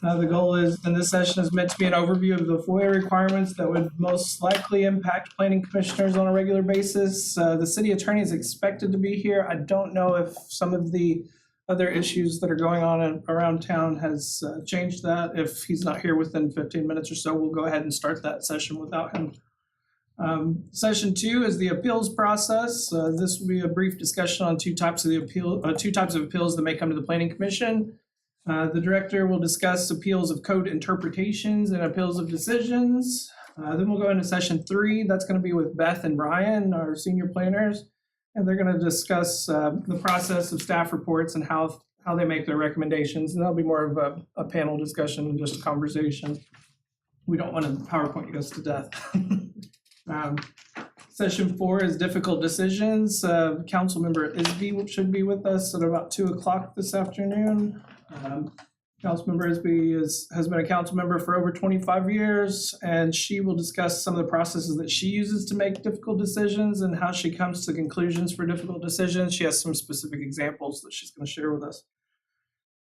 The goal is, in this session, is meant to be an overview of the FOIA requirements that would most likely impact planning commissioners on a regular basis. The city attorney is expected to be here. I don't know if some of the other issues that are going on around town has changed that. If he's not here within 15 minutes or so, we'll go ahead and start that session without him. Session 2 is the appeals process. This will be a brief discussion on two types of appeals that may come to the Planning Commission. The director will discuss appeals of code interpretations and appeals of decisions. Then we'll go into session 3. That's going to be with Beth and Brian, our senior planners, and they're going to discuss the process of staff reports and how they make their recommendations. And that'll be more of a panel discussion than just a conversation. We don't want to PowerPoint you guys to death. Session 4 is difficult decisions. Councilmember Isby should be with us at about 2 o'clock this afternoon. Councilmember Isby has been a council member for over 25 years, and she will discuss some of the processes that she uses to make difficult decisions and how she comes to conclusions for difficult decisions. She has some specific examples that she's going to share with us.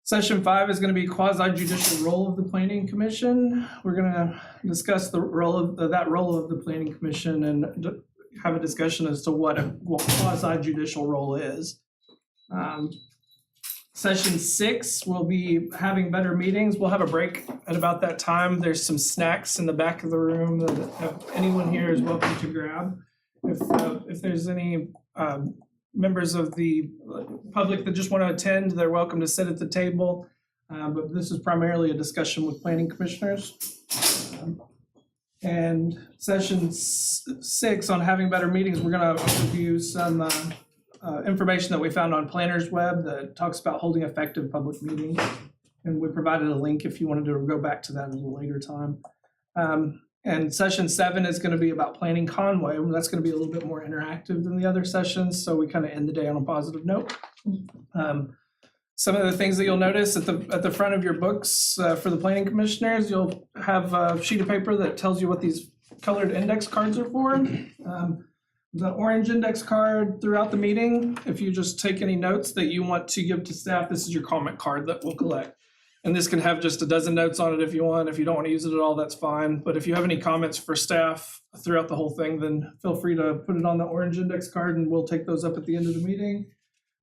Session 5 is going to be quasi-judicial role of the Planning Commission. We're going to discuss the role of the Planning Commission and have a discussion as to what a quasi-judicial role is. Session 6 will be having better meetings. We'll have a break at about that time. There's some snacks in the back of the room that anyone here is welcome to grab. If there's any members of the public that just want to attend, they're welcome to sit at the table. But this is primarily a discussion with planning commissioners. And session 6 on having better meetings, we're going to review some information that we found on Planner's Web that talks about holding effective public meetings. And we provided a link if you wanted to go back to that at a later time. And session 7 is going to be about planning Conway. That's going to be a little bit more interactive than the other sessions, so we kind of end the day on a positive note. Some of the things that you'll notice at the front of your books for the planning commissioners, you'll have a sheet of paper that tells you what these colored index cards are for. The orange index card throughout the meeting, if you just take any notes that you want to give to staff, this is your comment card that we'll collect. And this can have just a dozen notes on it if you want. If you don't want to use it at all, that's fine. But if you have any comments for staff throughout the whole thing, then feel free to put it on the orange index card and we'll take those up at the end of the meeting.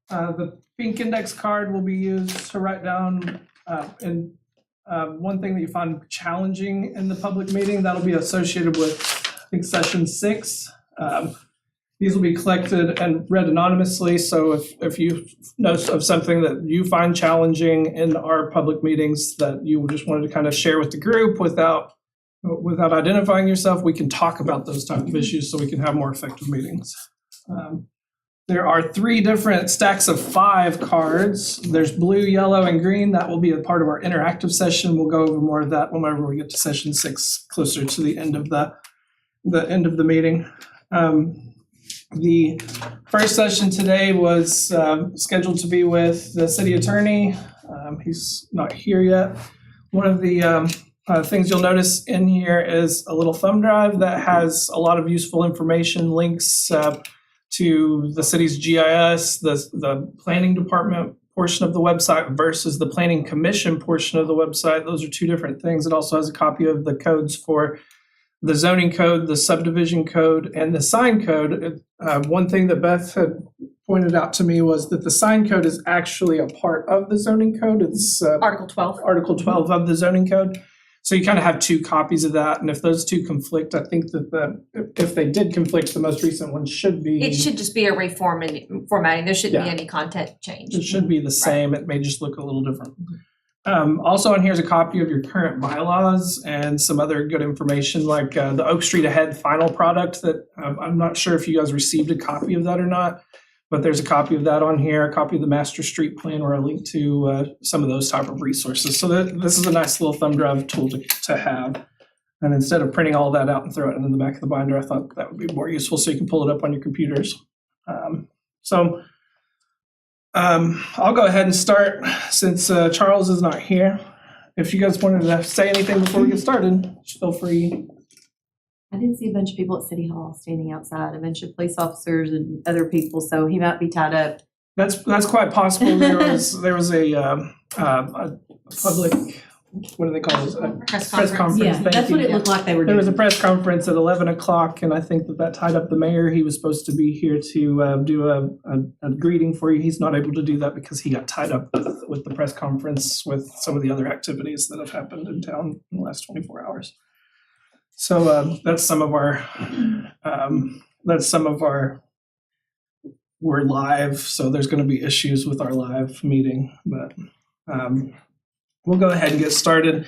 The pink index card will be used to write down one thing that you find challenging in the public meeting. That'll be associated with, I think, session 6. These will be collected and read anonymously, so if you know of something that you find challenging in our public meetings that you just wanted to kind of share with the group without identifying yourself, we can talk about those type of issues so we can have more effective meetings. There are 3 different stacks of 5 cards. There's blue, yellow, and green. That will be a part of our interactive session. We'll go over more of that whenever we get to session 6, closer to the end of the meeting. The first session today was scheduled to be with the city attorney. He's not here yet. One of the things you'll notice in here is a little thumb drive that has a lot of useful information, links to the city's GIS, the planning department portion of the website versus the planning commission portion of the website. Those are 2 different things. It also has a copy of the codes for the zoning code, the subdivision code, and the sign code. One thing that Beth had pointed out to me was that the sign code is actually a part of the zoning code. It's Article 12. Article 12 of the zoning code. So you kind of have 2 copies of that. And if those 2 conflict, I think that if they did conflict, the most recent one should be. It should just be a formatting. There shouldn't be any content change. It should be the same. Right. It may just look a little different. Also on here is a copy of your current bylaws and some other good information like the Oak Street Ahead final product that I'm not sure if you guys received a copy of that or not, but there's a copy of that on here, a copy of the master street plan or a link to some of those type of resources. So this is a nice little thumb drive tool to have. And instead of printing all that out and throw it in the back of the binder, I thought that would be more useful so you can pull it up on your computers. I'll go ahead and start since Charles is not here. If you guys wanted to say anything before we get started, feel free. I did see a bunch of people at City Hall standing outside, a bunch of police officers and other people, so he might be tied up That's quite possible. There was a public, what do they call this? Press Press conference. Yeah, Thank that's you. what it looked like they were There doing. was a press conference at 11 o'clock, and I think that tied up the mayor. He was supposed to be here to do a greeting for you. He's not able to do that because he got tied up with the press conference with some of the other activities that have happened in town in the last 24 hours. So that's some of our, we're live, so there's going to be issues with our live meeting, but we'll go ahead and get started.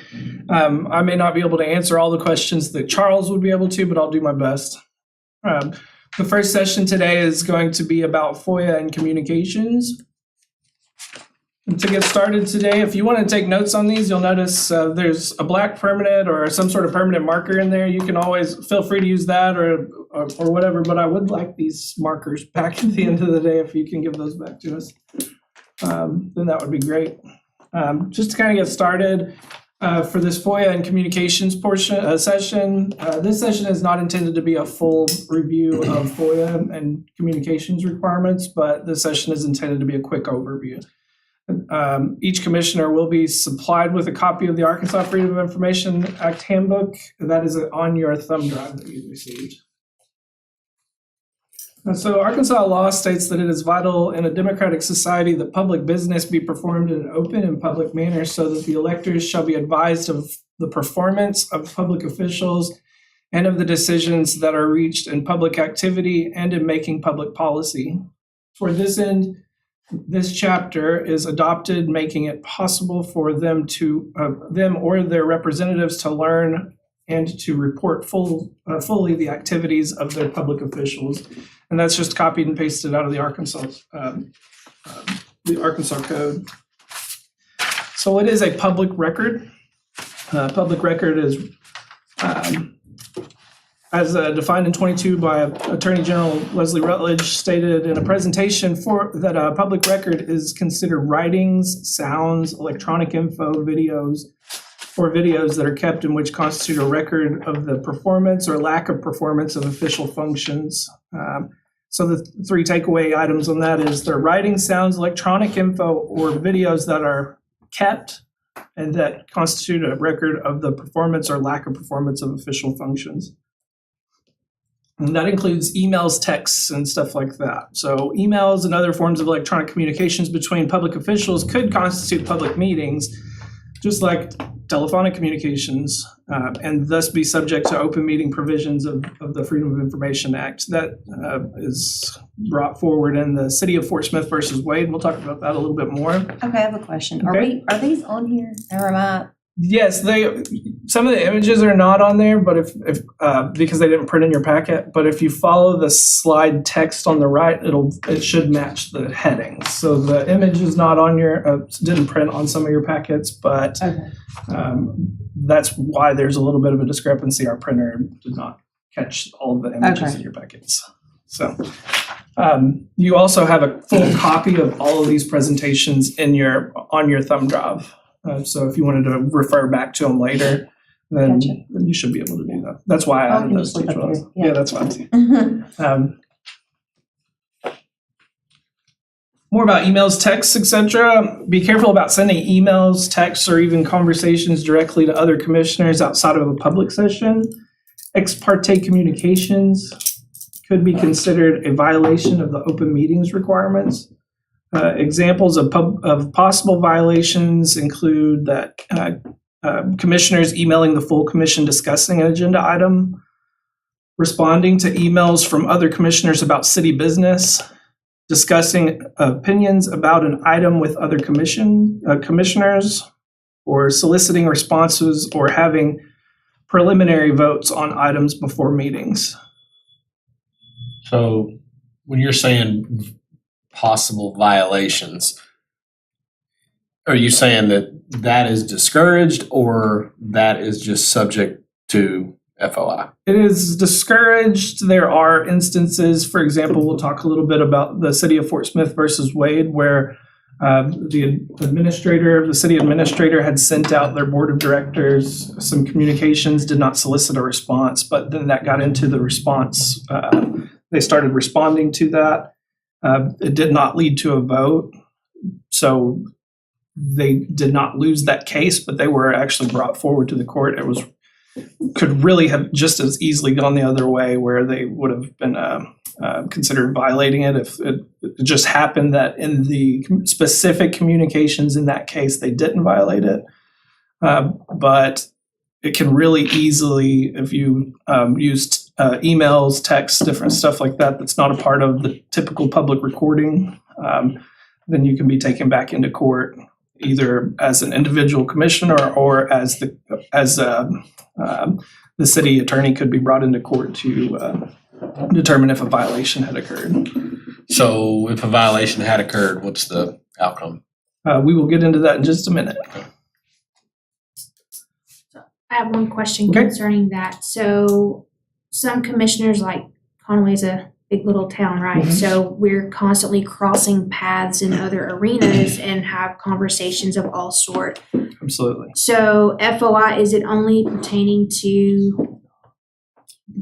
I may not be able to answer all the questions that Charles would be able to, but I'll do my best. The first session today is going to be about FOIA and communications. And to get started today, if you want to take notes on these, you'll notice there's a black permanent or some sort of permanent marker in there. You can always feel free to use that or whatever, but I would like these markers back at the end of the day. If you can give those back to us, then that would be great. Just to kind of get started, for this FOIA and communications session, this session is not intended to be a full review of FOIA and communications requirements, but this session is intended to be a quick overview. Each commissioner will be supplied with a copy of the Arkansas Freedom of Information Act handbook. That is on your thumb drive that you received. So Arkansas law states that it is vital in a democratic society that public business be performed in an open and public manner so that the electors shall be advised of the performance of public officials and of the decisions that are reached in public activity and in making public policy. For this end, this chapter is adopted, making it possible for them or their representatives to learn and to report fully the activities of their public officials. And that's just copied and pasted out of the Arkansas code. So what is a public record? Public record is, as defined in 22 by Attorney General Leslie Rutledge, stated in a presentation that a public record is considered writings, sounds, electronic info, videos, or videos that are kept in which constitute a record of the performance or lack of performance of official functions. So the three takeaway items on that is their writing, sounds, electronic info, or videos that are kept and that constitute a record of the performance or lack of performance of official functions. And that includes emails, texts, and stuff like that. So emails and other forms of electronic communications between public officials could constitute public meetings, just like telephonic communications, and thus be subject to open meeting provisions of the Freedom of Information Act. That is brought forward in the City of Fort Smith versus Wade. We'll talk about that a little bit more. Okay, I have a question. Okay. Are these on here? Or am I? Yes, some of the images are not on there, but if because they didn't print in your packet. But if you follow the slide text on the right, it should match the headings. So the image is not on your didn't print on some of your packets, but Okay. That's why there's a little bit of a discrepancy. Our printer did not catch all of the images in your packets. So you also have a full copy of all of these presentations on your thumb drive. So if you wanted to refer back to them later, then you should be able to do that. That's why I added those two. Yeah, that's fine too. More about emails, texts, etc. Be careful about sending emails, texts, or even conversations directly to other commissioners outside of a public session. Ex parte communications could be considered a violation of the open meetings requirements. Examples of possible violations include that commissioners emailing the full commission discussing an agenda item, responding to emails from other commissioners about city business, discussing opinions about an item with other commissioners, or soliciting responses or having preliminary votes on items before meetings. So when you're saying possible violations, are you saying that is discouraged or that is just subject to FOI? It is discouraged. There are instances, for example, we'll talk a little bit about the City of Fort Smith versus Wade, where the city administrator had sent out their board of directors some communications, did not solicit a response, but then that got into the response. They started responding to that. It did not lead to a vote, so they did not lose that case, but they were actually brought forward to the court. Could really have just as easily gone the other way, where they would have been considered violating it if it just happened that in the specific communications in that case they didn't violate it. But it can really easily, if you used emails, texts, different stuff like that, that's not a part of the typical public recording, then you can be taken back into court either as an individual commissioner or as the city attorney could be brought into court to determine if a violation had occurred. So if a violation had occurred, what's the outcome? We will get into that in just a minute. I have one question Okay. concerning that. So some commissioners, like Conway's a big little town, right? Mhm. So we're constantly crossing paths in other arenas and have conversations of all sort. Absolutely. So FOI, is it only pertaining to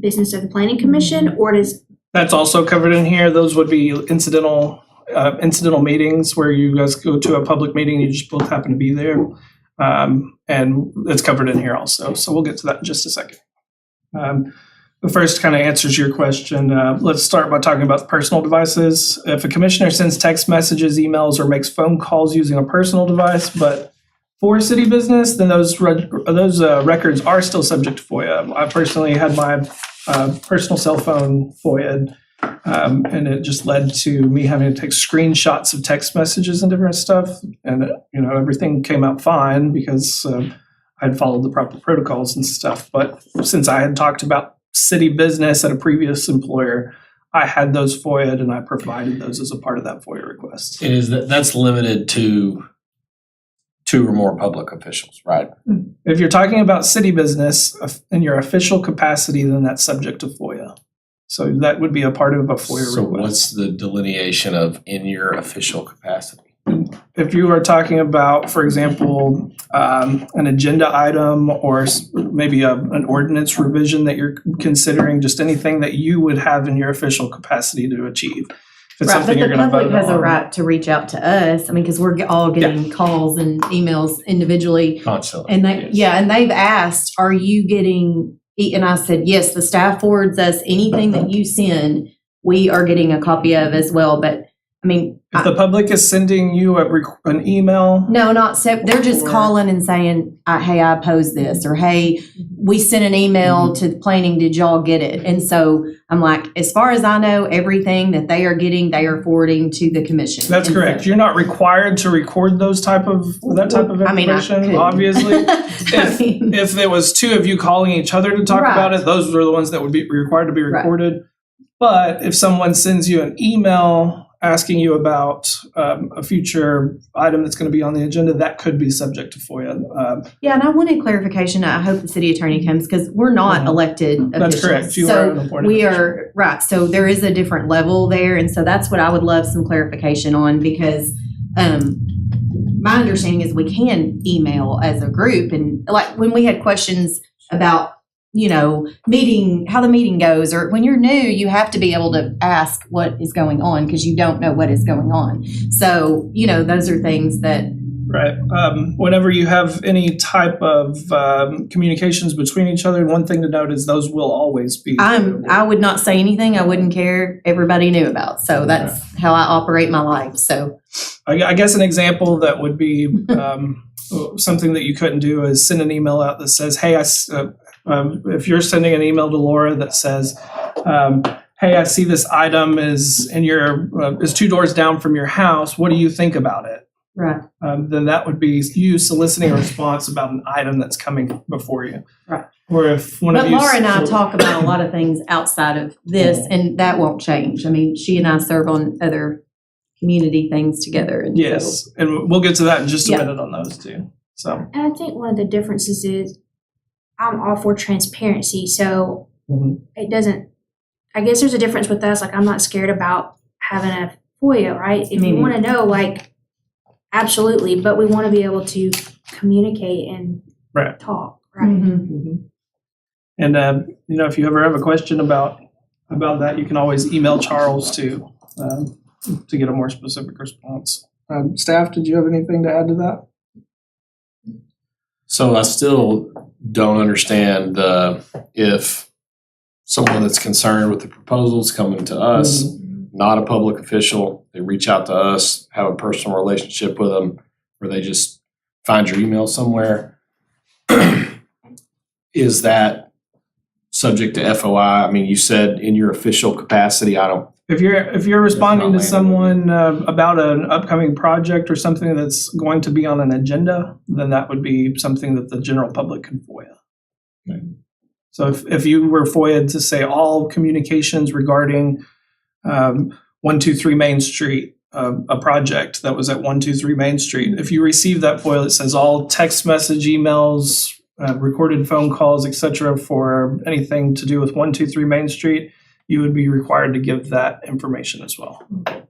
business of the planning commission, or does, That's also covered in here. Those would be incidental meetings where you guys go to a public meeting, you just both happen to be there. And it's covered in here also. So we'll get to that in just a second. The first kind of answers your question. Let's start by talking about personal devices. If a commissioner sends text messages, emails, or makes phone calls using a personal device, but for city business, then those records are still subject to FOIA. I personally had my personal cell phone FOIA'd, and it just led to me having to take screenshots of text messages and different stuff. And everything came out fine because I'd followed the proper protocols and stuff. But since I had talked about city business at a previous employer, I had those FOIA'd and I provided those as a part of that FOIA request. That's limited to 2 or more public officials, right? If you're talking about city business in your official capacity, then that's subject to FOIA. So that would be a part of a FOIA So request. what's the delineation of in your official capacity? If you are talking about, for example, an agenda item or maybe an ordinance revision that you're considering, just anything that you would have in your official capacity to achieve. If it's Right, something but you're the going to public vote has a on. right to reach out to us. I mean, because we're all getting calls and emails individually. Constantly. And and they've asked, are you getting, and I said, yes, the staff forwards us anything that you send, we are getting a copy of as well. But I mean, If the public is sending you an email, no, not so. They're just Or- calling and saying, hey, I opposed this, or hey, we sent an email to planning, did y'all get it? And so I'm like, as far as I know, everything that they are getting, they are forwarding to the commission. that's And correct. so- You're not required to record that type of I mean, I information, could. obviously. I mean, If there was 2 of you calling each other to talk about Right. it, those are the ones that would be required to be Right. recorded. But if someone sends you an email asking you about a future item that's going to be on the agenda, that could be subject to FOIA. yeah, and I wanted clarification. I hope the city attorney comes because we're not elected officials. That's correct. You so are an appointed we official. are right. So there is a different level there, and so that's what I would love some clarification on because my understanding is we can email as a group, and like when we had questions about how the meeting goes, or when you're new, you have to be able to ask what is going on because you don't know what is going on. So those are things that. Right. Whenever you have any type of communications between each other, one thing to note is those will always be. I would not say anything I wouldn't care everybody knew about. So that's how I operate my life. So I guess an example that would be something that you couldn't do is send an email out that says, hey, if you're sending an email to Laura that says, hey, I see this item is is 2 doors down from your house. What do you think about it? right. Then that would be you soliciting a response about an item that's coming before you. Right. Or if one of But you. Laura and I talk about a lot of things outside of this, and that won't change. I mean, she and I serve on other community things together. And Yes, and we'll get to that in just a Yeah. minute on those too. So. and I think one of the differences is I'm all for transparency. So it doesn't, I guess there's a difference with us. Like, I'm not scared about having a FOIA, right? If Me you want to know, like, absolutely, but we want to be able to communicate and Right. talk, right? Mhm. And if you ever have a question about that, you can always email Charles too. to get a more specific response. Staff, did you have anything to add to that? So I still don't understand if someone that's concerned with the proposals coming to us, not a public official, they reach out to us, have a personal relationship with them, or they just find your email somewhere. Is that subject to FOI? I mean, you said in your official capacity, If you're responding to That's not someone about an upcoming project or something that's going to be on an agenda, then that would be something that the general public can FOIA. Okay. So if you were FOIA'd to say all communications regarding 123 Main Street, a project that was at 123 Main Street, if you receive that FOIA that says all text message, emails, recorded phone calls, etc., for anything to do with 123 Main Street, you would be required to give that information as well.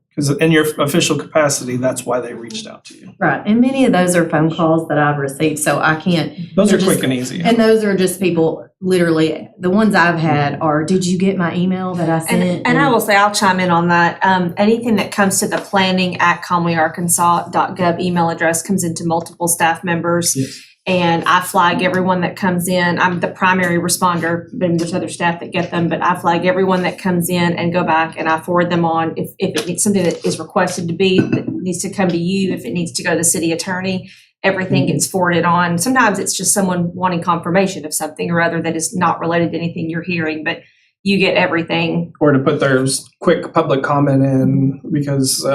Because in your official capacity, that's why they reached out to you. Right, and many of those are phone calls that I've received, so I can't. Those are they're quick just- and easy. And those are just people, literally, the ones I've had are, did you get my email that I sent? And I will say, I'll chime in on that. Anything that comes to the planning@conwayarkansas.gov email address comes into multiple staff members. Yes. And I flag everyone that comes in. I'm the primary responder, but there's other staff that get them, but I flag everyone that comes in and go back and I forward them on. If it needs something that is requested to be, that needs to come to you, if it needs to go to the city attorney, everything gets forwarded on. Sometimes it's just someone wanting confirmation of something or other that is not related to anything you're hearing, but you get everything. Or to put their quick public comment in, because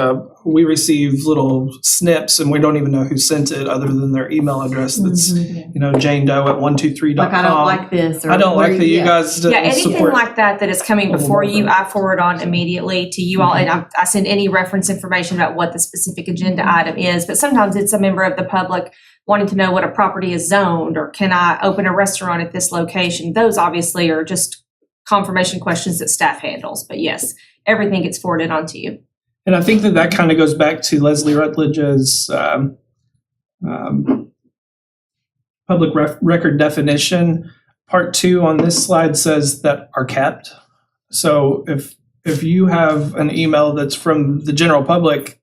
we receive little snips and we don't even know who sent it other than their email address that's, Jane Doe at 123.com. Like, I don't like this. Or I don't like that you yeah. guys Yeah, anything support. like that is coming before you, I forward on immediately to you all, and I send any reference information about what the specific agenda item is. But sometimes it's a member of the public wanting to know what a property is zoned, or can I open a restaurant at this location? Those obviously are just confirmation questions that staff handles. But yes, everything gets forwarded on to you. And I think that kind of goes back to Leslie Rutledge's public record definition. Part 2 on this slide says that are kept. So if you have an email that's from the general public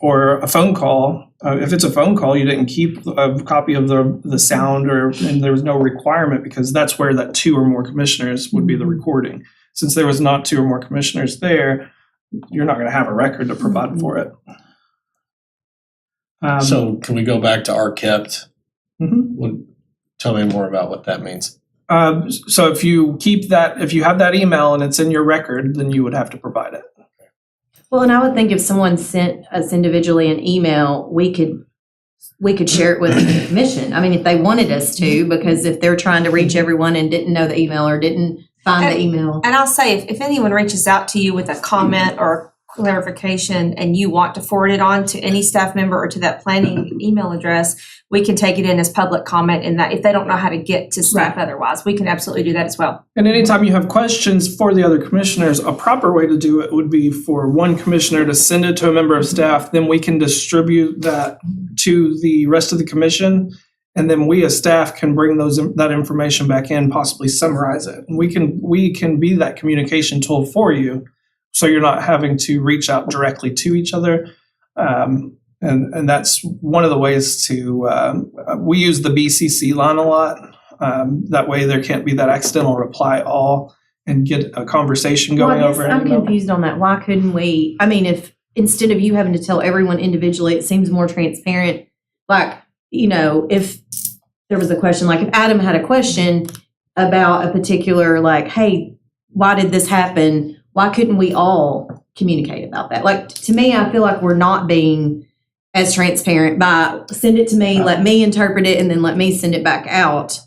or a phone call, if it's a phone call, you didn't keep a copy of the sound, and there was no requirement, because that's where that 2 or more commissioners would be the recording. Since there was not 2 or more commissioners there, you're not going to have a record to provide for it. so can we go back to are kept? Mhm. Tell me more about what that means. So if you keep that, if you have that email and it's in your record, then you would have to provide it. Well, and I would think if someone sent us individually an email, we could share it with the commission. I mean, if they wanted us to, because if they're trying to reach everyone and didn't know the email or didn't find the email. And I'll say, if anyone reaches out to you with a comment or clarification and you want to forward it on to any staff member or to that planning email address, we can take it in as public comment in that if they don't know how to get to staff otherwise, we can absolutely do that as well. And anytime you have questions for the other commissioners, a proper way to do it would be for one commissioner to send it to a member of staff, then we can distribute that to the rest of the commission, and then we as staff can bring that information back in, possibly summarize it. And we can be that communication tool for you, so you're not having to reach out directly to each other. And that's one of the ways to, we use the BCC line a lot. That way there can't be that accidental reply all and get a conversation going Well, I guess over. I'm confused on that. Why couldn't we, I mean, if instead of you having to tell everyone individually, it seems more transparent. Like, if there was a question, like if Adam had a question about a particular, like, hey, why did this happen? Why couldn't we all communicate about that? Like, to me, I feel like we're not being as transparent by send it to me, let me interpret it, and then let me send it back out.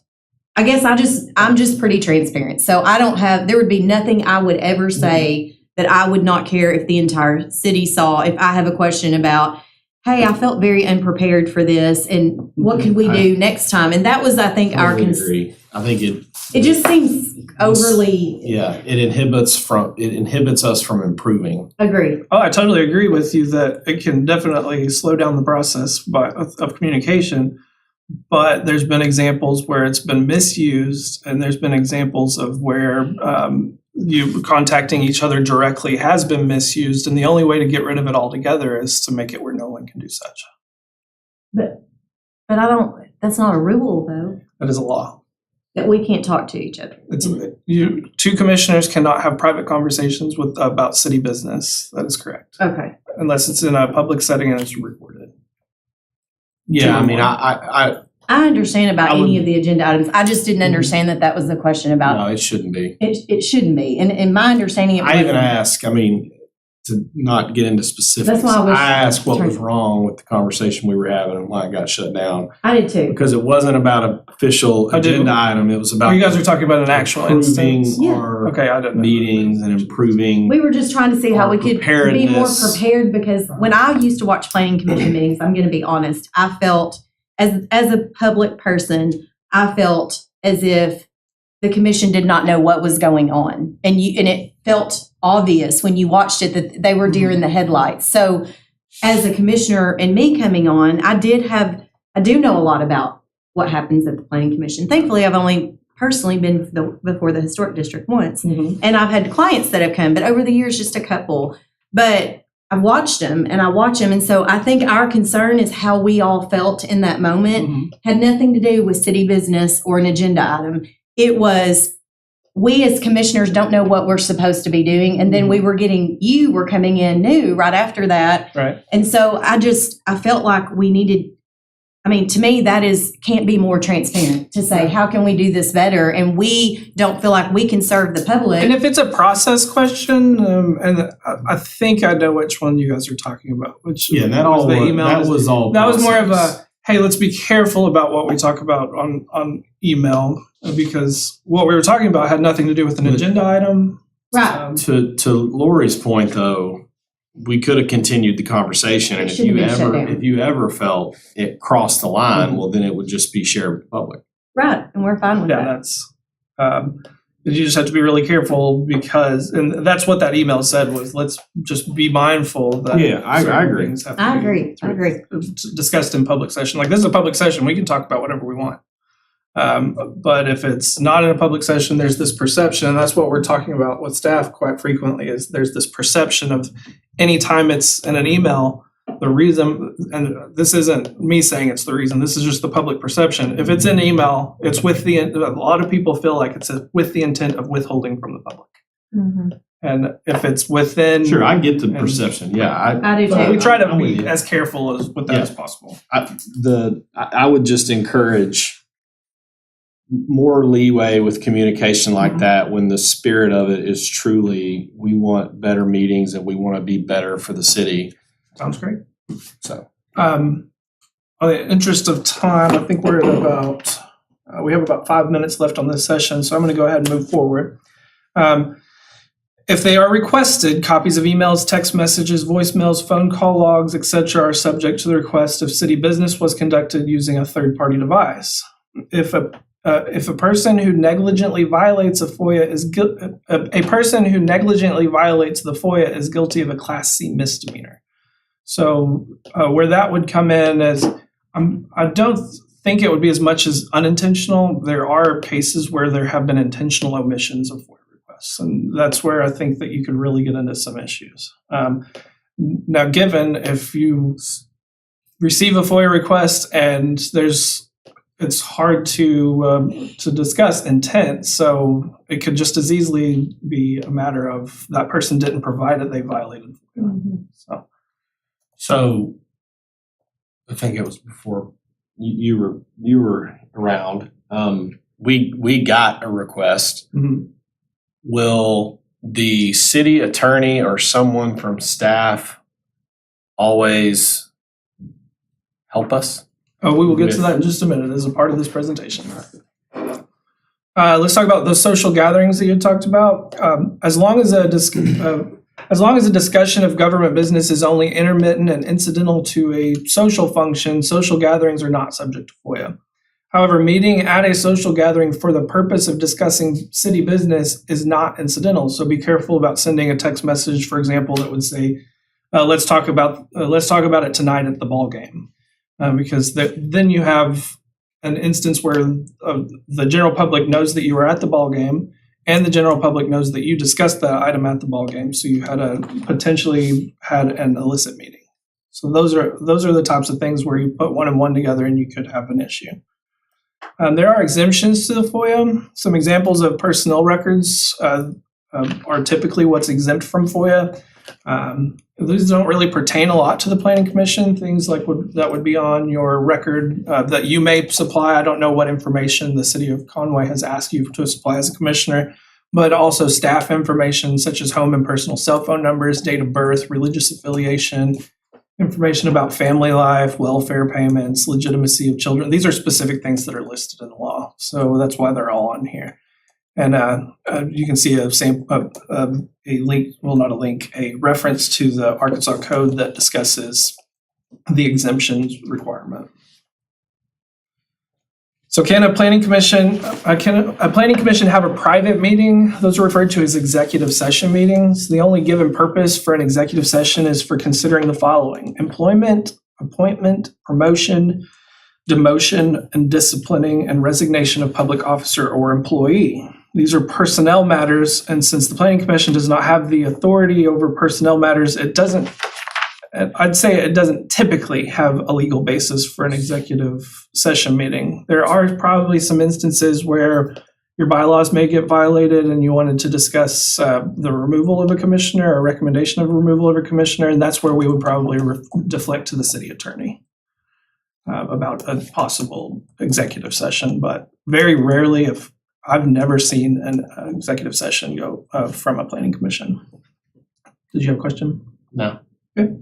I guess I'm just pretty transparent. So there would be nothing I would ever say that I would not care if the entire city saw. If I have a question about, hey, I felt very unprepared for this, and what could we do next time? And that was, I think, I agree. I think it just seems overly. Yeah, it inhibits us from improving. Agreed. Oh, I totally agree with you that it can definitely slow down the process of communication. But there's been examples where it's been misused, and there's been examples of where you contacting each other directly has been misused, and the only way to get rid of it altogether is to make it where no one can do such. But I don't, that's not a rule though, That is a law. that we can't talk to each other. It's two commissioners cannot have private conversations about city business. That is correct, Okay. unless it's in a public setting and it's recorded. Yeah, I mean, I I understand about I any would- of the agenda items. I just didn't understand that was the question about, no, it shouldn't be. it shouldn't be. And in my understanding, it I even wasn't. asked, I mean, to not get into specifics. That's why I wish- I asked what was wrong with the conversation we were having and why it got shut down. I did too. Because it wasn't about an official I did- agenda item, it was Oh, about you guys are talking about an actual improving instance? Yeah. our Okay, I didn't know. meetings and improving. We were just trying to see how Our we could be more preparedness. prepared, because when I used to watch planning commission meetings, I'm going to be honest, I felt as a public person, I felt as if the commission did not know what was going on, and it felt obvious when you watched it that they were deer in the headlights. So, as a commissioner and me coming on, I do know a lot about what happens at the planning commission. Thankfully, I've only personally been before the historic district once. Mhm. And I've had clients that have come, but over the years, just a couple. But I've watched them and I watch them. And so I think our concern is how we all felt in that moment. Mhm. Had nothing to do with city business or an agenda item. It was, we as commissioners don't know what we're supposed to be doing. And then you were coming in new right after that. Right. And so I felt like we needed, I mean, to me, can't be more transparent to say, how can we do this better? And we don't feel like we can serve the public. And if it's a process question, and I think I know which one you guys are talking about, which Yeah, that was all the was, email. that was all. That was more of process. a, hey, let's be careful about what we talk about on email, because what we were talking about had nothing to do with an But- agenda item. Right. To Lori's point, though, we could have continued the conversation, and It shouldn't have been shut down. if you ever felt it crossed the line, well, then it would just be shared with the public. Right. And we're fine with Yeah, that. that's, you just have to be really careful because, and that's what that email said was, let's just be mindful that. Yeah, I certain agree. things have to I be agree. I agree. discussed in public session. Like, this is a public session, we can talk about whatever we want. But if it's not in a public session, there's this perception, and that's what we're talking about with staff quite frequently, is there's this perception of anytime it's in an email, the reason, and this isn't me saying it's the reason, this is just the public perception. If it's in email, it's with a lot of people feel like it's with the intent of withholding from the public. Mhm. And if it's within. Sure, I get the And- perception. Yeah, I do But we too. try to I'm with be you. as careful with that Yeah. as possible. I would just encourage more leeway with communication like Mhm. that when the spirit of it is truly, we want better meetings and we want to be better for the city. Sounds great. So, On the interest of time, I think we're at about, we have about 5 minutes left on this session, so I'm going to go ahead and move forward. If they are requested, copies of emails, text messages, voicemails, phone call logs, etc., are subject to the request if city business was conducted using a third-party device. If a person who negligently violates a FOIA a person who negligently violates the FOIA is guilty of a Class C misdemeanor. So where that would come in as, I don't think it would be as much as unintentional. There are cases where there have been intentional omissions of FOIA requests, and that's where I think that you could really get into some issues. Now, given if you receive a FOIA request and it's hard to discuss intent, so it could just as easily be a matter of that person didn't provide it, they violated FOIA. Mhm. so I think it was before you were around. We got a request. Mhm. Will the city attorney or someone from staff always help us? We will get to With- that in just a minute as a part of this presentation. Let's talk about those social gatherings that you talked about. As long as a discussion of government business is only intermittent and incidental to a social function, social gatherings are not subject to FOIA. However, meeting at a social gathering for the purpose of discussing city business is not incidental. So be careful about sending a text message, for example, that would say, "Let's talk about it tonight at the ball game," because then you have an instance where the general public knows that you were at the ball game, and the general public knows that you discussed that item at the ballgame, so you potentially had an illicit meeting. So those are the types of things where you put one and one together and you could have an issue. There are exemptions to the FOIA. Some examples of personnel records are typically what's exempt from FOIA. These don't really pertain a lot to the Planning Commission. Things like that would be on your record that you may supply. I don't know what information the city of Conway has asked you to supply as a commissioner, but also staff information such as home and personal cell phone numbers, date of birth, religious affiliation, information about family life, welfare payments, legitimacy of children. These are specific things that are listed in the law. So that's why they're all on here. And you can see a link, well, not a link, a reference to the Arkansas Code that discusses the exemptions requirement. So can a planning commission have a private meeting? Those are referred to as executive session meetings. The only given purpose for an executive session is for considering the following: employment, appointment, promotion, demotion, and disciplining and resignation of public officer or employee. These are personnel matters, and since the Planning Commission does not have the authority over personnel matters, I'd say it doesn't typically have a legal basis for an executive session meeting. There are probably some instances where your bylaws may get violated and you wanted to discuss the removal of a commissioner or recommendation of removal of a commissioner, and that's where we would probably deflect to the city attorney about a possible executive session. But very rarely, if I've never seen an executive session go from a planning commission. Did you have a question? No. Okay.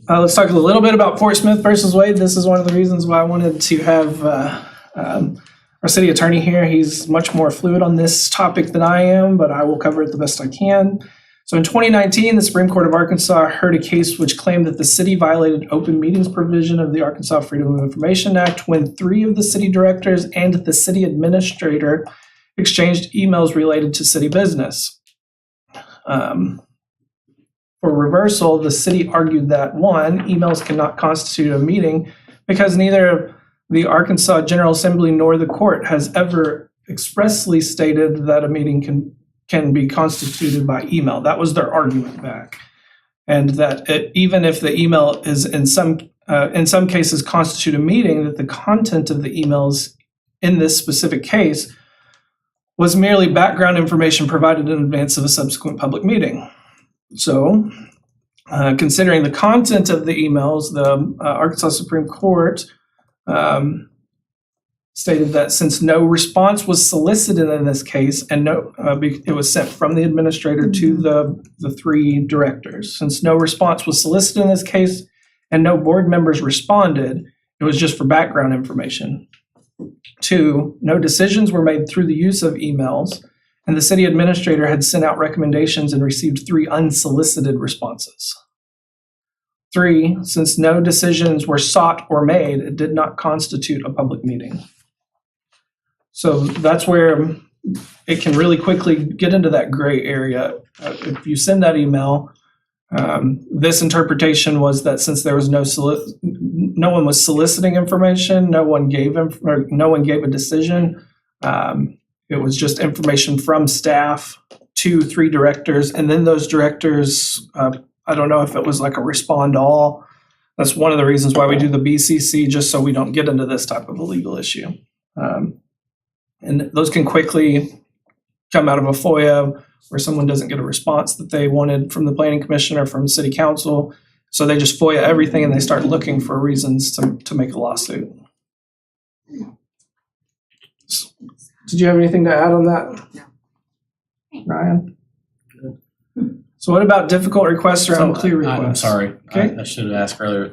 Let's talk a little bit about Fort Smith versus Wade. This is one of the reasons why I wanted to have our city attorney here. He's much more fluid on this topic than I am, but I will cover it the best I can. So in 2019, the Supreme Court of Arkansas heard a case which claimed that the city violated open meetings provision of the Arkansas Freedom of Information Act when 3 of the city directors and the city administrator exchanged emails related to city business. For reversal, the city argued that 1, emails cannot constitute a meeting because neither the Arkansas General Assembly nor the court has ever expressly stated that a meeting can be constituted by email. That was their argument back. And that even if the email is in some cases constitute a meeting, that the content of the emails in this specific case was merely background information provided in advance of a subsequent public meeting. So, considering the content of the emails, the Arkansas Supreme Court stated that since no response was solicited in this case, and it was sent from the administrator to the 3 directors. Since no response was solicited in this case and no board members responded, it was just for background information. 2, no decisions were made through the use of emails, and the city administrator had sent out recommendations and received 3 unsolicited responses. 3, since no decisions were sought or made, it did not constitute a public meeting. So that's where it can really quickly get into that gray area. If you send that email, this interpretation was that since there was no one was soliciting information, no one gave a decision. It was just information from staff to 3 directors, and then those directors, I don't know if it was like a respond all. That's one of the reasons why we do the BCC, just so we don't get into this type of a legal issue. And those can quickly come out of a FOIA where someone doesn't get a response that they wanted from the planning commission or from city council. So they just FOIA everything and they start looking for reasons to make a lawsuit. Did you have anything to add on that? No. Ryan? Good. So what about difficult requests or unclear requests? I'm sorry. Okay. I should have asked earlier.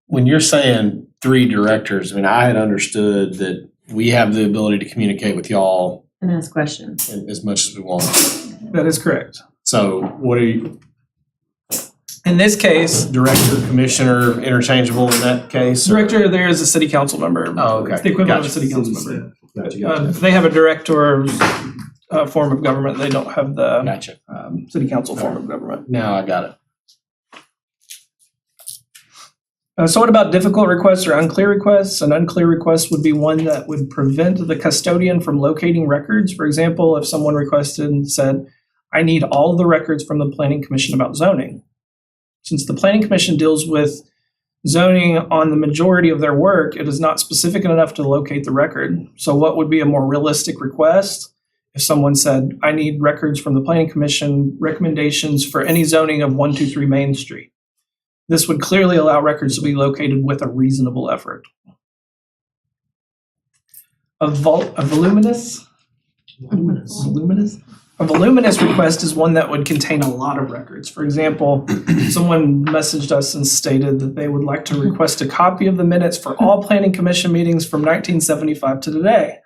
When you're saying 3 directors, I mean, I had understood that we have the ability to communicate with y'all And ask questions. as much as we want. That is correct. So what are you, In this case, director, commissioner, interchangeable in that case? or- director there is a city council member. Oh, okay. It's the equivalent of a Gotcha. city council member. Gotcha. They have a director form of government. They don't have the Gotcha. city council form of government. Now I got it. So what about difficult requests or unclear requests? An unclear request would be one that would prevent the custodian from locating records. For example, if someone requested and said, I need all the records from the Planning Commission about zoning. Since the Planning Commission deals with zoning on the majority of their work, it is not specific enough to locate the record. So what would be a more realistic request? If someone said, I need records from the Planning Commission recommendations for any zoning of 123 Main Street. This would clearly allow records to be located with a reasonable effort. A voluminous request is one that would contain a lot of records. For example, someone messaged us and stated that they would like to request a copy of the minutes for all Planning Commission meetings from 1975 to today.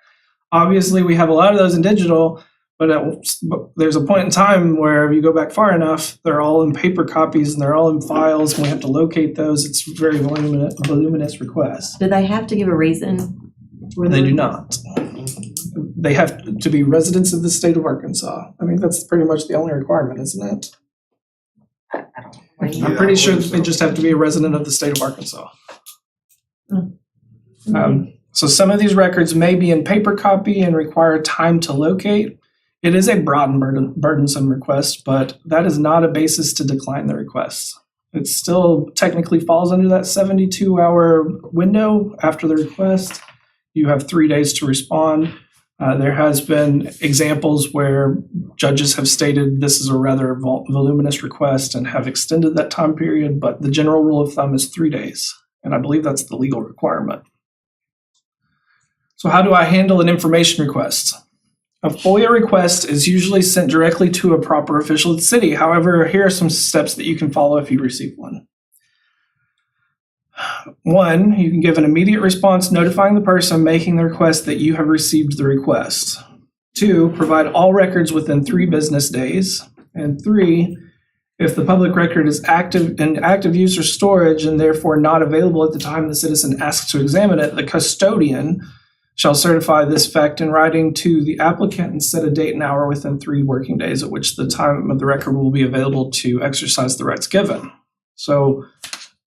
Obviously, we have a lot of those in digital, but there's a point in time where if you go back far enough, they're all in paper copies and they're all in files, and we have to locate those. It's a very voluminous request. Do they have to give a reason? They do not. They have to be residents of the state of Arkansas. I mean, that's pretty much the only requirement, isn't it? I'm pretty sure that they just have to be a resident of the state of Arkansas. So some of these records may be in paper copy and require time to locate. It is a broad and burdensome request, but that is not a basis to decline the request. It still technically falls under that 72-hour window after the request. You have 3 days to respond. There has been examples where judges have stated this is a rather voluminous request and have extended that time period, but the general rule of thumb is 3 days, and I believe that's the legal requirement. So how do I handle an information request? A FOIA request is usually sent directly to a proper official at the city. However, here are some steps that you can follow if you receive one. 1, you can give an immediate response notifying the person making the request that you have received the request. 2, provide all records within 3 business days. And 3, if the public record is in active use or storage and therefore not available at the time the citizen asks to examine it, the custodian shall certify this fact in writing to the applicant and set a date and hour within 3 working days at which the time of the record will be available to exercise the rights given. So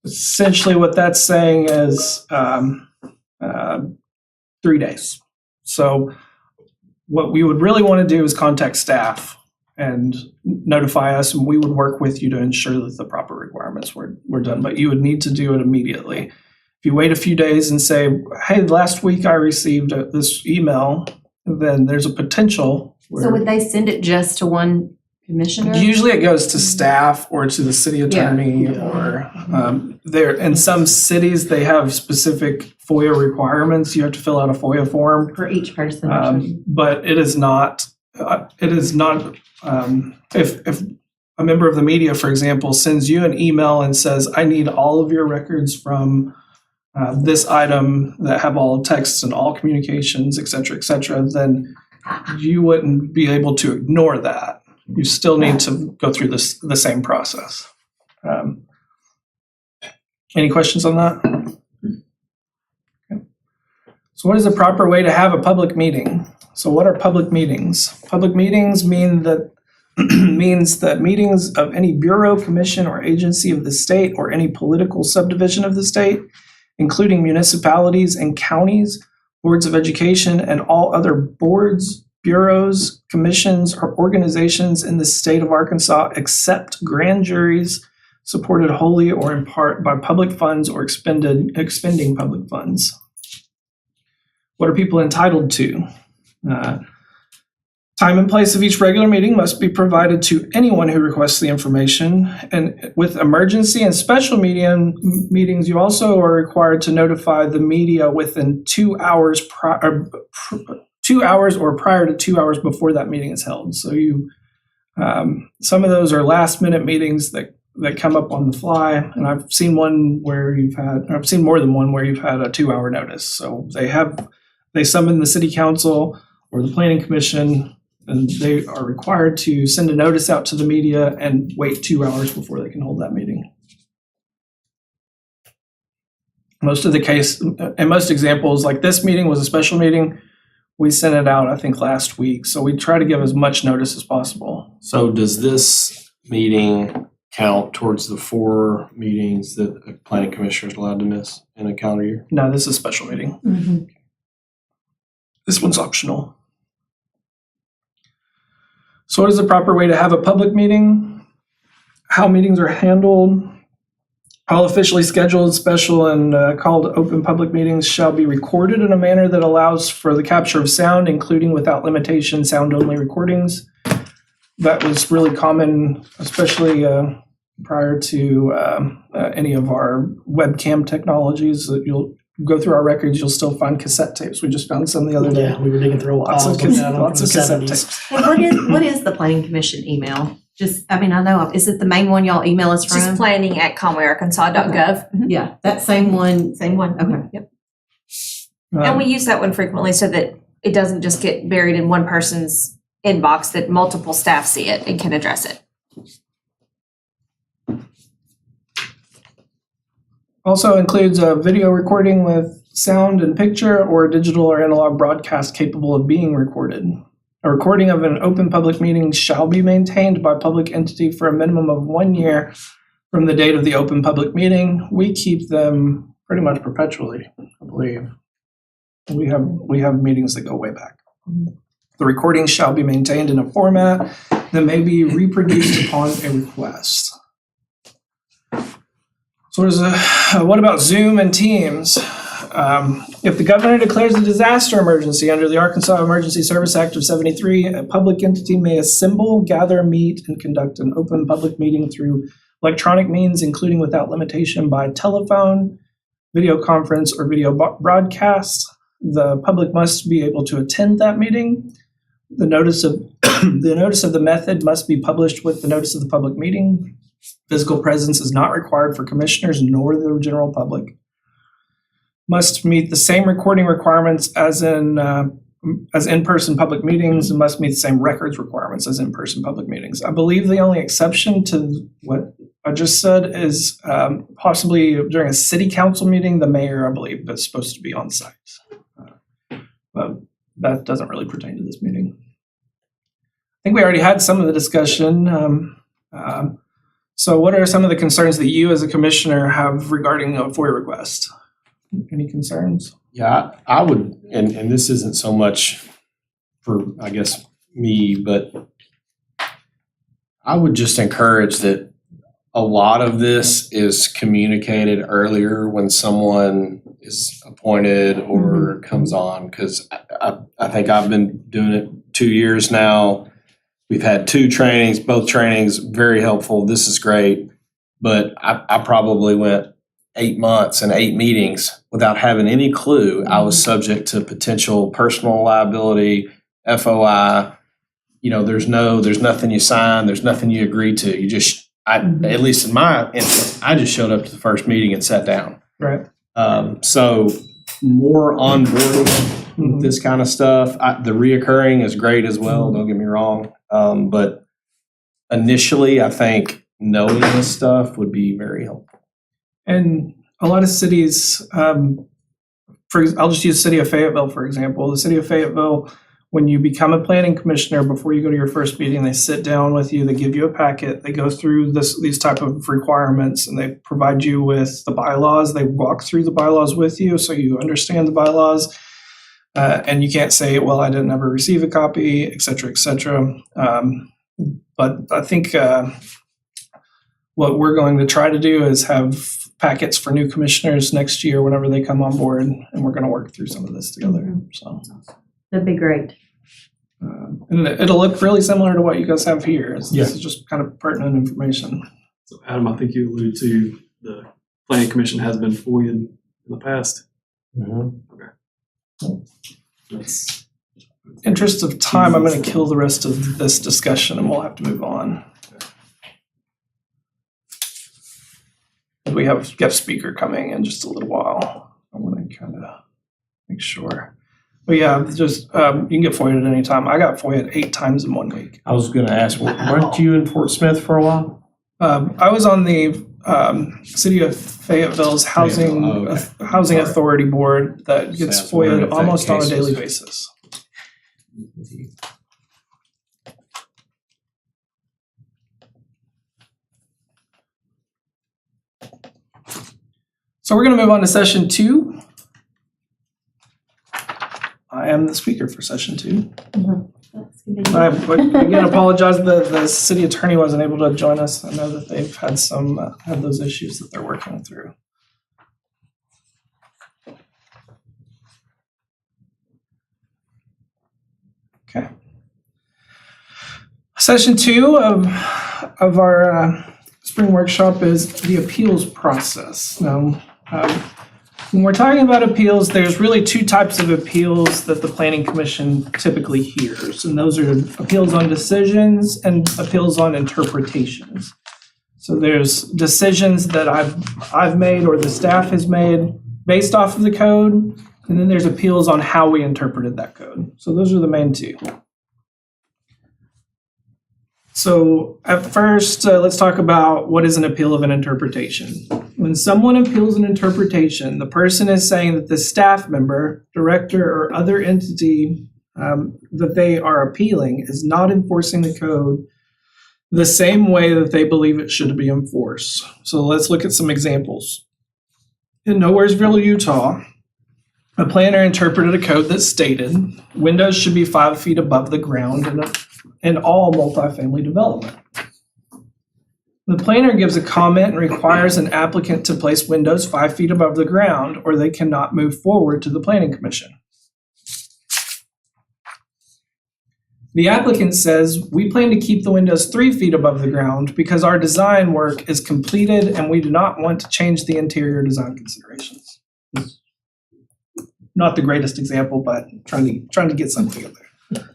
essentially what that's saying is 3 days. So what we would really want to do is contact staff and notify us, and we would work with you to ensure that the proper requirements were done, but you would need to do it immediately. If you wait a few days and say, hey, last week I received this email, then there's a potential where... So would they send it just to one commissioner? Usually it goes to staff or to the city attorney, or there. In some cities, they have specific FOIA requirements. You have to fill out a FOIA form. For each person. But it is not, if a member of the media, for example, sends you an email and says, I need all of your records from this item that have all texts and all communications, et cetera, then you wouldn't be able to ignore that. You still need to go through the same process. Any questions on that? Okay. So what is the proper way to have a public meeting? So what are public meetings? Public meetings means that meetings of any bureau, commission, or agency of the state or any political subdivision of the state, including municipalities and counties, boards of education, and all other boards, bureaus, commissions, or organizations in the state of Arkansas, except grand juries supported wholly or in part by public funds or expending public funds. What are people entitled to? Time and place of each regular meeting must be provided to anyone who requests the information. And with emergency and special meetings, you also are required to notify the media within 2 hours or prior to 2 hours before that meeting is held. So some of those are last minute meetings that come up on the fly. And I've seen more than one where you've had a 2 hour notice. So they summon the city council or the planning commission, and they are required to send a notice out to the media and wait 2 hours before they can hold that meeting. In most examples, like this meeting was a special meeting, we sent it out, I think, last week. So we try to give as much notice as possible. So does this meeting count towards the 4 meetings that a planning commissioner is allowed to miss in a calendar year? No, this is a special meeting. This one's optional. So what is the proper way to have a public meeting? How meetings are handled? All officially scheduled, special, and called open public meetings shall be recorded in a manner that allows for the capture of sound, including without limitation, sound-only recordings. That was really common, especially prior to any of our webcam technologies. That you'll go through our records, you'll still find cassette tapes. We just found some the other day. Yeah, we were digging through old Lots of files, looking at them lots from of the cassette 70s. tapes. And what is the planning commission email? Just, I mean, I know, is it the main one y'all email us It's just from? planning at conwayarkansas.gov. Yeah, that same one. Same one. Okay. Yep. And we use that one frequently so that it doesn't just get buried in one person's inbox, that multiple staff see it and can address it. Also includes a video recording with sound and picture, or a digital or analog broadcast capable of being recorded. A recording of an open public meeting shall be maintained by a public entity for a minimum of 1 year from the date of the open public meeting. We keep them pretty much perpetually, I believe. We have meetings that go way back. The recording shall be maintained in a format that may be reproduced upon a request. So what about Zoom and Teams? If the governor declares a disaster emergency under the Arkansas Emergency Service Act of '73, a public entity may assemble, gather, meet, and conduct an open public meeting through electronic means, including without limitation by telephone, video conference, or video broadcast. The public must be able to attend that meeting. The notice of the method must be published with the notice of the public meeting. Physical presence is not required for commissioners nor the general public. Must meet the same recording requirements as in-person public meetings, and must meet the same records requirements as in-person public meetings. I believe the only exception to what I just said is possibly during a city council meeting, the mayor, I believe, is supposed to be on site. But that doesn't really pertain to this meeting. I think we already had some of the discussion. So what are some of the concerns that you as a commissioner have regarding a FOIA request? Any concerns? Yeah, I would, and this isn't so much for, I guess, me, but I would just encourage that a lot of this is communicated earlier when someone is appointed or comes on, because I think I've been doing it 2 years now. We've had 2 trainings, both trainings very helpful. This is great, but I probably went 8 months and 8 meetings without having any clue I was subject to potential personal liability, FOI. You know, there's nothing you sign, there's nothing you agree to. You just, at least in my instance, I just showed up to the first meeting and sat down. Right. So more onboarding with this kind of stuff. The reoccurring is great as well, don't get me wrong. But initially, I think knowing this stuff would be very helpful. And a lot of cities, I'll just use the city of Fayetteville, for example. The city of Fayetteville, when you become a planning commissioner, before you go to your first meeting, they sit down with you, they give you a packet, they go through these type of requirements, and they provide you with the bylaws. They walk through the bylaws with you so you understand the bylaws. And you can't say, well, I didn't ever receive a copy, et cetera, et cetera. But I think what we're going to try to do is have packets for new commissioners next year whenever they come on board, and we're going to work through some of this together. So That'd be great. and it'll look really similar to what you guys have here. This Yeah. is just kind of pertinent information. So Adam, I think you alluded to the planning commission has been FOIA'd in the past. That's Interest of time, I'm going to kill the rest of this discussion, and we'll have to move on. We have guest speaker coming in just a little while. I want to kind of make sure. But yeah, just you can get FOIA'd at any time. I got FOIA'd 8 times in 1 week. I was going to ask, weren't you in Fort Smith for a while? I was on the City of Fayetteville's Housing Sorry. Authority Board that gets I was wondering if FOIA'd that almost on a case daily was- basis. So we're going to move on to session 2. I am the speaker for session 2. I again apologize that the city attorney wasn't able to join us. I know that they've had had those issues that they're working through. Okay. Session 2 of our spring workshop is the appeals process. Now, when we're talking about appeals, there's really 2 types of appeals that the Planning Commission typically hears, and those are appeals on decisions and appeals on interpretations. So there's decisions that I've made or the staff has made based off of the code, and then there's appeals on how we interpreted that code. So those are the main 2. So at first, let's talk about what is an appeal of an interpretation. When someone appeals an interpretation, the person is saying that the staff member, director, or other entity that they are appealing is not enforcing the code the same way that they believe it should be enforced. So let's look at some examples. In Nowheresville, Utah, a planner interpreted a code that stated windows should be 5 feet above the ground in all multifamily development. The planner gives a comment and requires an applicant to place windows 5 feet above the ground, or they cannot move forward to the Planning Commission. The applicant says, we plan to keep the windows 3 feet above the ground because our design work is completed and we do not want to change the interior design considerations. Not the greatest example, but trying to get something in there.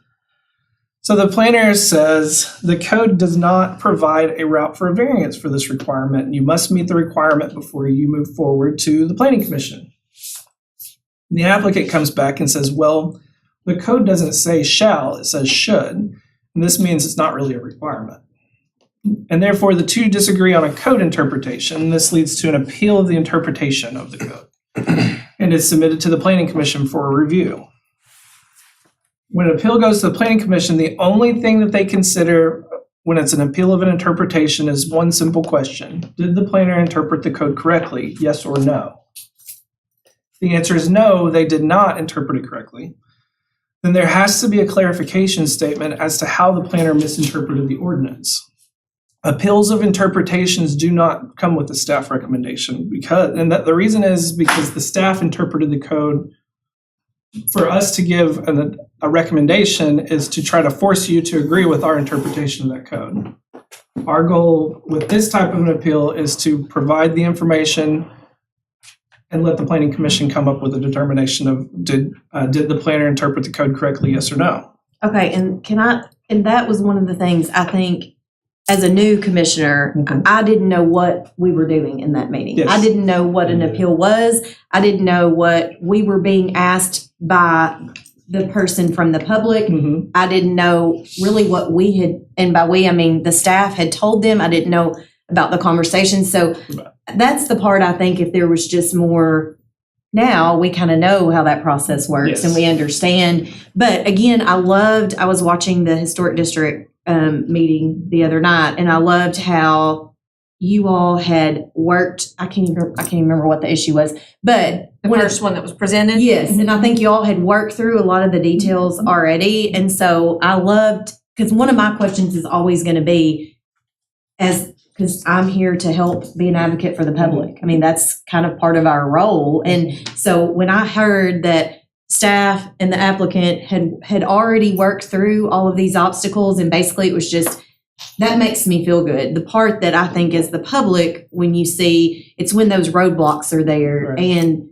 So the planner says the code does not provide a route for a variance for this requirement, and you must meet the requirement before you move forward to the Planning Commission. The applicant comes back and says, well, the code doesn't say shall, it says should, and this means it's not really a requirement. And therefore, the 2 disagree on a code interpretation. This leads to an appeal of the interpretation of the code, and is submitted to the Planning Commission for a review. When an appeal goes to the Planning Commission, the only thing that they consider when it's an appeal of an interpretation is one simple question. Did the planner interpret the code correctly, yes or no? If the answer is no, they did not interpret it correctly. Then there has to be a clarification statement as to how the planner misinterpreted the ordinance. Appeals of interpretations do not come with a staff recommendation the reason is because the staff interpreted the code. For us to give a recommendation is to try to force you to agree with our interpretation of that code. Our goal with this type of an appeal is to provide the information and let the Planning Commission come up with a determination of did the planner interpret the code correctly, yes or no. Okay, and that was one of the things I think as a new commissioner, I didn't know what we were doing in that meeting. Yes. I didn't know what an appeal was. I didn't know what we were being asked by the person from the public. Mm-hmm. I didn't know really what we had, and by we, I mean the staff had told them. I didn't know about the conversation. So that's the part I think if there was just more, now we kind of know how that process works. Yes. And we understand. But again, I was watching the Historic District meeting the other night, and I loved how you all had worked. I can't even remember what the issue was, but The first one that was presented? yes, and I think you all had worked through a lot of the details already, and so I loved, because one of my questions is always going to be, because I'm here to help be an advocate for the public. I mean, that's kind of part of our role, and so when I heard that staff and the applicant had already worked through all of these obstacles, and basically it was just, that makes me feel good. The part that I think is the public, when you see, it's when those roadblocks are there, right, and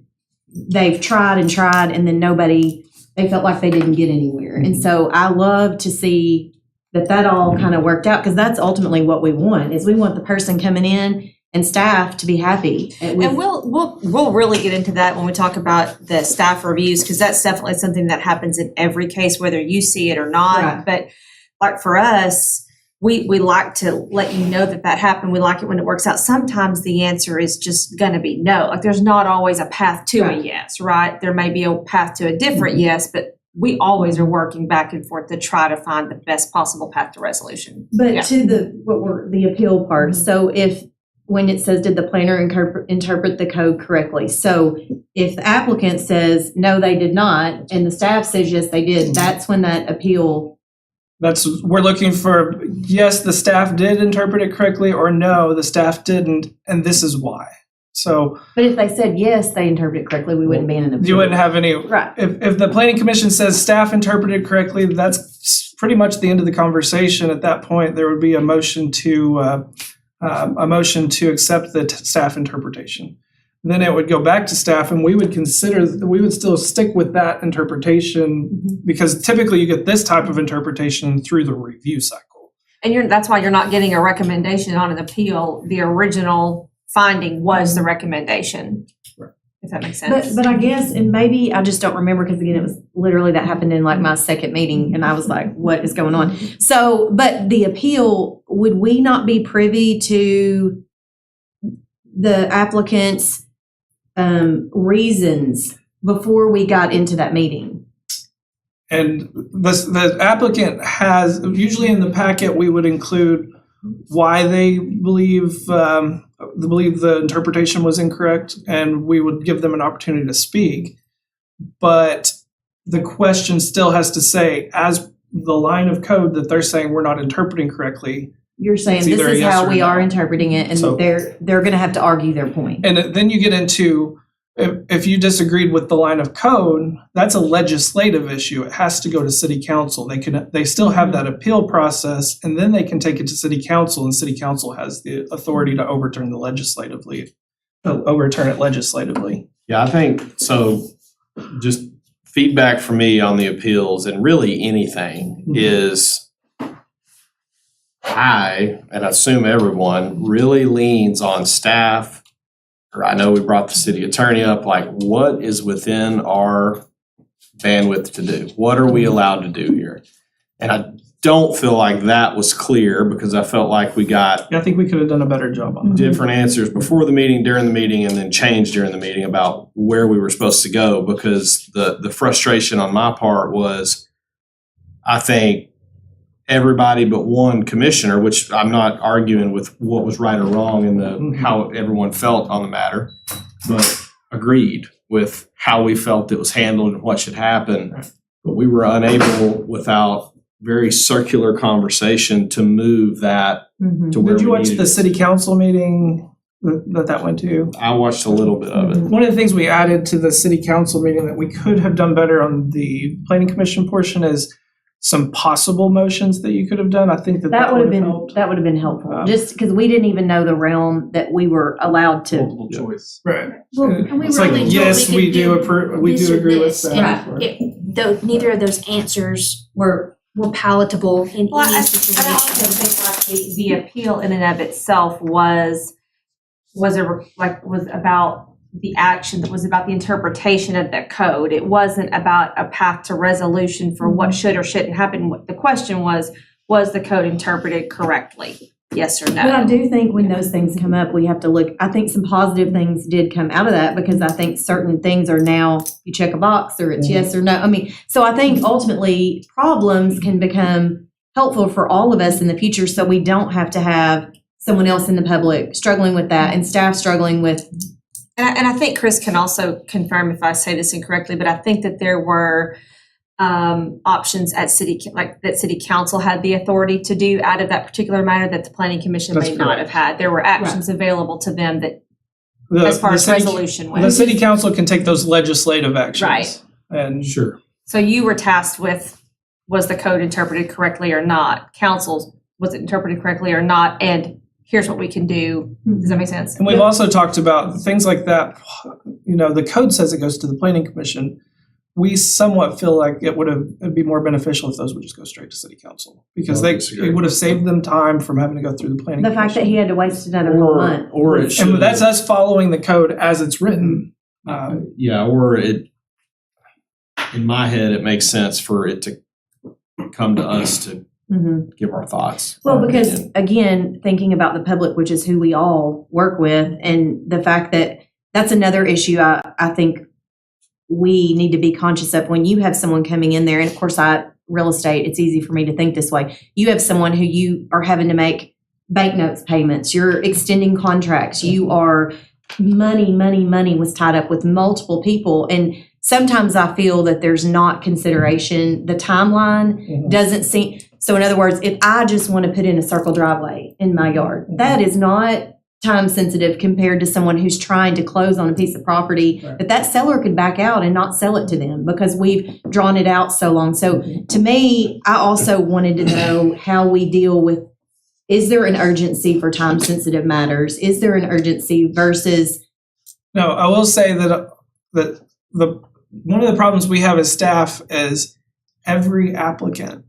they've tried and then they felt like they didn't get anywhere. And so I love to see that all kind of worked out, because that's ultimately what we want, is we want the person coming in and staff to be happy. And we'll really get into that when we talk about the staff reviews, because that's definitely something that happens in every case, whether you see it or not. Right. But like for us, we like to let you know that happened. We like it when it works out. Sometimes the answer is just going to be no. Like there's not always a path to a yes, right? There may be a path to a different yes, but we always are working back and forth to try to find the best possible path to resolution. But to the appeal part, so if when it says, did the planner interpret the code correctly? So if the applicant says, no, they did not, and the staff says, yes, they did, that's when that appeal. We're looking for, yes, the staff did interpret it correctly, or no, the staff didn't, and this is why. So But if they said, yes, they interpreted it correctly, we wouldn't be in an appeal. you wouldn't have any, Right. if the planning commission says staff interpreted correctly, that's pretty much the end of the conversation. At that point, there would be a motion to accept the staff interpretation. Then it would go back to staff, and we would still stick with that interpretation, because typically you get this type of interpretation through the review cycle. And that's why you're not getting a recommendation on an appeal. The original finding was the recommendation, if that makes sense. But I guess, and maybe I just don't remember, because again, it was literally that happened in like my second meeting, and I was like, what is going on? So, but the appeal, would we not be privy to the applicant's reasons before we got into that meeting? And the applicant has, usually in the packet, we would include why they believe the interpretation was incorrect, and we would give them an opportunity to speak. But the question still has to say, as the line of code that they're saying we're not interpreting correctly. You're saying It's this either a is yes how or we no. are interpreting it, and So- they're going to have to argue their point. And then you get into, if you disagreed with the line of code, that's a legislative issue. It has to go to city council. They still have that appeal process, and then they can take it to city council, and city council has the authority to overturn it legislatively. Yeah, I think, so just feedback from me on the appeals and really anything is and I assume everyone, really leans on staff, or I know we brought the city attorney up, like what is within our bandwidth to do? What are we allowed to do here? And I don't feel like that was clear, because I felt like we got I think we could have done a better job on that. different answers before the meeting, during the meeting, and then changed during the meeting about where we were supposed to go, because the frustration on my part was, I think everybody but one commissioner, which I'm not arguing with what was right or wrong in the how everyone felt on the matter, but agreed with how we felt it was handled and what should happen. But we were unable, without very circular conversation, to move that to where Did you we watch needed the it. city council meeting that went to? I watched a little bit of it. One of the things we added to the city council meeting that we could have done better on the planning commission portion is some possible motions that you could have done. I think that would have helped. That would have been helpful, just because we didn't even know the realm that we were allowed to. Multiple choice. Right. Well, and we It's really like, told yes, we we could do do approve, we this do or agree with this, that. and though neither of those answers were palatable in Well, any I situation. also think like the appeal in and of itself was about the action, that was about the interpretation of the code. It wasn't about a path to resolution for what should or shouldn't happen. What the question was the code interpreted correctly? Yes or no? But I do think when those things come up, we have to look, I think some positive things did come out of that, because I think certain things are now, you check a box or it's yes or no. I mean, so I think ultimately problems can become helpful for all of us in the future, so we don't have to have someone else in the public struggling with that and staff struggling with. And I think Chris can also confirm if I say this incorrectly, but I think that there were options at that city council had the authority to do out of that particular matter that the planning commission That's may not correct. have had. There were actions available to them that, as far as resolution went. The city council can take those legislative actions. Right. And Sure. So you were tasked with, was the code interpreted correctly or not? Council, was it interpreted correctly or not? And here's what we can do. Does that make sense? we've also talked about things like that. You know, the code says it goes to the planning commission. We somewhat feel like it'd be more beneficial if those would just go straight to city council, because I disagree. it would have saved them time from having to go through the planning The commission. fact that he had to waste another whole month. Or it should. And that's us following the code as it's written. Yeah, or it, in my head, it makes sense for it to come to us to Mhm. give our thoughts. Well, because again, thinking about the public, which is who we all work with, and the fact that that's another issue I think we need to be conscious of when you have someone coming in there. And of course, real estate, it's easy for me to think this way. You have someone who you are having to make banknotes payments, you're extending contracts, you are money was tied up with multiple people. And sometimes I feel that there's not consideration. The timeline doesn't seem, so in other words, if I just want to put in a circle driveway in my yard, that is not time sensitive compared to someone who's trying to close on a piece of property that seller could back out and not sell it to them because we've drawn it out so long. So to me, I also wanted to know how we deal with, is there an urgency for time sensitive matters? Is there an urgency versus? No, I will say that one of the problems we have as staff is every applicant,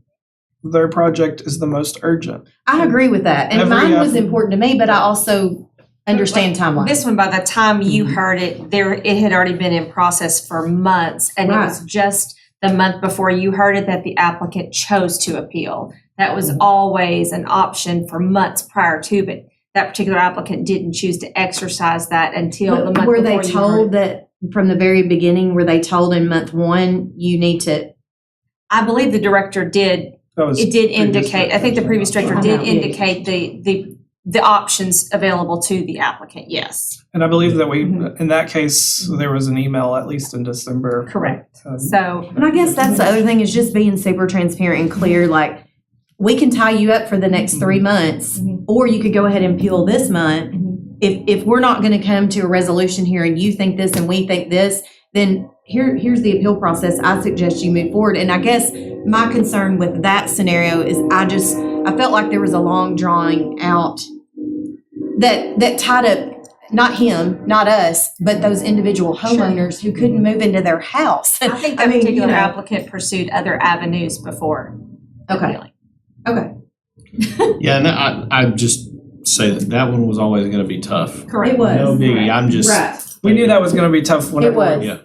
their project is the most urgent. I agree with that. And Every mine was applicant. important to me, but I also understand timeline. This one, by the time you heard it, it had already been in process for months, and it was just the month before you heard it that the applicant chose to appeal. That was always an option for months prior to, but that particular applicant didn't choose to exercise that until the month before Were you they heard told it. that from the very beginning, were they told in month one, you need to? I believe the director did. That was It did previous indicate, I think the previous director I did know, yeah. indicate the options available to the applicant, yes. And I believe that in that case, there was an email at least in December. Correct. So, And I guess that's the other thing is just being super transparent and clear, like, we can tie you up for the next 3 months, or you could go ahead and appeal this month. If we're not gonna come to a resolution here and you think this and we think this, then here's the appeal process. I suggest you move forward. And I guess my concern with that scenario is I felt like there was a long drawing out that tied up, not him, not us, but those individual homeowners who couldn't move into their house. I think that particular applicant pursued other avenues before Okay. appealing. Okay. Yeah, and I just say that one was always going to be tough. Correct. It was. No biggie. I'm just. Right. We knew that was going to be tough whenever. It was. Yeah.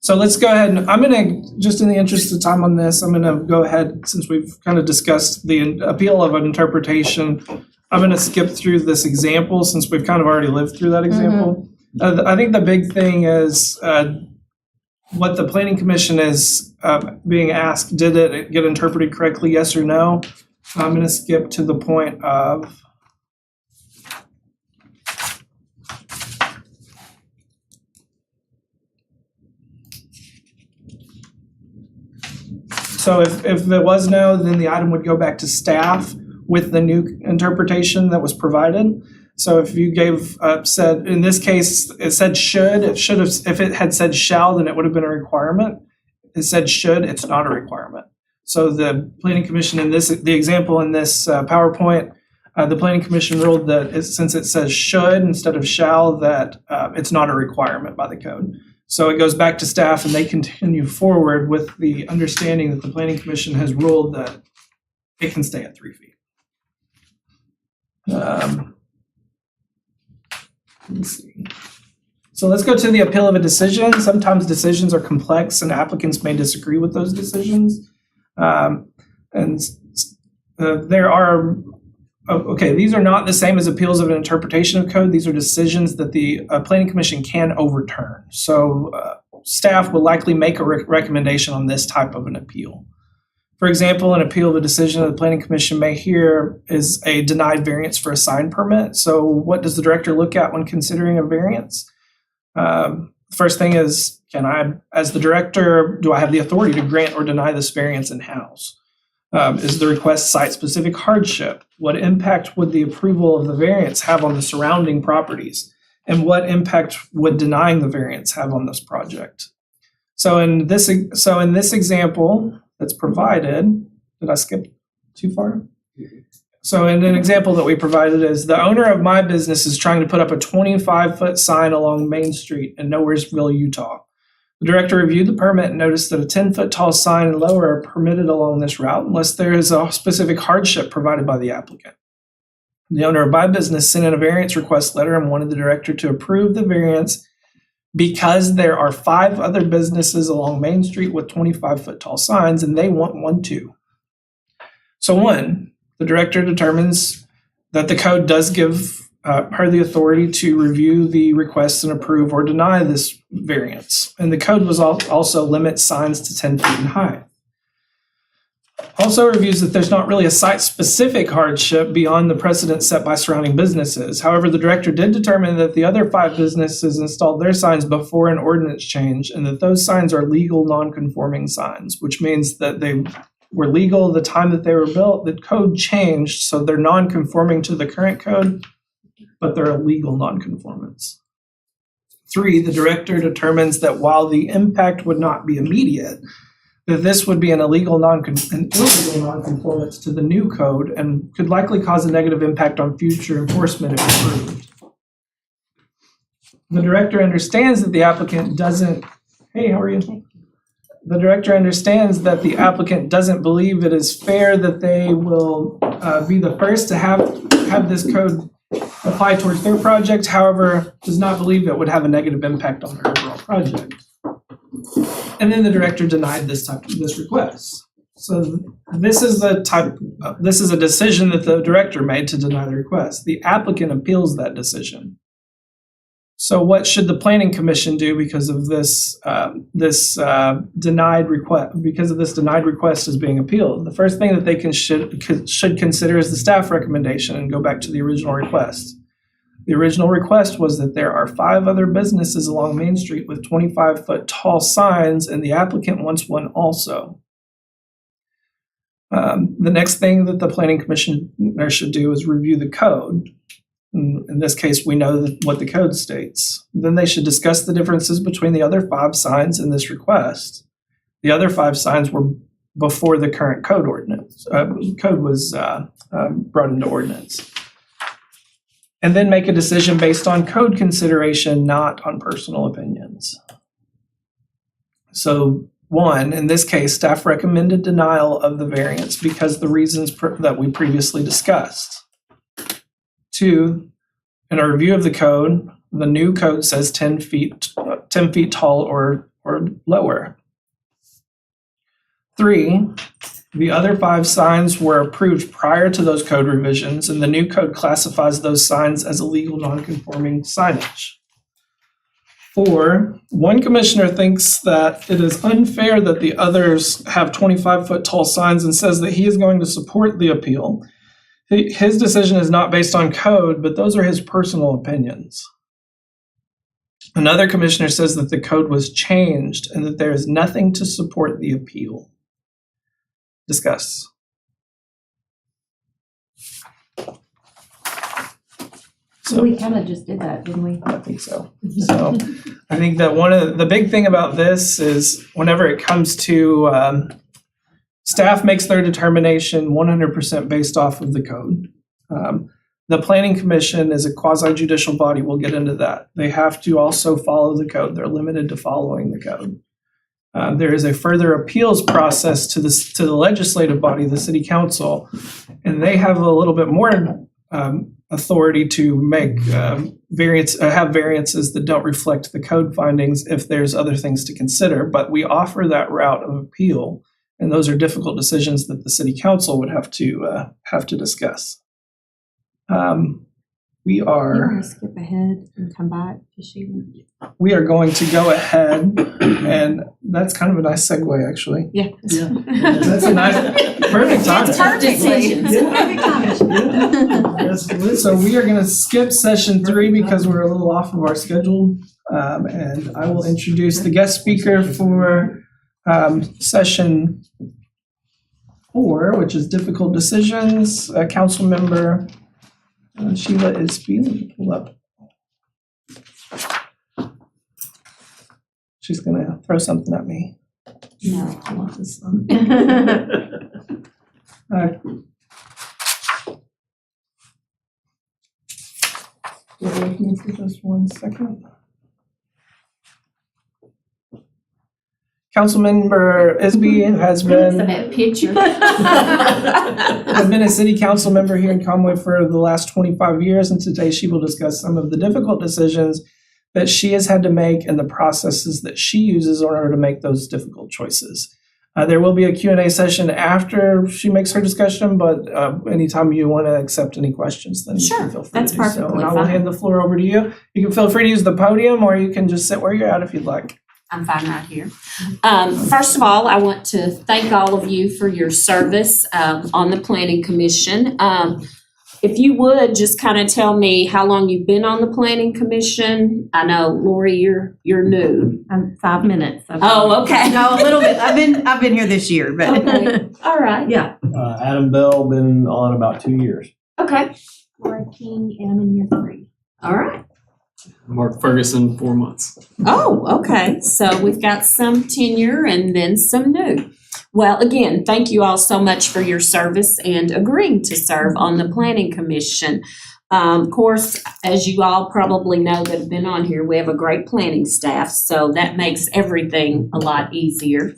So let's go ahead and I'm going to, just in the interest of time on this, I'm going to go ahead, since we've kind of discussed the appeal of an interpretation, I'm going to skip through this example since we've kind of already lived through that example. I think the big thing is what the Planning Commission is being asked, did it get interpreted correctly, yes or no? I'm going to skip to the point of so if it was no, then the item would go back to staff with the new interpretation that was provided. So if you gave, said, in this case, it said should, if it had said shall, then it would have been a requirement. It said should, it's not a requirement. So the Planning Commission the example in this PowerPoint, the Planning Commission ruled that since it says should instead of shall, that it's not a requirement by the code. So it goes back to staff and they continue forward with the understanding that the Planning Commission has ruled that it can stay at 3 feet. Let's see. So let's go to the appeal of a decision. Sometimes decisions are complex and applicants may disagree with those decisions. There are, these are not the same as appeals of an interpretation of code. These are decisions that the Planning Commission can overturn. So staff will likely make a recommendation on this type of an appeal. For example, an appeal of a decision that the Planning Commission may hear is a denied variance for a sign permit. So what does the director look at when considering a variance? First thing is, as the director, do I have the authority to grant or deny this variance in-house? Is the request site-specific hardship? What impact would the approval of the variance have on the surrounding properties? And what impact would denying the variance have on this project? So in this example that's provided, did I skip too far? So in an example that we provided is the owner of my business is trying to put up a 25-foot sign along Main Street in Nowheresville, Utah. The director reviewed the permit and noticed that a 10-foot tall sign and lower are permitted along this route unless there is a specific hardship provided by the applicant. The owner of my business sent in a variance request letter and wanted the director to approve the variance because there are 5 other businesses along Main Street with 25-foot tall signs and they want one too. So 1, the director determines that the code does give her the authority to review the request and approve or deny this variance. And the code was also limits signs to 10 feet in height. Also reviews that there's not really a site-specific hardship beyond the precedent set by surrounding businesses. However, the director did determine that the other 5 businesses installed their signs before an ordinance change and that those signs are legal non-conforming signs, which means that they were legal the time that they were built. The code changed, so they're non-conforming to the current code, but they're a legal non-conformance. 3, the director determines that while the impact would not be immediate, that this would be an illegal non-conformance to the new code and could likely cause a negative impact on future enforcement if approved. The director understands that the applicant doesn't, hey, how are you? The director understands that the applicant doesn't believe it is fair that they will be the first to have this code apply towards their project, however, does not believe it would have a negative impact on their overall project. And then the director denied this request. So this is a decision that the director made to deny the request. The applicant appeals that decision. So what should the planning commission do because of this denied request? Because of this denied request is being appealed, the first thing that they should consider is the staff recommendation and go back to the original request. The original request was that there are 5 other businesses along Main Street with 25-foot tall signs, and the applicant wants one also. The next thing that the planning commissioner should do is review the code. In this case, we know what the code states. Then they should discuss the differences between the other 5 signs in this request. The other 5 signs were before the current code ordinance. Code was brought into ordinance. And then make a decision based on code consideration, not on personal opinions. So 1, in this case, staff recommended denial of the variance because the reasons that we previously discussed. 2, in a review of the code, the new code says 10 feet tall or lower. 3, the other 5 signs were approved prior to those code revisions, and the new code classifies those signs as illegal non-conforming signage. 4, one commissioner thinks that it is unfair that the others have 25-foot tall signs and says that he is going to support the appeal. His decision is not based on code, but those are his personal opinions. Another commissioner says that the code was changed and that there is nothing to support the appeal. Discuss. So we kind of just did that, didn't we? I think so. So I think that one of the big thing about this is whenever it comes to staff makes their determination 100% based off of the code. The planning commission is a quasi-judicial body. We'll get into that. They have to also follow the code. They're limited to following the code. There is a further appeals process to the legislative body, the city council, and they have a little bit more authority to make have variances that don't reflect the code findings if there's other things to consider. But we offer that route of appeal, and those are difficult decisions that the city council would have to discuss. We You are. want to skip ahead and come back to Sheila? We are going to go ahead, and that's kind of a nice segue, actually. Yeah. That's a nice, perfect time. It's perfect. So we are going to skip session 3 because we're a little off of our schedule, and I will introduce the guest speaker for session 4, which is difficult decisions. Council member Sheila is being pulled up. She's going to throw something at me. No. I want this. Just 1 second. Councilmember Isby has been That picture. has been a city council member here in Conway for the last 25 years, and today she will discuss some of the difficult decisions that she has had to make and the processes that she uses in order to make those difficult choices. There will be a Q&A session after she makes her discussion, but anytime you want to accept any questions, then you Sure, can feel free that's to do so. perfectly And I will fine. hand the floor over to you. You can feel free to use the podium, or you can just sit where you're at if you'd like. I'm fine right here. First of all, I want to thank all of you for your service on the Planning Commission. If you would just kind of tell me how long you've been on the Planning Commission. I know, Lori, you're new. I'm 5 minutes. Oh, okay. No, a little bit. I've been here this year, but Okay. All right. yeah. Adam Bell, been on about 2 years. Okay. Laura King, and I'm in year 3. All right. Mark Ferguson, 4 months. Oh, okay. So we've got some tenure and then some new. Well, again, thank you all so much for your service and agreeing to serve on the Planning Commission. Of course, as you all probably know that have been on here, we have a great planning staff, so that makes everything a lot easier,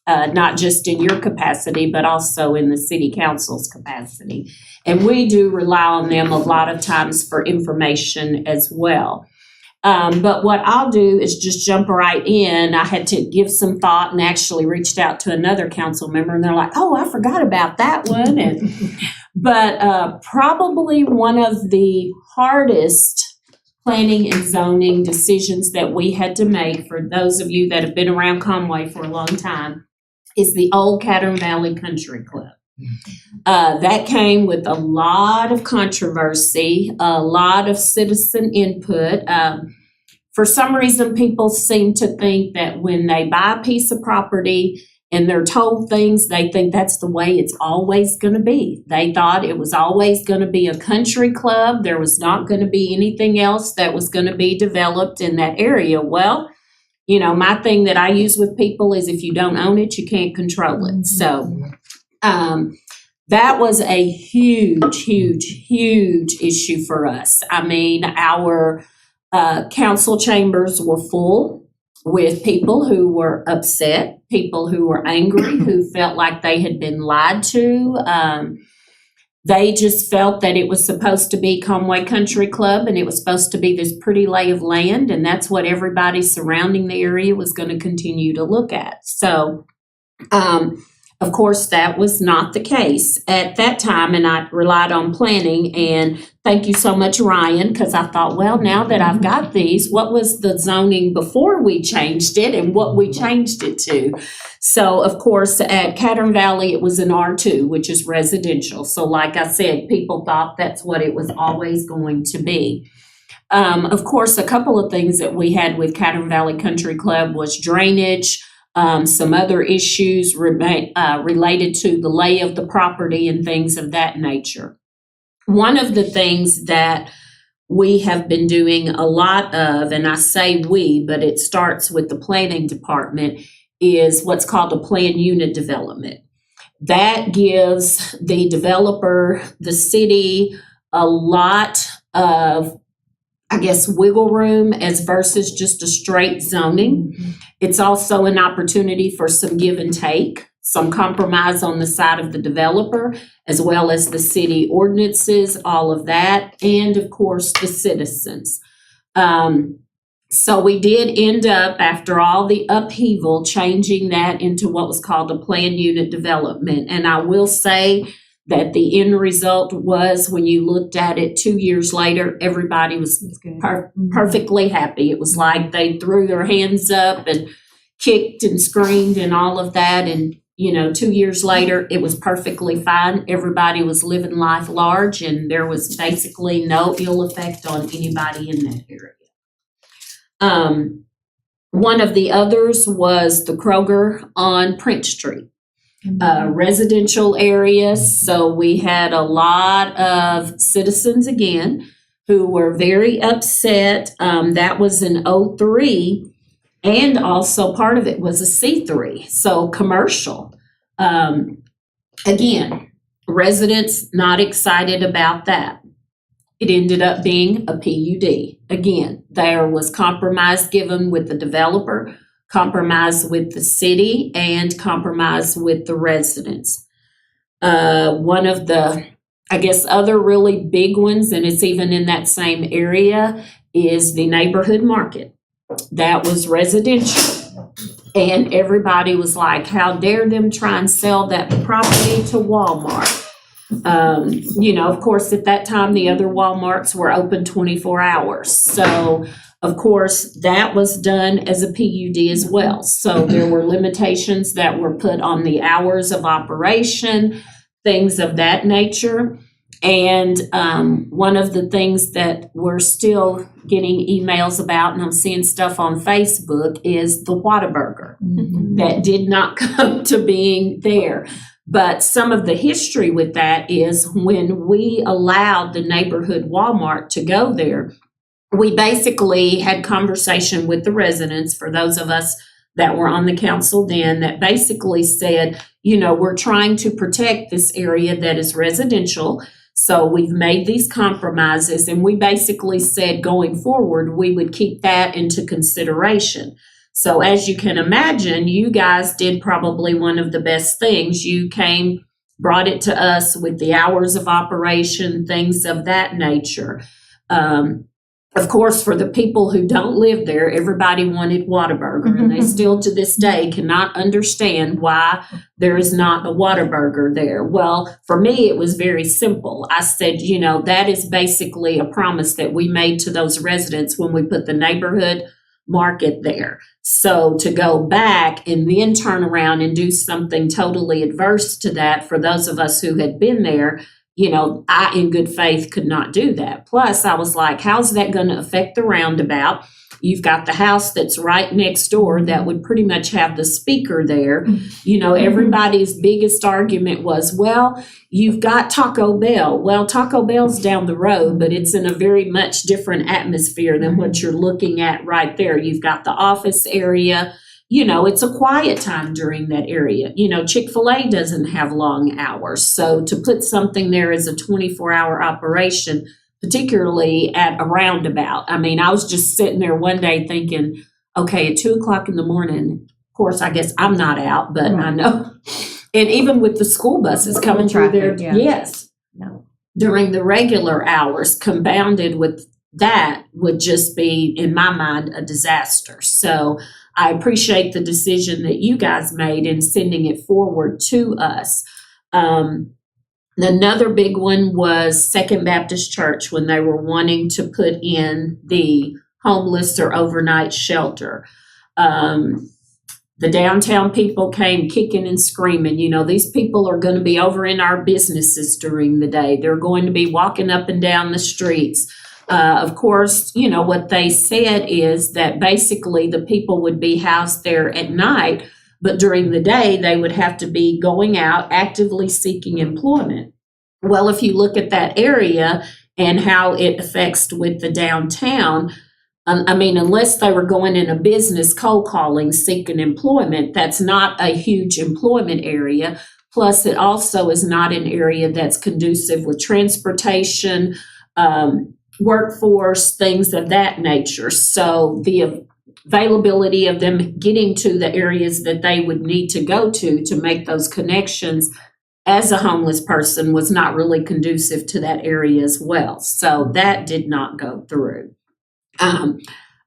not just in your capacity, but also in the city council's capacity. And we do rely on them a lot of times for information as well. But what I'll do is just jump right in. I had to give some thought and actually reached out to another council member, and they're like, oh, I forgot about that one. But probably one of the hardest planning and zoning decisions that we had to make, for those of you that have been around Conway for a long time, is the old Cattern Valley Country Club. That came with a lot of controversy, a lot of citizen input. For some reason, people seem to think that when they buy a piece of property and they're told things, they think that's the way it's always going to be. They thought it was always going to be a country club. There was not going to be anything else that was going to be developed in that area. Well, you know, my thing that I use with people is if you don't own it, you can't control it. So that was a huge, huge, huge issue for us. I mean, our council chambers were full with people who were upset, people who were angry, who felt like they had been lied to. They just felt that it was supposed to be Conway Country Club and it was supposed to be this pretty lay of land, and that's what everybody surrounding the area was going to continue to look at. So, of course, that was not the case at that time, and I relied on planning. And thank you so much, Ryan, because I thought, well, now that I've got these, what was the zoning before we changed it and what we changed it to? So, of course, at Cattern Valley, it was an R2, which is residential. So, like I said, people thought that's what it was always going to be. Of course, a couple of things that we had with Cattern Valley Country Club was drainage. Some other issues related to the lay of the property and things of that nature. One of the things that we have been doing a lot of, and I say we, but it starts with the planning department, is what's called a planned unit development. That gives the developer, the city, a lot of, I guess, wiggle room as versus just a straight zoning. It's also an opportunity for some give and take, some compromise on the side of the developer, as well as the city ordinances, all of that, and of course the citizens. So we did end up, after all the upheaval, changing that into what was called a planned unit development. And I will say that the end result was, when you looked at it 2 years later, everybody was perfectly happy. It was like they threw their hands up and kicked and screamed and all of that. And, you know, 2 years later, it was perfectly fine. Everybody was living life large, and there was basically no ill effect on anybody in that area. One of the others was the Kroger on Prince Street. Residential areas. So we had a lot of citizens again who were very upset. That was an 03, and also part of it was a C3, so commercial. Again, residents not excited about that. It ended up being a PUD. Again, there was compromise given with the developer, compromise with the city, and compromise with the residents. One of the, I guess, other really big ones, and it's even in that same area, is the neighborhood market. That was residential. And everybody was like, how dare them try and sell that property to Walmart? You know, of course, at that time, the other Walmarts were open 24 hours. So, Of course, that was done as a PUD as well. So there were limitations that were put on the hours of operation, things of that nature. And one of the things that we're still getting emails about, and I'm seeing stuff on Facebook, is the Whataburger that did not come to being there. But some of the history with that is when we allowed the neighborhood Walmart to go there, we basically had conversation with the residents, for those of us that were on the council then, that basically said, you know, we're trying to protect this area that is residential. So we've made these compromises, and we basically said going forward, we would keep that into consideration. So as you can imagine, you guys did probably one of the best things. You came, brought it to us with the hours of operation, things of that nature. Of course, for the people who don't live there, everybody wanted Whataburger, and they still to this day cannot understand why there is not a Whataburger there. Well, for me, it was very simple. I said, you know, that is basically a promise that we made to those residents when we put the neighborhood market there. So to go back and then turn around and do something totally adverse to that, for those of us who had been there, you know, I, in good faith, could not do that. Plus, I was like, how's that going to affect the roundabout? You've got the house that's right next door that would pretty much have the speaker there. You know, everybody's biggest argument was, well, you've got Taco Bell. Well, Taco Bell's down the road, but it's in a very much different atmosphere than what you're looking at right there. You've got the office area. You know, it's a quiet time during that area. You know, Chick-fil-A doesn't have long hours. So to put something there as a 24-hour operation, particularly at a roundabout. I mean, I was just sitting there one day thinking, okay, at 2:00 in the morning, of course, I guess I'm not out, but I know. And even with the school buses coming through there, yes, during the regular hours, compounded with that would just be, in my mind, a disaster. So I appreciate the decision that you guys made in sending it forward to us. Another big one was Second Baptist Church, when they were wanting to put in the homeless or overnight shelter. The downtown people came kicking and screaming. You know, these people are going to be over in our businesses during the day. They're going to be walking up and down the streets. Of course, you know, what they said is that basically the people would be housed there at night, but during the day they would have to be going out actively seeking employment. Well, if you look at that area and how it affects with the downtown, I mean, unless they were going in a business cold calling, seeking employment, that's not a huge employment area. Plus, it also is not an area that's conducive with transportation, workforce, things of that nature. So the availability of them getting to the areas that they would need to go to make those connections as a homeless person was not really conducive to that area as well. So that did not go through.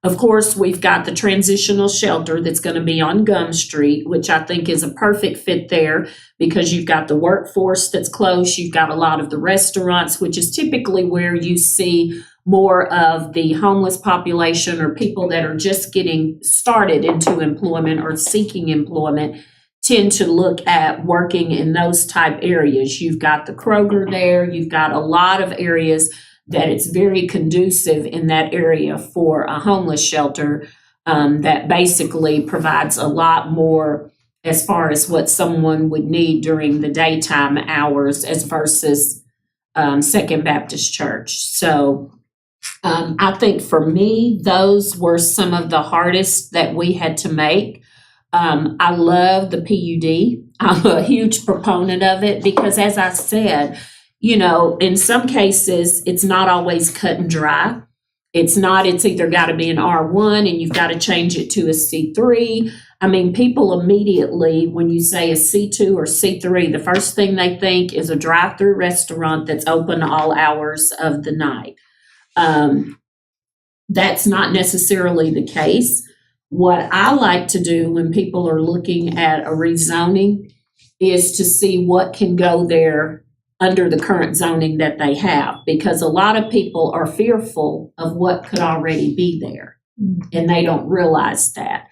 Of course, we've got the transitional shelter that's going to be on Gum Street, which I think is a perfect fit there because you've got the workforce that's close. You've got a lot of the restaurants, which is typically where you see more of the homeless population or people that are just getting started into employment or seeking employment tend to look at working in those type areas. You've got the Kroger there. You've got a lot of areas that it's very conducive in that area for a homeless shelter that basically provides a lot more as far as what someone would need during the daytime hours as versus Second Baptist Church. So I think for me, those were some of the hardest that we had to make. I love the PUD. I'm a huge proponent of it because, as I said, you know, in some cases, it's not always cut and dry. It's either got to be an R1 and you've got to change it to a C3. I mean, people immediately, when you say a C2 or C3, the first thing they think is a drive-through restaurant that's open all hours of the night. That's not necessarily the case. What I like to do when people are looking at a rezoning is to see what can go there under the current zoning that they have, because a lot of people are fearful of what could already be there. and they don't realize that.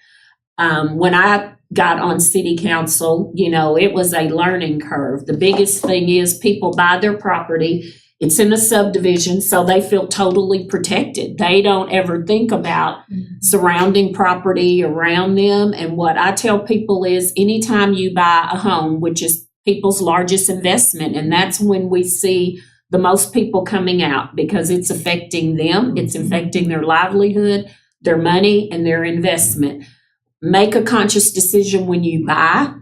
When I got on city council, it was a learning curve. The biggest thing is people buy their property. It's in a subdivision, so they feel totally protected. They don't ever think about surrounding property around them. And what I tell people is anytime you buy a home, which is people's largest investment, and that's when we see the most people coming out because it's affecting them, it's affecting their livelihood, their money, and their investment. Make a conscious decision when you buy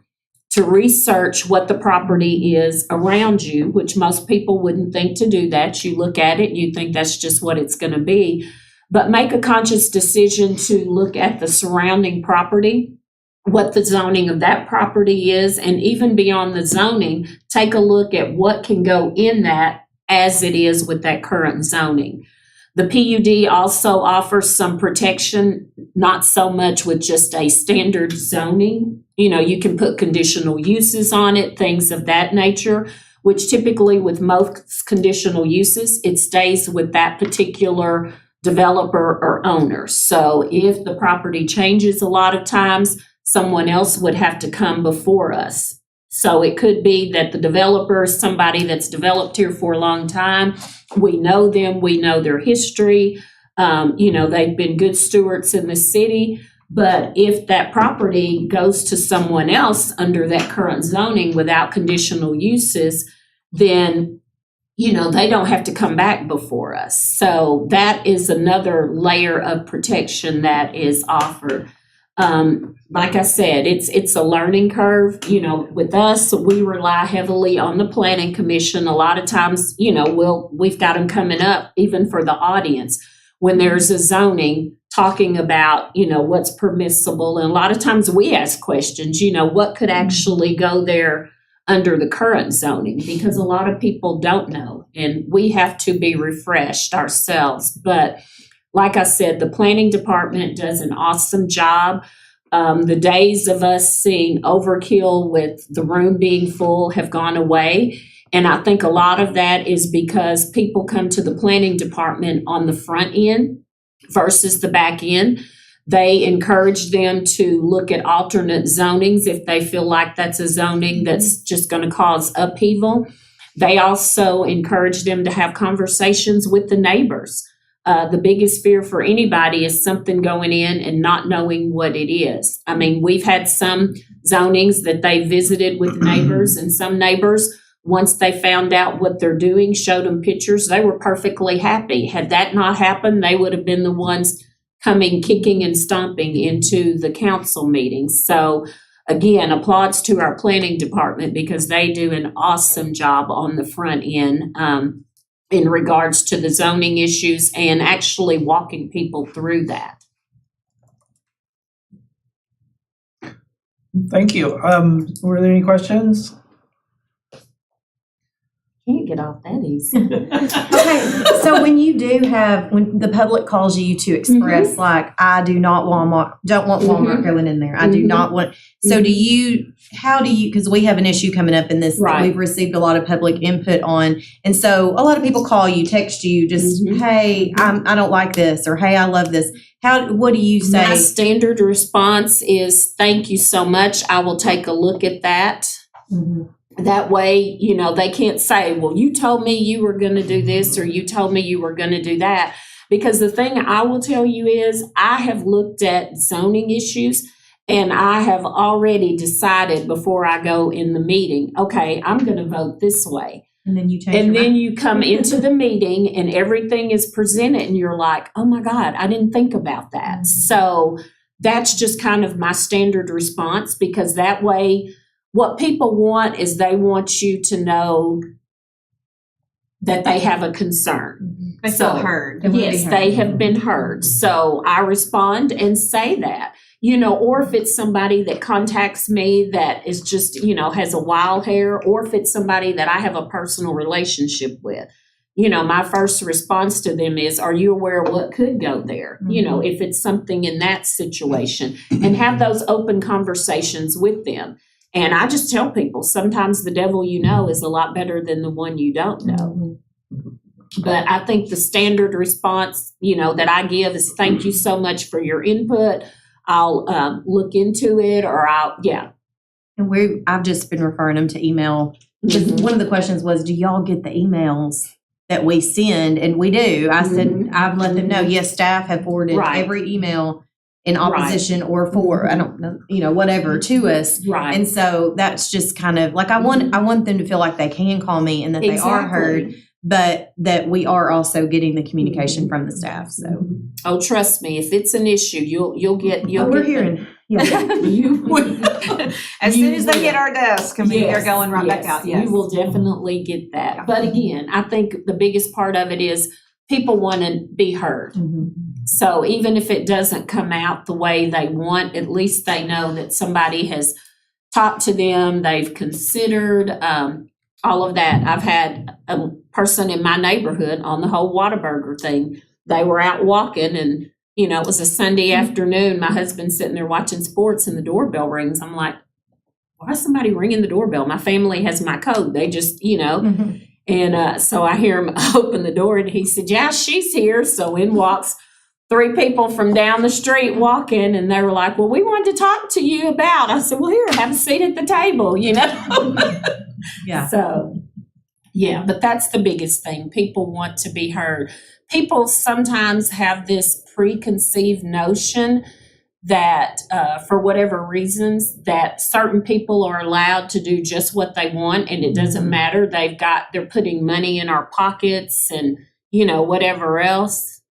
to research what the property is around you, which most people wouldn't think to do that. You look at it and you think that's just what it's going to be. But make a conscious decision to look at the surrounding property, what the zoning of that property is, and even beyond the zoning, take a look at what can go in that as it is with that current zoning. The PUD also offers some protection, not so much with just a standard zoning. You can put conditional uses on it, things of that nature, which typically with most conditional uses, it stays with that particular developer or owner. So if the property changes a lot of times, someone else would have to come before us. So it could be that the developer is somebody that's developed here for a long time. We know them, we know their history. They've been good stewards in the city. But if that property goes to someone else under that current zoning without conditional uses, then, they don't have to come back before us. So that is another layer of protection that is offered. Like I said, it's a learning curve. With us, we rely heavily on the planning commission. A lot of times, we've got them coming up even for the audience when there's a zoning talking about, what's permissible. And a lot of times we ask questions, what could actually go there under the current zoning, because a lot of people don't know, and we have to be refreshed ourselves. But like I said, the planning department does an awesome job. The days of us seeing overkill with the room being full have gone away. And I think a lot of that is because people come to the planning department on the front end versus the back end. They encourage them to look at alternate zonings if they feel like that's a zoning that's just going to cause upheaval. They also encourage them to have conversations with the neighbors. The biggest fear for anybody is something going in and not knowing what it is. I mean, we've had some zonings that they visited with neighbors, and some neighbors, once they found out what they're doing, showed them pictures, they were perfectly happy. Had that not happened, they would have been the ones coming kicking and stomping into the council meetings. So again, applauds to our planning department because they do an awesome job on the front end. In regards to the zoning issues and actually walking people through that. Thank you. Were there any questions? Can't get off that easy. Okay, so when the public calls you to express like, I don't want Walmart going in there. I do not want, so how do you, because we have an issue coming up in this that we've received a lot of public input on. And so a lot of people call you, text you, just, hey, I don't like this, or hey, I love this. What do you say? My standard response is, thank you so much. I will take a look at that. That way, they can't say, well, you told me you were going to do this, or you told me you were going to do that. Because the thing I will tell you is I have looked at zoning issues and I have already decided before I go in the meeting, okay, I'm going to vote this way. And then you change And your then mind. you come into the meeting and everything is presented and you're like, oh my God, I didn't think about that. So that's just kind of my standard response, because that way, what people want is they want you to know that they have a concern. They feel heard. Yes, they have been heard. So I respond and say that, or if it's somebody that contacts me that is just, has a wild hair, or if it's somebody that I have a personal relationship with, my first response to them is, are you aware of what could go there? If it's something in that situation, and have those open conversations with them. And I just tell people, sometimes the devil you know is a lot better than the one you don't know. But I think the standard response, that I give is thank you so much for your input. I'll look into it, or And I've just been referring them to email. Because one of the questions was, do y'all get the emails that we send? And we do. I said, I've let them know, yes, staff have forwarded Right. every email in opposition or for, I don't know, whatever to us. Right. And so that's just kind of like, I want them to feel like they can call me and that they are heard, but that we are also getting the communication from the staff. So, Oh, trust me, if it's an issue, you'll get. we're hearing. Yeah. You will. As soon as they hit our desk, they're Yes, going right back yes, out, yes. You will definitely get that. But again, I think the biggest part of it is people want to be heard. So even if it doesn't come out the way they want, at least they know that somebody has talked to them, they've considered all of that. I've had a person in my neighborhood on the whole Whataburger thing. They were out walking and, it was a Sunday afternoon. My husband's sitting there watching sports and the doorbell rings. I'm like, why is somebody ringing the doorbell? My family has my code. They just, And so I hear him open the door and he said, yeah, she's here. So in walks 3 people from down the street walking, and they were like, well, we wanted to talk to you about. I said, well, here, have a seat at the table, Yeah. So, yeah, but that's the biggest thing. People want to be heard. People sometimes have this preconceived notion that for whatever reasons that certain people are allowed to do just what they want and it doesn't matter. They're putting money in our pockets and, whatever else.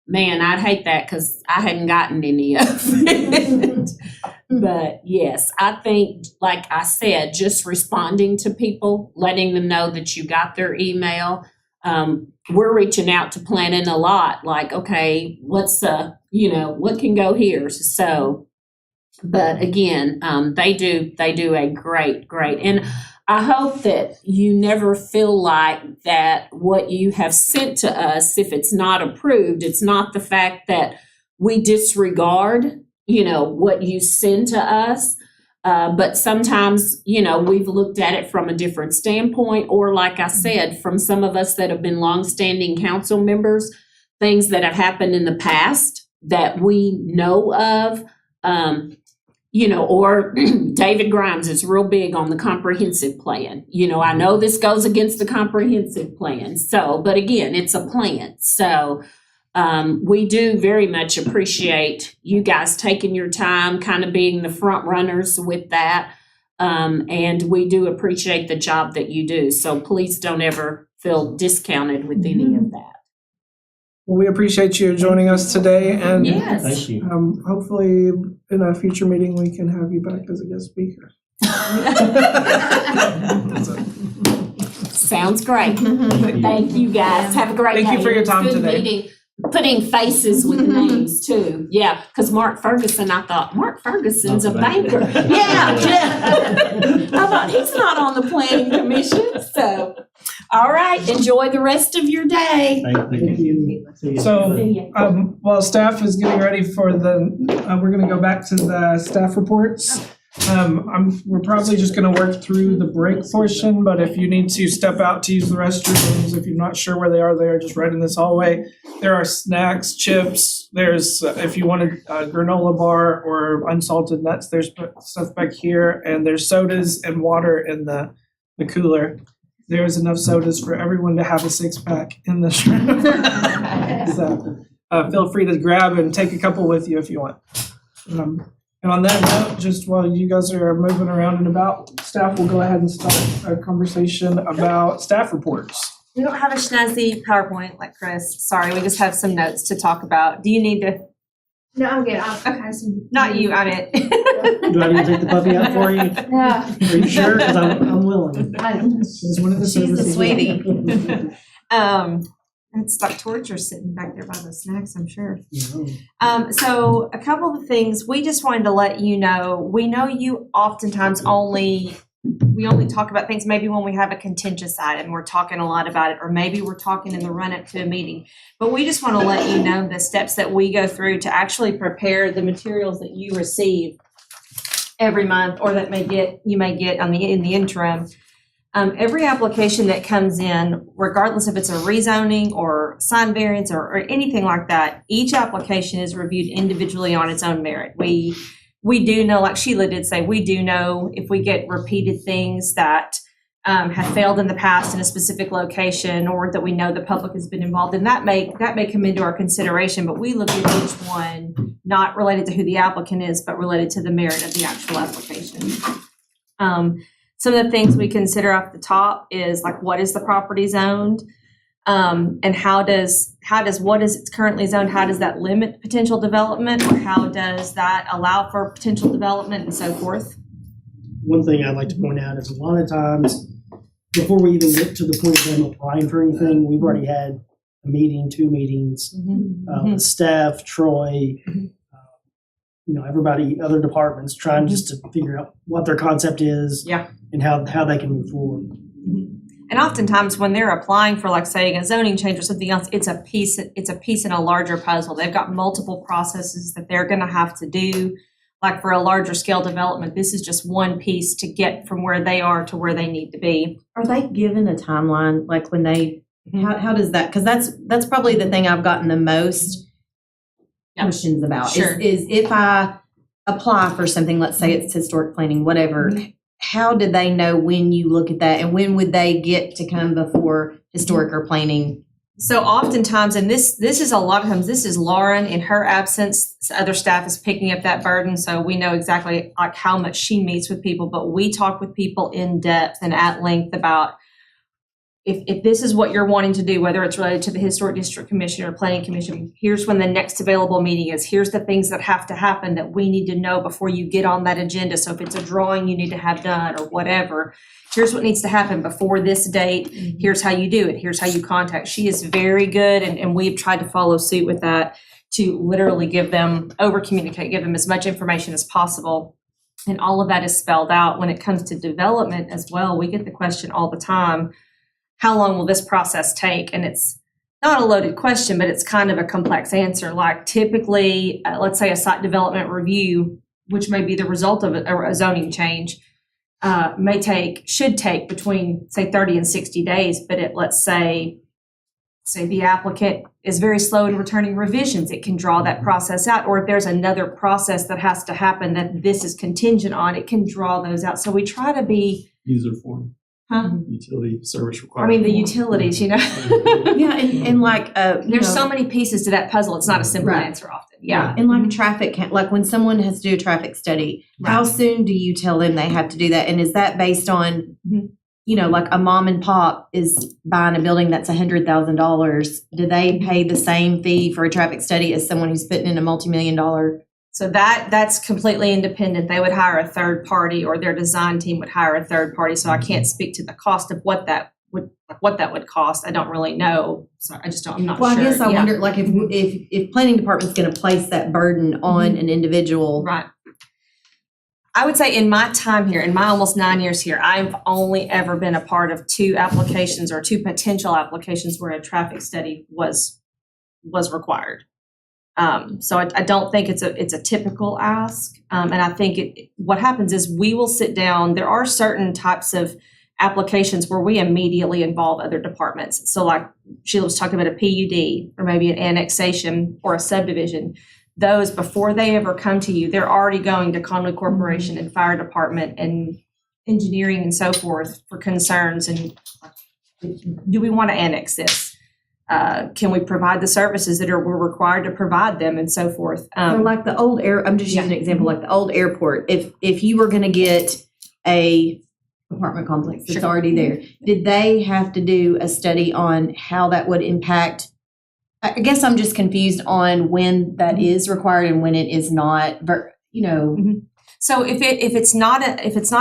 Man, I'd hate that because I hadn't gotten any of it. But yes, I think, like I said, just responding to people, letting them know that you got their email. We're reaching out to planning a lot, like, okay, what's what can go here? So, but again, they do a great, and I hope that you never feel like that what you have sent to us, if it's not approved, it's not the fact that we disregard, what you send to us. But sometimes, we've looked at it from a different standpoint, or like I said, from some of us that have been longstanding council members, things that have happened in the past that we know of, or David Grimes is real big on the comprehensive plan. I know this goes against the comprehensive plan. So, but again, it's a plan. So, we do very much appreciate you guys taking your time, kind of being the front runners with that. And we do appreciate the job that you do. So please don't ever feel discounted with any of that. Well, we appreciate you joining us today, and Yes. Thank you. hopefully in a future meeting we can have you back as a guest speaker. Sounds great. Thank you guys. Have a great day. Thank you for your time It's good today. meeting, putting faces with names too. Yeah, because Mark Ferguson, I thought, Mark Ferguson's a banker. Yeah. I thought he's not on the planning commission. So, all right, enjoy the rest of your day. Thank you. See you. So, See ya. while staff is getting ready for we're gonna go back to the staff reports. We're probably just gonna work through the break portion, but if you need to step out to use the restrooms, if you're not sure where they are just right in this hallway. There are snacks, chips, there's, if you wanted a granola bar or unsalted nuts, there's stuff back here, and there's sodas and water in the cooler. There is enough sodas for everyone to have a 6-pack in this room. So, feel free to grab and take a couple with you if you want. And on that note, just while you guys are moving around and about, staff will go ahead and start a conversation about staff reports. We don't have a snazzy PowerPoint like Chris. Sorry, we just have some notes to talk about. Do you need to? No, I'm good. Not you, I meant. Do I need to take the puppy out for you? Yeah. Are you sure? Because I'm willing. She's one of the She's the services. sweetie. It's like torture sitting back there by the snacks, I'm sure. So a couple of things, we just wanted to let you know, we know you oftentimes only talk about things maybe when we have a contentious item, we're talking a lot about it, or maybe we're talking in the run-up to a meeting. But we just want to let you know the steps that we go through to actually prepare the materials that you receive every month, or that you may get in the interim. Every application that comes in, regardless if it's a rezoning or sign variance or anything like that, each application is reviewed individually on its own merit. We do know, like Sheila did say, we do know if we get repeated things that have failed in the past in a specific location, or that we know the public has been involved in, that may come into our consideration, but we look at each one not related to who the applicant is, but related to the merit of the actual application. Some of the things we consider off the top is like, what is the property zoned? And how does what is it's currently zoned, how does that limit potential development, or how does that allow for potential development and so forth? One thing I'd like to point out is a lot of times, before we even get to the point of them applying for anything, we've already had a meeting, 2 meetings, with staff, Troy, everybody, other departments, trying just to figure out what their concept is. Yeah. And how they can move forward. And oftentimes when they're applying for, like, saying a zoning change or something else, it's a piece in a larger puzzle. They've got multiple processes that they're gonna have to do. Like for a larger scale development, this is just one piece to get from where they are to where they need to be. Are they given a timeline, like when they, how does that, because that's probably the thing I've gotten the most questions about. Sure. Is if I apply for something, let's say it's historic planning, whatever, how do they know when you look at that, and when would they get to come before historic or planning? So oftentimes, and this is a lot of times, this is Lauren in her absence, other staff is picking up that burden, so we know exactly like how much she meets with people, but we talk with people in depth and at length about if this is what you're wanting to do, whether it's related to the Historic District Commission or Planning Commission, here's when the next available meeting is. Here's the things that have to happen that we need to know before you get on that agenda. So if it's a drawing you need to have done or whatever, here's what needs to happen before this date. Here's how you do it. Here's how you contact. She is very good, and we've tried to follow suit with that to literally give them, over-communicate, give them as much information as possible. And all of that is spelled out. When it comes to development as well, we get the question all the time, how long will this process take? And it's not a loaded question, but it's kind of a complex answer. Like typically, let's say a site development review, which may be the result of a zoning change, should take between, say, 30 and 60 days. But let's say the applicant is very slow in returning revisions, it can draw that process out. Or if there's another process that has to happen that this is contingent on, it can draw those out. So we try to be User form. Utility service requirement. the utilities, Yeah, and like, there's so many pieces to that puzzle. It's not a simple Right. answer often. Yeah. And like traffic, like when someone has to do a traffic study, how soon do you tell them they have to do that? And is that based on, like a mom and pop is buying a building that's $100,000? Do they pay the same fee for a traffic study as someone who's putting in a multi-million-dollar? So that's completely independent. They would hire a third party, or their design team would hire a third party. So I can't speak to the cost of what that would cost. I don't really know. So I'm not sure. Well, I guess I wonder, like, if planning department's going to place that burden on an individual. Right. I would say in my time here, in my almost 9 years here, I've only ever been a part of 2 applications or 2 potential applications where a traffic study was required. So I don't think it's a typical ask. And I think what happens is we will sit down. There are certain types of applications where we immediately involve other departments. So like Sheila was talking about a PUD or maybe an annexation or a subdivision. Those, before they ever come to you, they're already going to Conway Corporation and Fire Department and engineering and so forth for concerns. And do we want to annex this? Can we provide the services that we're required to provide them and so forth? So like the old I'm just using an example, like the old airport. If you were going to get a apartment complex that's already there, did they have to do a study on how that would impact? I guess I'm just confused on when that is required and when it is not. So if it's not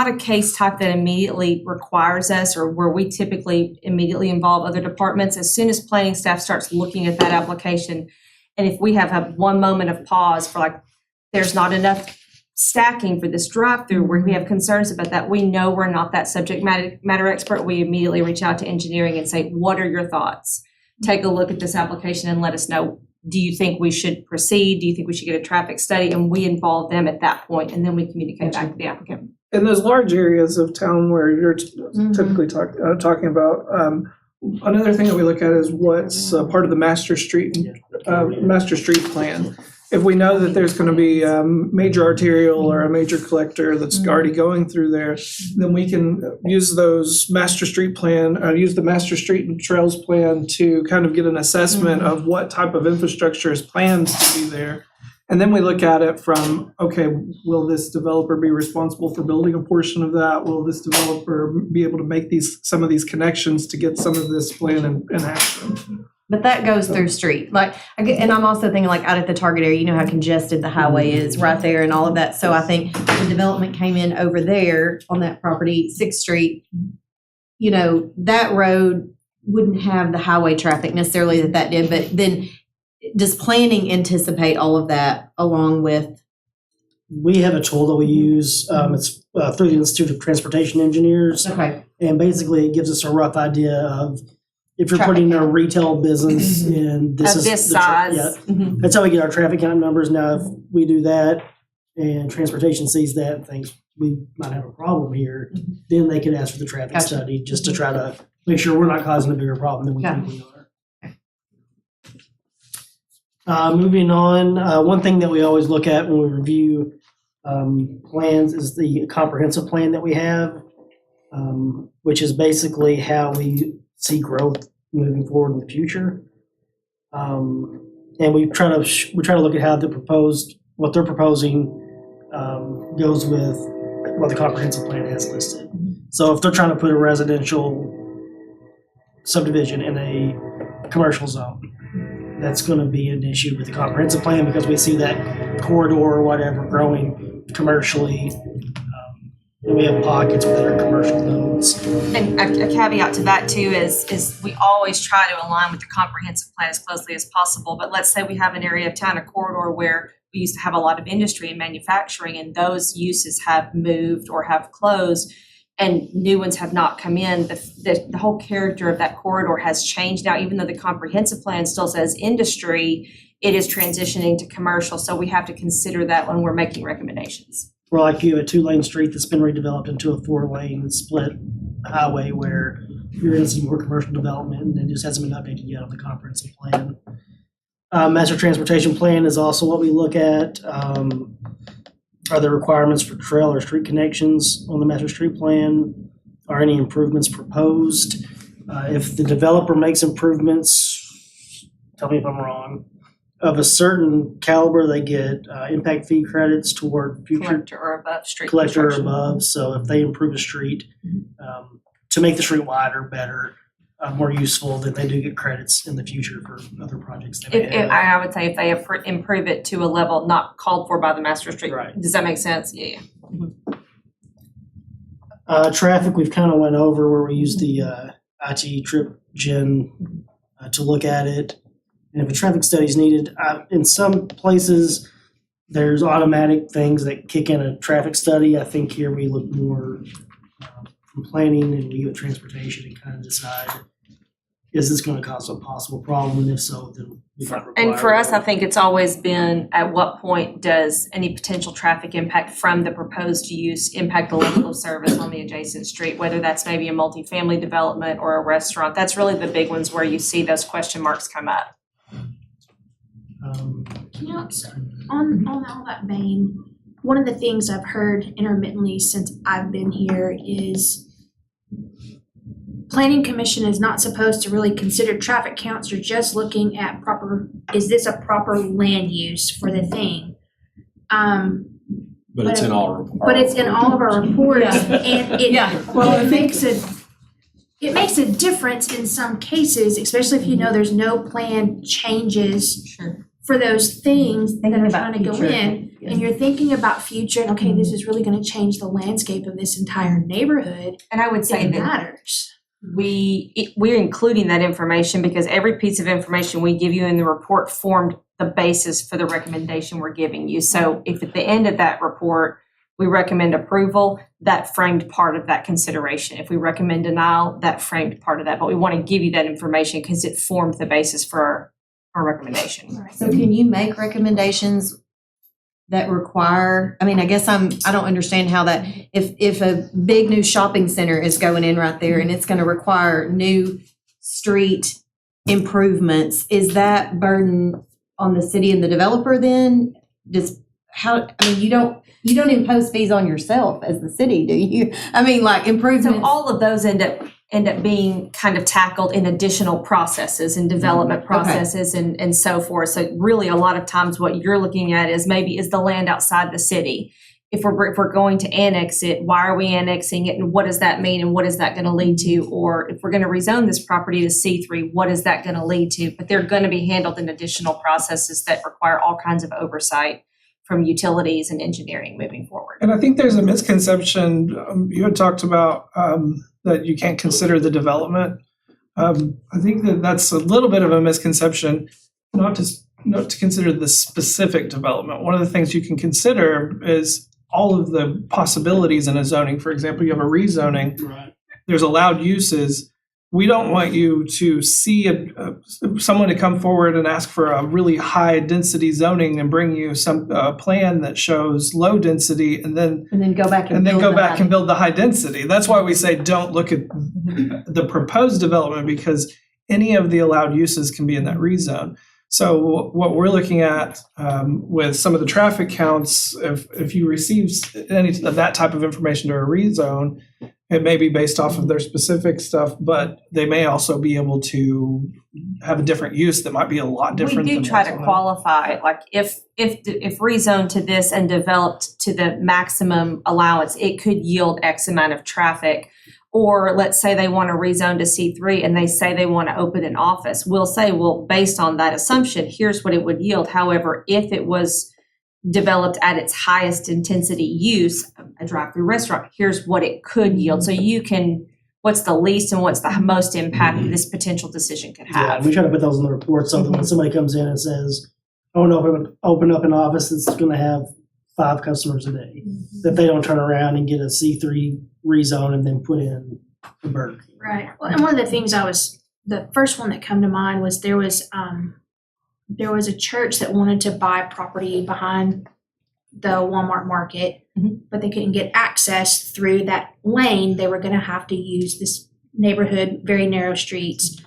a case type that immediately requires us, or where we typically immediately involve other departments, as soon as planning staff starts looking at that application, and if we have one moment of pause for like, there's not enough stacking for this drive-through, where we have concerns about that, we know we're not that subject matter expert. We immediately reach out to engineering and say, what are your thoughts? Take a look at this application and let us know. Do you think we should proceed? Do you think we should get a traffic study? And we involve them at that point, and then we communicate back to the applicant. in those large areas of town where you're typically talking about, another thing that we look at is what's part of the master street plan. If we know that there's going to be a major arterial or a major collector that's already going through there, then we can use those master street plan, use the master street and trails plan to kind of get an assessment of what type of infrastructure is planned to be there. And then we look at it from, okay, will this developer be responsible for building a portion of that? Will this developer be able to make some of these connections to get some of this plan in action? But that goes through street, and I'm also thinking out at the Target area, you know how congested the highway is right there and all of that. So I think the development came in over there on that property, 6th Street, that road wouldn't have the highway traffic necessarily that did, but then does planning anticipate all of that along with? We have a tool that we use, it's through the Institute of Transportation Engineers. Okay. And basically it gives us a rough idea of if you're Traffic putting a count. retail business in this Of is this the tra- size. yeah. That's how we get our traffic count numbers. Now, if we do that and transportation sees that and thinks we might have a problem here, then they can ask for the traffic Gotcha. study just to try to make sure we're not causing a bigger problem than we think we are. Moving on, one thing that we always look at when we review plans is the comprehensive plan that we have, which is basically how we see growth moving forward in the future. And we try to look at how what they're proposing goes with what the comprehensive plan has listed. So if they're trying to put a residential subdivision in a commercial zone, that's going to be an issue with the comprehensive plan because we see that corridor or whatever growing commercially. And we have pockets within our commercial nodes. And a caveat to that too is we always try to align with the comprehensive plan as closely as possible. But let's say we have an area of town, a corridor where we used to have a lot of industry and manufacturing, and those uses have moved or have closed, and new ones have not come in. The whole character of that corridor has changed now. Even though the comprehensive plan still says industry, it is transitioning to commercial. So we have to consider that when we're making recommendations. Or like you have a 2-lane street that's been redeveloped into a 4-lane split highway where you're going to see more commercial development, and it just hasn't been updated yet on the comprehensive plan. Master transportation plan is also what we look at. Are there requirements for trail or street connections on the master street plan? Are any improvements proposed? If the developer makes improvements, tell me if I'm wrong, of a certain caliber, they get impact fee credits toward future Collector or above street collector or construction. above. So if they improve a street to make the street wider, better, more useful, then they do get credits in the future for other projects they may have. I would say if they improve it to a level not called for by the master street. Right. Does that make sense? Yeah. Traffic, we've kind of went over where we use the IT trip gen to look at it. And if a traffic study is needed, in some places, there's automatic things that kick in a traffic study. I think here we look more from planning and we go transportation and kind of decide, is this going to cause a possible problem? And if so, then we might require. And for us, I think it's always been, at what point does any potential traffic impact from the proposed use impact the level of service on the adjacent street, whether that's maybe a multifamily development or a restaurant? That's really the big ones where you see those question marks come up. On all that vein, one of the things I've heard intermittently since I've been here is Planning Commission is not supposed to really consider traffic counts. You're just looking at is this a proper land use for the thing? But it's in all. But it's in all of our reports, and it makes a difference in some cases, especially if you know there's no planned changes Sure. for those things that Thinking are about trying to go future. in. And you're thinking about future, and okay, this is really gonna change the landscape of this entire neighborhood. And I would say It that matters. we're including that information because every piece of information we give you in the report formed the basis for the recommendation we're giving you. So if at the end of that report, we recommend approval, that framed part of that consideration. If we recommend denial, that framed part of that. But we want to give you that information because it formed the basis for our recommendation. So can you make recommendations that require, I mean, I guess I don't understand how that, if a big new shopping center is going in right there and it's gonna require new street improvements, is that burden on the city and the developer then? You don't impose fees on yourself as the city, do you? I mean, like improvements. So all of those end up being kind of tackled in additional processes and development processes and so forth. So really, a lot of times what you're looking at is the land outside the city. If we're going to annex it, why are we annexing it, and what does that mean, and what is that going to lead to? Or if we're going to rezone this property to C3, what is that going to lead to? But they're going to be handled in additional processes that require all kinds of oversight from utilities and engineering moving forward. And I think there's a misconception, you had talked about that you can't consider the development. I think that's a little bit of a misconception, not to consider the specific development. One of the things you can consider is all of the possibilities in a zoning. For example, you have a rezoning, Right. there's allowed uses. We don't want you to see someone to come forward and ask for a really high density zoning and bring you some plan that shows low density and then go back and build the high density. That's why we say don't look at the proposed development, because any of the allowed uses can be in that rezone. So what we're looking at with some of the traffic counts, if you receive any of that type of information to a rezone, it may be based off of their specific stuff, but they may also be able to have a different use that might be a lot different. We do try to qualify, like if rezoned to this and developed to the maximum allowance, it could yield X amount of traffic. Or let's say they want to rezone to C3 and they say they want to open an office. We'll say, well, based on that assumption, here's what it would yield. However, if it was developed at its highest intensity use, a drive-through restaurant, here's what it could yield. So you can, what's the least and what's the most impact this potential decision could Yeah, have. we try to put those in the report so that when somebody comes in and says, I want to open up an office that's going to have 5 customers a day, that they don't turn around and get a C3 rezone and then put in the Burger King. Right. Well, and one of the things the first one that come to mind was there was a church that wanted to buy property behind the Walmart market, but they couldn't get access through that lane. They were going to have to use this neighborhood, very narrow streets.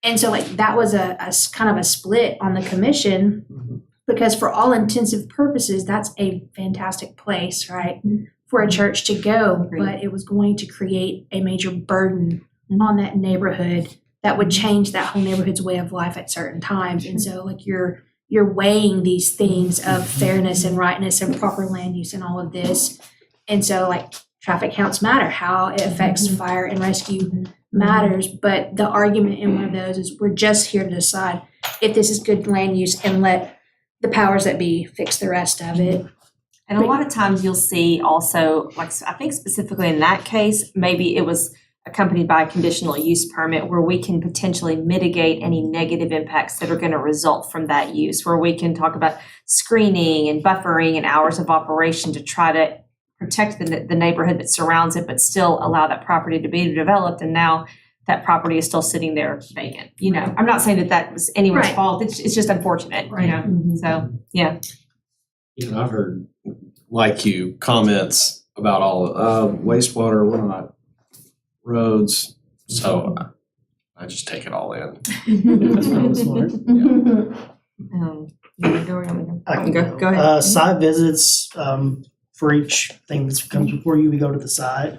And so that was a kind of a split on the commission, because for all intensive purposes, that's a fantastic place, right, for a church to go. But it was going to create a major burden on that neighborhood that would change that whole neighborhood's way of life at certain times. And so you're weighing these things of fairness and rightness and proper land use and all of this. And so traffic counts matter, how it affects fire and rescue matters. But the argument in one of those is we're just here to decide if this is good land use and let the powers that be fix the rest of it. And a lot of times you'll see also, I think specifically in that case, maybe it was accompanied by a conditional use permit where we can potentially mitigate any negative impacts that are going to result from that use, where we can talk about screening and buffering and hours of operation to try to protect the neighborhood that surrounds it, but still allow that property to be developed. And now that property is still sitting there vacant. I'm not saying that was anyone's fault. It's just unfortunate, So, yeah. I've heard, like you, comments about all wastewater, what am I, roads. So I just take it all in. That's probably smart. Go ahead. Site visits, for each thing that comes before you, we go to the site.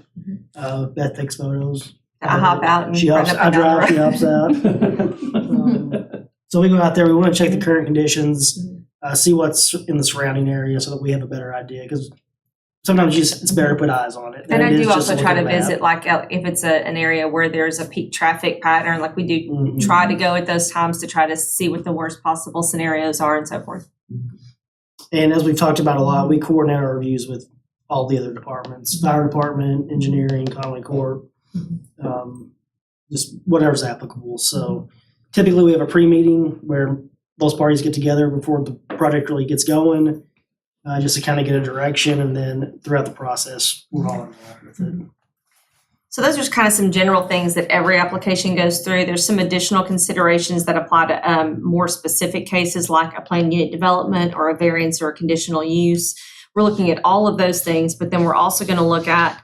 Beth takes photos. I hop out and she hops, I drive, she hops out. So we go out there, we want to check the current conditions, see what's in the surrounding area so that we have a better idea, because sometimes it's better to put eyes on it. And I do also try to visit, if it's an area where there's a peak traffic pattern, we do try to go at those times to try to see what the worst possible scenarios are and so forth. And as we've talked about a lot, we coordinate our reviews with all the other departments, fire department, engineering, Conway Corp, just whatever's applicable. So typically we have a pre-meeting where both parties get together before the project really gets going, just to kind of get a direction, and then throughout the process, we're all involved with it. So those are just kind of some general things that every application goes through. There's some additional considerations that apply to more specific cases like a planned unit development or a variance or a conditional use. We're looking at all of those things, but then we're also going to look at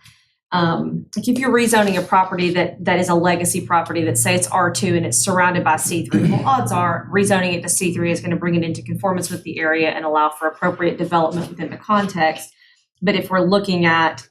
like if you're rezoning a property that is a legacy property that say it's R2 and it's surrounded by C3, well, odds are rezoning it to C3 is going to bring it into conformance with the area and allow for appropriate development within the context. But if we're looking at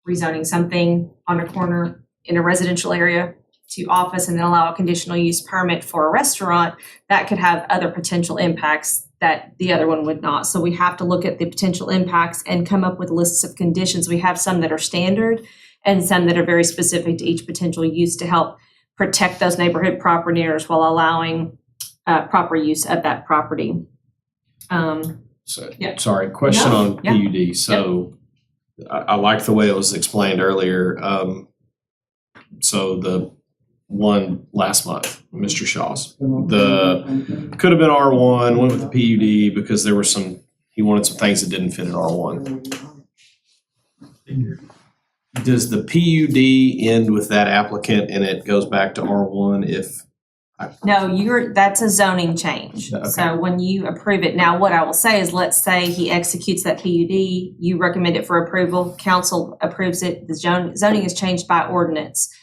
rezoning something on a corner in a residential area to office and then allow a conditional use permit for a restaurant, that could have other potential impacts that the other one would not. So we have to look at the potential impacts and come up with lists of conditions. We have some that are standard and some that are very specific to each potential use to help protect those neighborhood property owners while allowing proper use of that property. Yeah. Sorry, question No, on yeah. PUD. So I like the way it was explained earlier. So the one last month, Mr. Shaw's, could have been R1, went with the PUD because there were he wanted some things that didn't fit in R1. Does the PUD end with that applicant and it goes back to R1 if? No, that's a zoning change. Okay. So when you approve it, now what I will say is, let's say he executes that PUD, you recommend it for approval, council approves it, the zoning is changed by ordinance.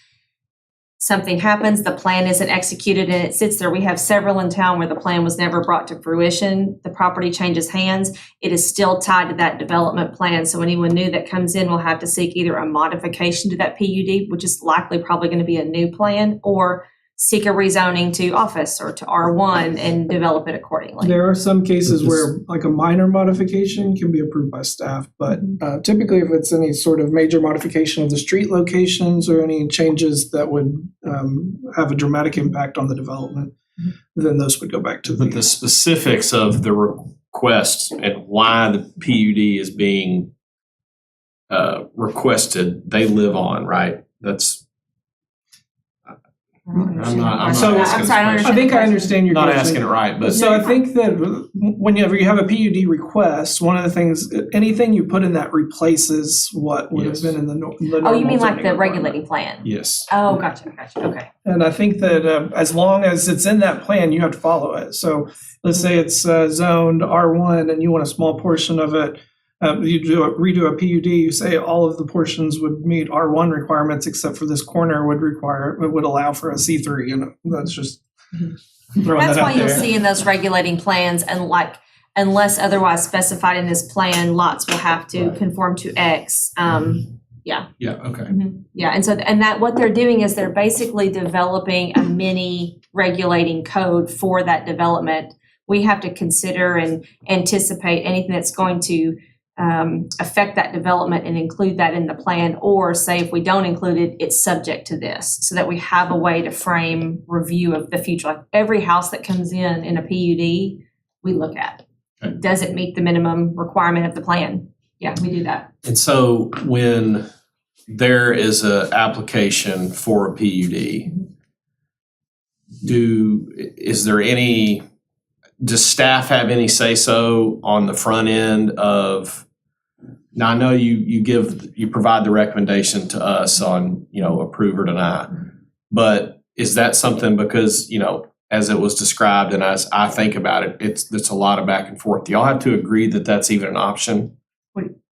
Something happens, the plan isn't executed and it sits there. We have several in town where the plan was never brought to fruition. The property changes hands. It is still tied to that development plan. So anyone new that comes in will have to seek either a modification to that PUD, which is likely probably going to be a new plan, or seek a rezoning to office or to R1 and develop it accordingly. There are some cases where like a minor modification can be approved by staff, but typically if it's any sort of major modification of the street locations or any changes that would have a dramatic impact on the development, then those would go back to But the specifics of the request and why the PUD is being requested, they live on, right? I'm not So- asking I'm sorry, I don't this question. I think I understand your Not question. asking it right, but So I think that whenever you have a PUD request, one of the things, anything you put in that replaces what would have Yes. been in the Oh, you normal mean like zoning the requirement. regulating plan? yes. Oh, gotcha, okay. And I think that as long as it's in that plan, you have to follow it. So let's say it's zoned R1 and you want a small portion of it, you redo a PUD, you say all of the portions would meet R1 requirements except for this corner would allow for a C3, and that's just throwing That's that why out you'll there. see in those regulating plans, and like, unless otherwise specified in this plan, lots will have to Right. conform to X. Yeah, okay. Yeah, and that what they're doing is they're basically developing a mini regulating code for that development. We have to consider and anticipate anything that's going to affect that development and include that in the plan, or say if we don't include it, it's subject to this, so that we have a way to frame review of the future. Like every house that comes in a PUD, we look at. Okay. Does it meet the minimum requirement of the plan? Yeah, we do that. And so when there is a application for a PUD, does staff have any say-so on the front end of, now I know you provide the recommendation to us on, approve or deny, but is that something, because, as it was described and as I think about it, it's a lot of back and forth. Do y'all have to agree that that's even an option?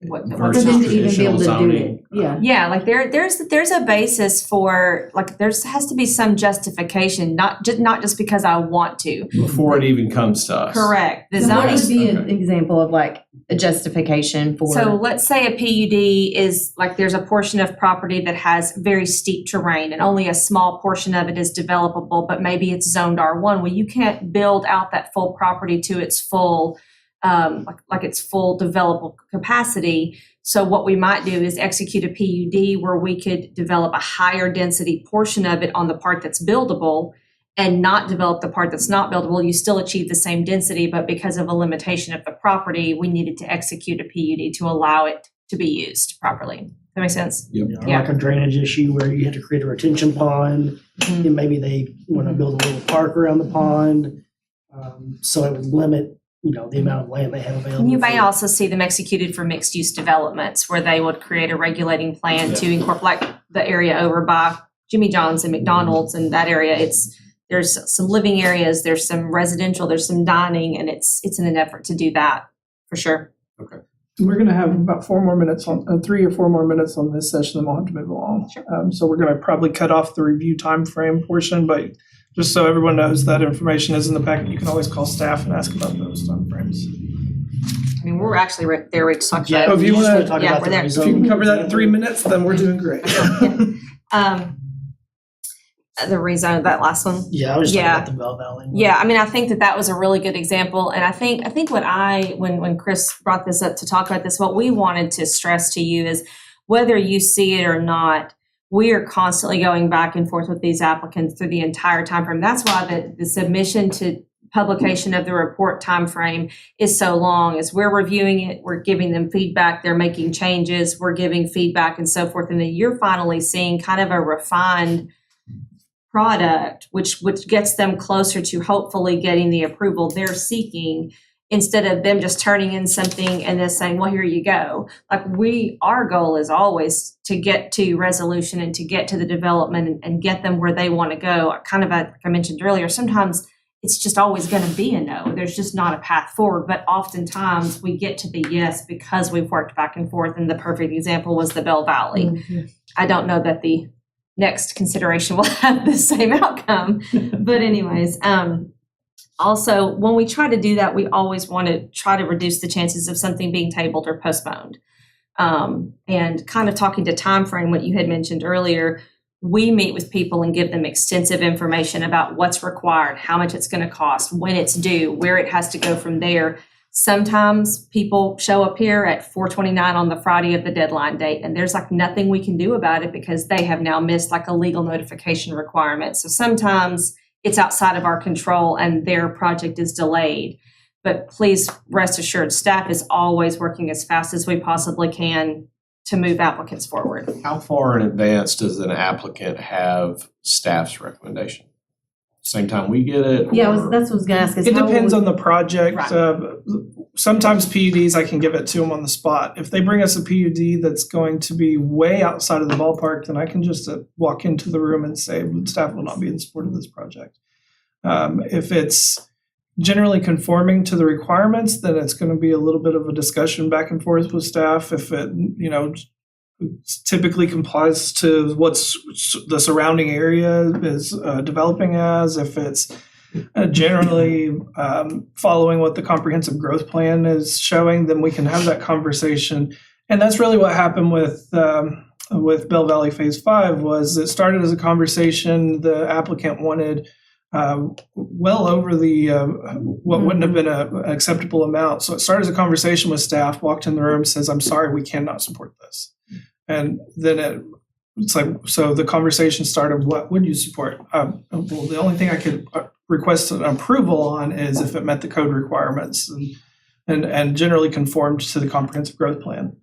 What Versus For them to even be traditional able to do zoning? it, yeah. Yeah, like there's a basis for, like, has to be some justification, not just because I want to. Before it even comes to us? Correct. The So what zoning. would be an Okay. example of like a justification for? So let's say a PUD is like, there's a portion of property that has very steep terrain and only a small portion of it is developable, but maybe it's zoned R1. Well, you can't build out that full property to its full, like its full developable capacity. So what we might do is execute a PUD where we could develop a higher density portion of it on the part that's buildable and not develop the part that's not buildable. You still achieve the same density, but because of a limitation of the property, we needed to execute a PUD to allow it to be used properly. Does that make sense? You know, like a drainage issue where you had to create a retention pond, Mhm. and maybe they want to build a little park around the pond. So it would limit the amount of land they have available. You may for- also see them executed for mixed-use developments where they would create a regulating plan to incorporate, like the area over by Jimmy John's and McDonald's and that area. There's some living areas, there's some residential, there's some dining, and it's in an effort to do that, for sure. We're gonna have about 3 or 4 more minutes on this session, then we'll have to move along. Sure. So we're gonna probably cut off the review time frame portion, but just so everyone knows that information is in the packet, you can always call staff and ask about those timeframes. I mean, we're actually ready to talk Yeah, about if if you you wanna- want to talk yeah, about we're the there. If you can cover that in 3 minutes, then we're doing great. the rezone, that last one. Yeah, I was talking Yeah. about the Bell Valley. one. Yeah, I mean, I think that was a really good example, and I think when Chris brought this up to talk about this, what we wanted to stress to you is whether you see it or not, we are constantly going back and forth with these applicants through the entire timeframe. That's why the submission to publication of the report timeframe is so long, is we're reviewing it, we're giving them feedback, they're making changes, we're giving feedback and so forth, and then you're finally seeing kind of a refined product, which gets them closer to hopefully getting the approval they're seeking, instead of them just turning in something and then saying, well, here you go. Like our goal is always to get to resolution and to get to the development and get them where they want to go. Kind of like I mentioned earlier, sometimes it's just always going to be a no. There's just not a path forward, but oftentimes we get to the yes because we've worked back and forth, and the perfect example was the Bell Valley. Mm-hmm. I don't know that the next consideration will have the same outcome. But anyways, also, when we try to do that, we always want to try to reduce the chances of something being tabled or postponed. And kind of talking to time frame, what you had mentioned earlier, we meet with people and give them extensive information about what's required, how much it's going to cost, when it's due, where it has to go from there. Sometimes people show up here at 4:29 on the Friday of the deadline date, and there's like nothing we can do about it because they have now missed like a legal notification requirement. So sometimes it's outside of our control and their project is delayed. But please rest assured, staff is always working as fast as we possibly can to move applicants forward. How far in advance does an applicant have staff's recommendation? Same time we get it? Yeah, or- that's what I was gonna ask. Is It how depends would- on the project. Right. Sometimes PUDs, I can give it to them on the spot. If they bring us a PUD that's going to be way outside of the ballpark, then I can just walk into the room and say, staff will not be in support of this project. If it's generally conforming to the requirements, then it's going to be a little bit of a discussion back and forth with staff. If it, typically complies to what's the surrounding area is developing as, if it's generally following what the comprehensive growth plan is showing, then we can have that conversation. And that's really what happened with Bell Valley Phase 5 was it started as a conversation. The applicant wanted well over the what wouldn't have been an acceptable amount. So it started as a conversation with staff, walked in the room, says, I'm sorry, we cannot support this. And then it's like, so the conversation started, what would you support? Well, the only thing I could request an approval on is if it met the code requirements and generally conformed to the comprehensive growth plan.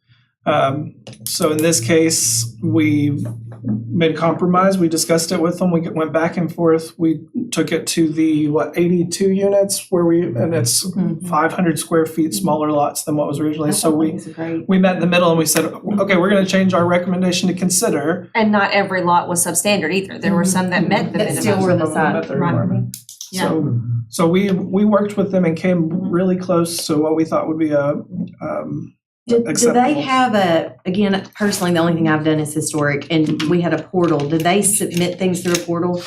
So in this case, we made a compromise. We discussed it with them. We went back and forth. We took it to the 82 units and it's 500 square feet smaller lots than what was originally. So we met in the middle and we said, okay, we're going to change our recommendation to consider. And not every lot was substandard either. There were some that met the That minimum. still were the size. Met the Right. requirement. Yeah. So we worked with them and came really close to what we thought would be Do they acceptable. have again, personally, the only thing I've done is historic, and we had a portal. Do they submit things through a portal?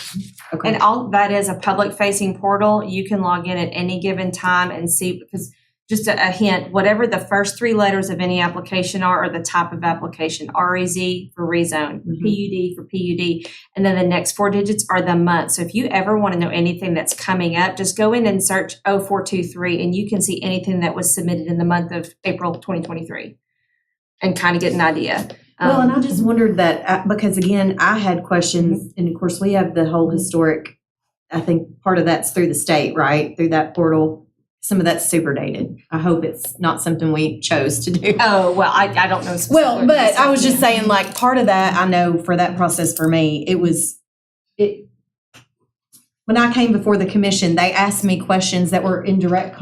Okay. And all that is a public facing portal. You can log in at any given time and see, because just a hint, whatever the first 3 letters of any application are, or the type of application, REZ for rezone, PUD for PUD, and then the next 4 digits are the month. So if you ever want to know anything that's coming up, just go in and search 0423 and you can see anything that was submitted in the month of April 2023 and kind of get an idea. Well, and I just wondered that, because again, I had questions, and of course, we have the whole historic, I think part of that's through the state, right? Through that portal. Some of that's super dated. I hope it's not something we chose to do. Oh, well, I don't know. Well, but I was just saying, like, part of that, I know for that process for me, when I came before the commission, they asked me questions that were in direct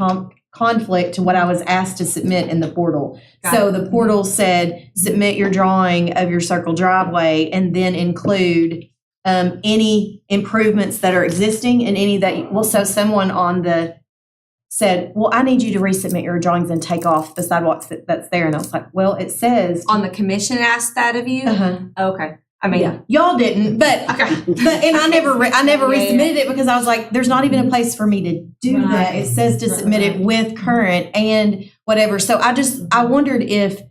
conflict to what I was asked to submit in the portal. Got So the portal said, submit your drawing of your circle driveway and then include any improvements that are existing and any that, well, so someone on the said, well, I need you to resubmit your drawings and take off the sidewalks that's there. And I was like, well, it says. On the commission asked that of you? Uh-huh. Okay, I mean, Yeah, y'all didn't, but okay. and I never Yeah, resubmitted it because I was like, there's not even a place for me to do that. It says to submit it with current and whatever. So I wondered if,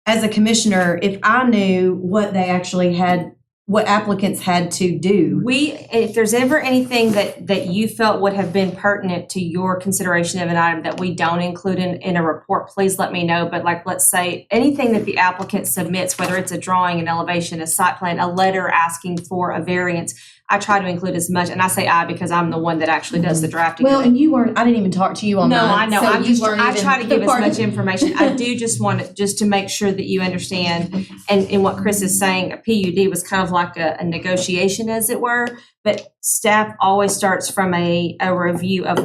as a commissioner, if I knew what they actually had, what applicants had to do. If there's ever anything that you felt would have been pertinent to your consideration of an item that we don't include in a report, please let me know. But like, let's say, anything that the applicant submits, whether it's a drawing, an elevation, a site plan, a letter asking for a variance, I try to include as much, and I say I because I'm the one that actually does the drafting. Well, of it. and you weren't, I didn't even talk to you on No, mine. I know. so I'm you just, weren't I even try to give as part of much information. I do just want to, just to make sure that you understand. And what Chris is saying, a PUD was kind of like a negotiation, as it were. But staff always starts from a review of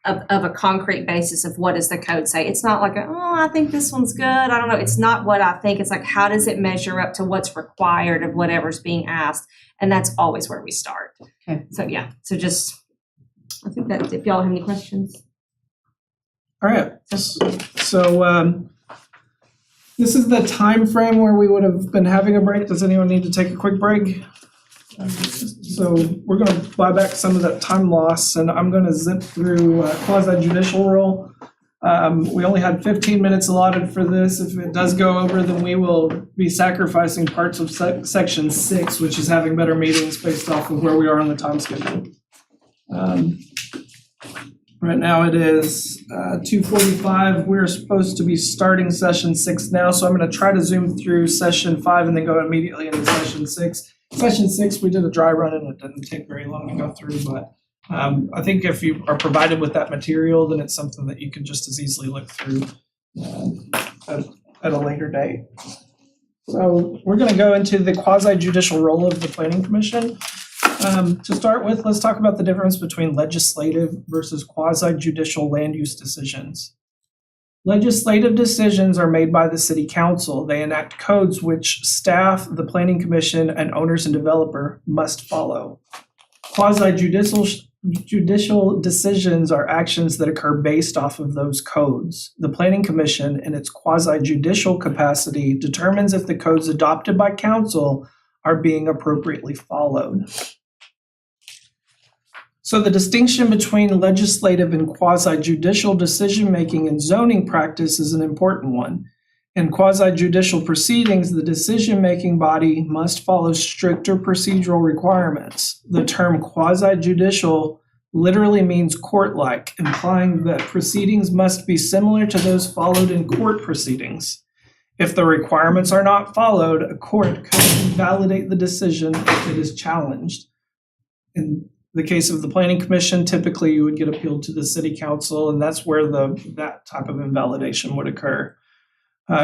a concrete basis of what does the code say. It's not like, I think this one's good. I don't know. It's not what I think. It's like, how does it measure up to what's required of whatever's being asked? And that's always where we start. Okay. So yeah, so just, I think that if y'all have any questions. All right, so this is the time frame where we would have been having a break. Does anyone need to take a quick break? So we're gonna buy back some of that time loss, and I'm gonna zip through quasi judicial rule. We only had 15 minutes allotted for this. If it does go over, then we will be sacrificing parts of section 6, which is having better meetings based off of where we are on the time schedule. Right now it is 2:45. We're supposed to be starting session 6 now, so I'm going to try to zoom through session 5 and then go immediately into session 6. Session 6, we did a dry run and it didn't take very long to go through, but I think if you are provided with that material, then it's something that you can just as easily look through at a later date. So we're going to go into the quasi-judicial role of the Planning Commission. To start with, let's talk about the difference between legislative versus quasi-judicial land use decisions. Legislative decisions are made by the City Council. They enact codes which staff, the Planning Commission, and owners and developer must follow. Quasi-judicial decisions are actions that occur based off of those codes. The Planning Commission, in its quasi-judicial capacity, determines if the codes adopted by council are being appropriately followed. So the distinction between legislative and quasi-judicial decision-making in zoning practice is an important one. In quasi-judicial proceedings, the decision-making body must follow stricter procedural requirements. The term quasi-judicial literally means court-like, implying that proceedings must be similar to those followed in court proceedings. If the requirements are not followed, a court could invalidate the decision if it is challenged. In the case of the Planning Commission, typically you would get appealed to the City Council, and that's where that type of invalidation would occur.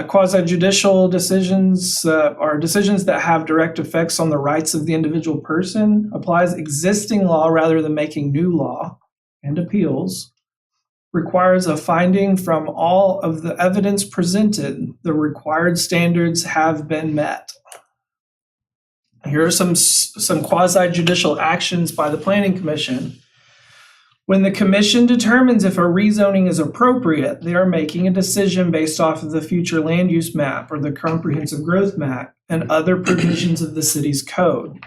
Quasi-judicial decisions are decisions that have direct effects on the rights of the individual person, applies existing law rather than making new law, and appeals, requires a finding from all of the evidence presented, the required standards have been met. Here are some quasi-judicial actions by the Planning Commission. When the commission determines if a rezoning is appropriate, they are making a decision based off of the future land use map or the comprehensive growth map and other provisions of the city's code,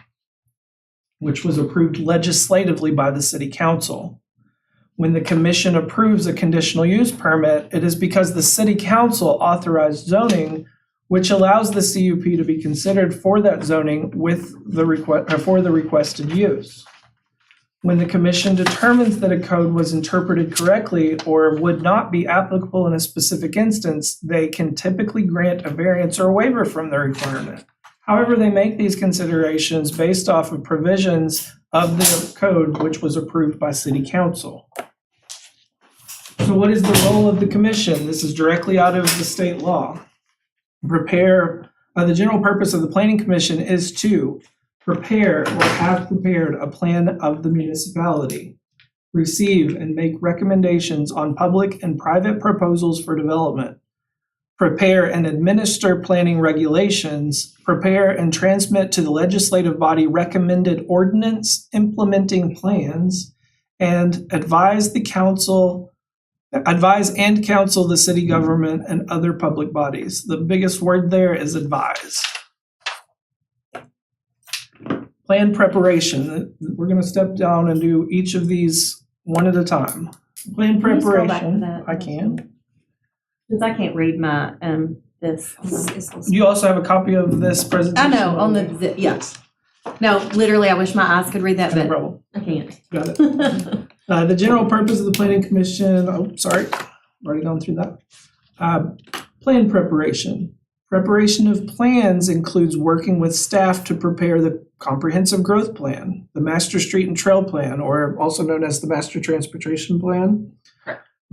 which was approved legislatively by the City Council. When the commission approves a conditional use permit, it is because the City Council authorized zoning, which allows the CUP to be considered for that zoning with for the requested use. When the commission determines that a code was interpreted correctly or would not be applicable in a specific instance, they can typically grant a variance or a waiver from the requirement. However, they make these considerations based off of provisions of the code which was approved by City Council. So what is the role of the commission? This is directly out of the state law. The general purpose of the Planning Commission is to prepare or have prepared a plan of the municipality, receive and make recommendations on public and private proposals for development, prepare and administer planning regulations, prepare and transmit to the legislative body recommended ordinance implementing plans, and advise and counsel the city government and other public bodies. The biggest word there is advise. Plan preparation. We're going to step down and do each of these one at a time. Plan Can you scroll back to preparation. that? I can. Because I can't read my, this. You also have a copy of this I presentation? know, on the, yes. No, literally, I wish my eyes could read that, No but problem. I can't. Got it. The general purpose of the planning commission, already gone through that. Plan preparation. Preparation of plans includes working with staff to prepare the comprehensive growth plan, the master street and trail plan, or also known as the master transportation plan,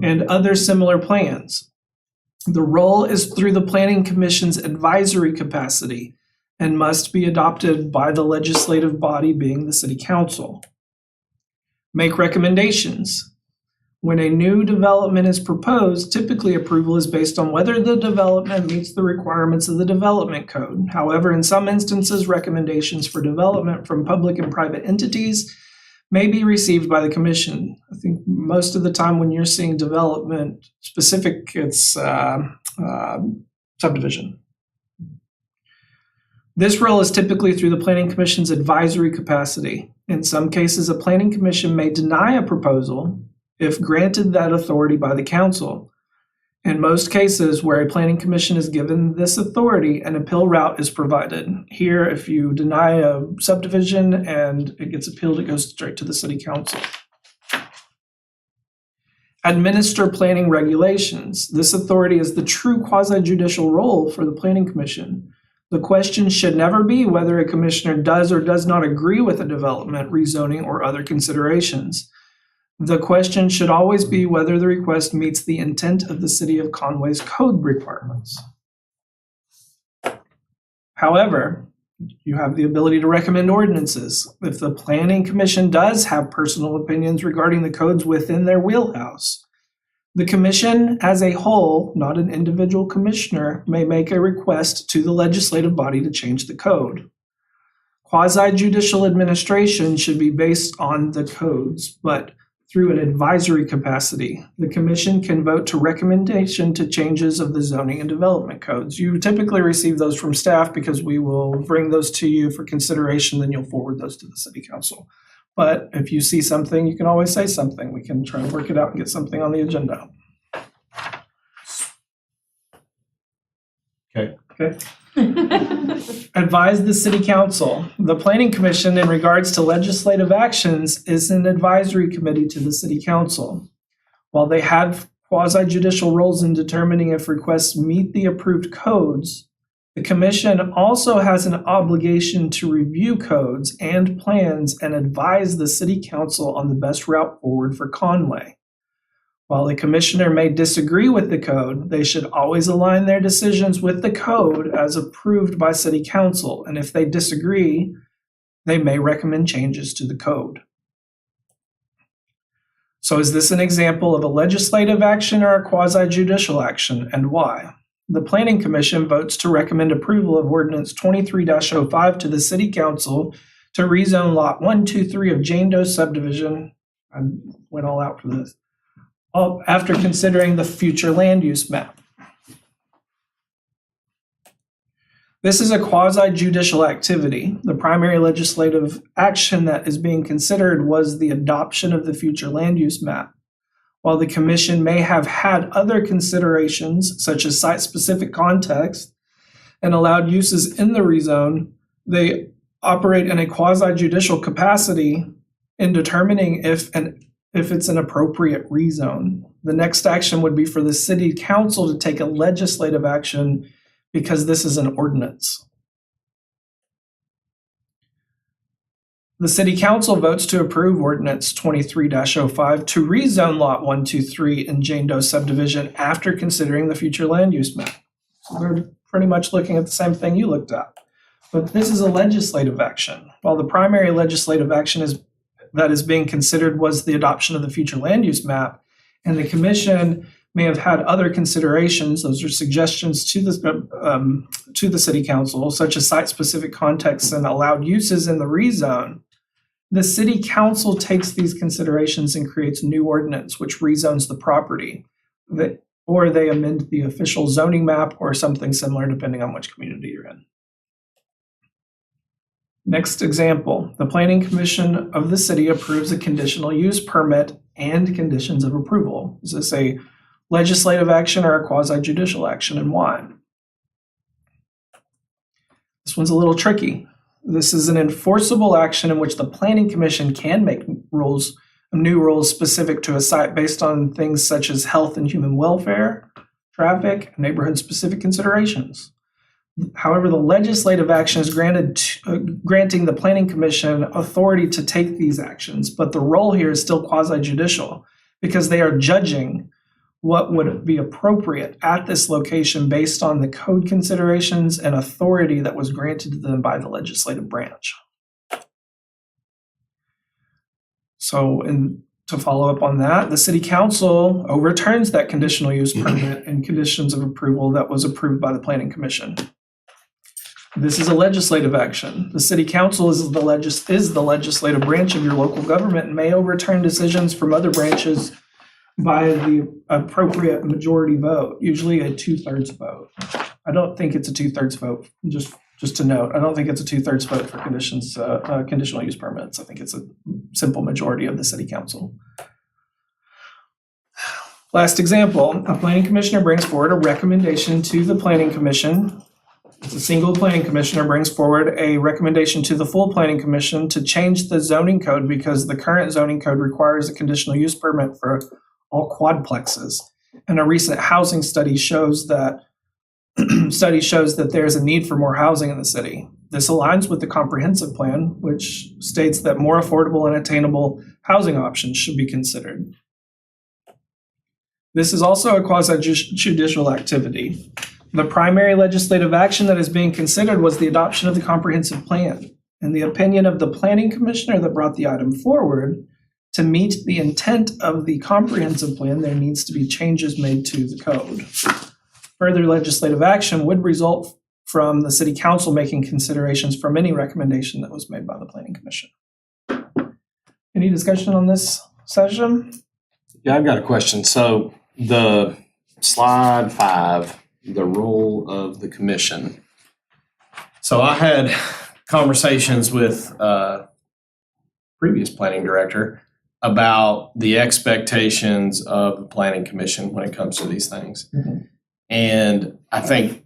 and other similar plans. The role is through the planning commission's advisory capacity and must be adopted by the legislative body, being the city council. Make recommendations. When a new development is proposed, typically approval is based on whether the development meets the requirements of the development code. However, in some instances, recommendations for development from public and private entities may be received by the commission. I think most of the time when you're seeing development specific, it's subdivision. This role is typically through the planning commission's advisory capacity. In some cases, a planning commission may deny a proposal if granted that authority by the council. In most cases where a planning commission is given this authority, an appeal route is provided. Here, if you deny a subdivision and it gets appealed, it goes straight to the city council. Administer planning regulations. This authority is the true quasi-judicial role for the planning commission. The question should never be whether a commissioner does or does not agree with a development, rezoning, or other considerations. The question should always be whether the request meets the intent of the city of Conway's code requirements. However, you have the ability to recommend ordinances. If the planning commission does have personal opinions regarding the codes within their wheelhouse, the commission as a whole, not an individual commissioner, may make a request to the legislative body to change the code. Quasi-judicial administration should be based on the codes, but through an advisory capacity. The commission can vote to recommendation to changes of the zoning and development codes. You typically receive those from staff because we will bring those to you for consideration, then you'll forward those to the city council. But if you see something, you can always say something. We can try and work it out and get something on the agenda. Okay. Advise the city council. The planning commission in regards to legislative actions is an advisory committee to the city council. While they have quasi-judicial roles in determining if requests meet the approved codes, the commission also has an obligation to review codes and plans and advise the city council on the best route forward for Conway. While a commissioner may disagree with the code, they should always align their decisions with the code as approved by city council, and if they disagree, they may recommend changes to the code. So is this an example of a legislative action or a quasi-judicial action, and why? The Planning Commission votes to recommend approval of Ordinance 23-05 to the City Council to rezone Lot 123 of Jane Doe subdivision. I went all out for this. After considering the future land use map. This is a quasi-judicial activity. The primary legislative action that is being considered was the adoption of the future land use map. While the commission may have had other considerations, such as site-specific context and allowed uses in the rezone, they operate in a quasi-judicial capacity in determining if it's an appropriate rezone. The next action would be for the city council to take a legislative action because this is an ordinance. The city council votes to approve ordinance 23-05 to rezone lot 123 in Jane Doe subdivision after considering the future land use map. So they're pretty much looking at the same thing you looked at. But this is a legislative action. While the primary legislative action is that is being considered was the adoption of the future land use map. And the commission may have had other considerations, those are suggestions to the city council, such as site-specific contexts and allowed uses in the rezone. The city council takes these considerations and creates new ordinance which rezones the property, or they amend the official zoning map or something similar depending on which community you're in. Next example, the Planning Commission of the city approves a conditional use permit and conditions of approval. Is this a legislative action or a quasi-judicial action, and why? This one's a little tricky. This is an enforceable action in which the Planning Commission can make new rules specific to a site based on things such as health and human welfare, traffic, and neighborhood-specific considerations. However, the legislative action is granting the Planning Commission authority to take these actions, but the role here is still quasi-judicial because they are judging what would be appropriate at this location based on the code considerations and authority that was granted to them by the legislative branch. So, to follow up on that, the city council overturns that conditional use permit and conditions of approval that was approved by the Planning Commission. This is a legislative action. The city council is the legislative branch of your local government and may overturn decisions from other branches by the appropriate majority vote, usually a 2/3 vote. I don't think it's a 2/3 vote, just to note, I don't think it's a 2/3 vote for conditional use permits. I think it's a simple majority of the city council. Last example, a planning commissioner brings forward a recommendation to the planning commission. A single planning commissioner brings forward a recommendation to the full planning commission to change the zoning code because the current zoning code requires a conditional use permit for all quadplexes. And a recent housing study shows that there's a need for more housing in the city. This aligns with the comprehensive plan, which states that more affordable and attainable housing options should be considered. This is also a quasi-judicial activity. The primary legislative action that is being considered was the adoption of the comprehensive plan. In the opinion of the planning commissioner that brought the item forward, to meet the intent of the comprehensive plan, there needs to be changes made to the code. Further legislative action would result from the city council making considerations from any recommendation that was made by the planning commission. Any discussion on this session? Yeah, I've got a question. So the slide 5, the role of the commission. So I had conversations with previous planning director about the expectations of the planning commission when it comes to these things. Mm-hmm. And I think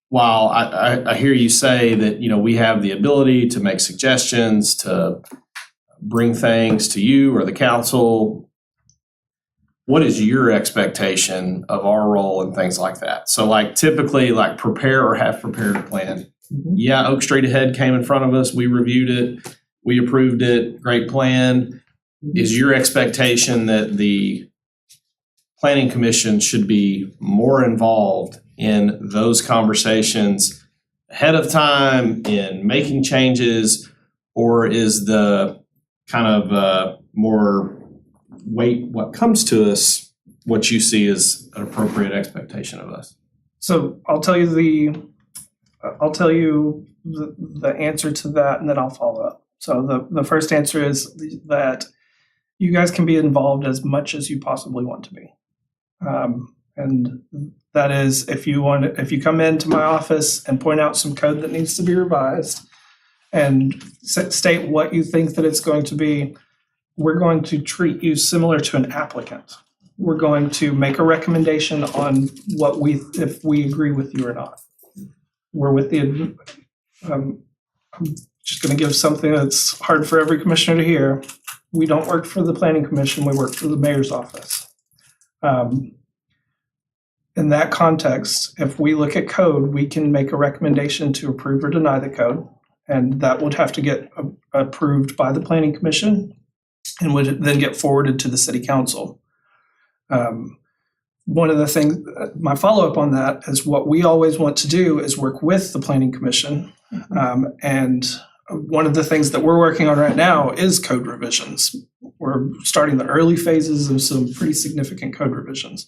while I hear you say that, we have the ability to make suggestions, to bring things to you or the council, what is your expectation of our role and things like that? So typically prepare or have prepared a plan. Mm-hmm. Yeah, Oak Street Ahead came in front of us. We reviewed it. We approved it. Great plan. Mm-hmm. Is your expectation that the planning commission should be more involved in those conversations ahead of time in making changes, or is the kind of more wait what comes to us what you see as an appropriate expectation of us? So I'll tell you the answer to that, and then I'll follow up. So the first answer is that you guys can be involved as much as you possibly want to be. And that is, if you come into my office and point out some code that needs to be revised and state what you think that it's going to be, we're going to treat you similar to an applicant. We're going to make a recommendation on if we agree with you or not. I'm just going to give something that's hard for every commissioner to hear. We don't work for the planning commission, we work for the mayor's office. In that context, if we look at code, we can make a recommendation to approve or deny the code, and that would have to get approved by the planning commission and would then get forwarded to the city council. One of the things, my follow-up on that is what we always want to do is work with the planning commission and one of the things that we're working on right now is code revisions. We're starting the early phases of some pretty significant code revisions,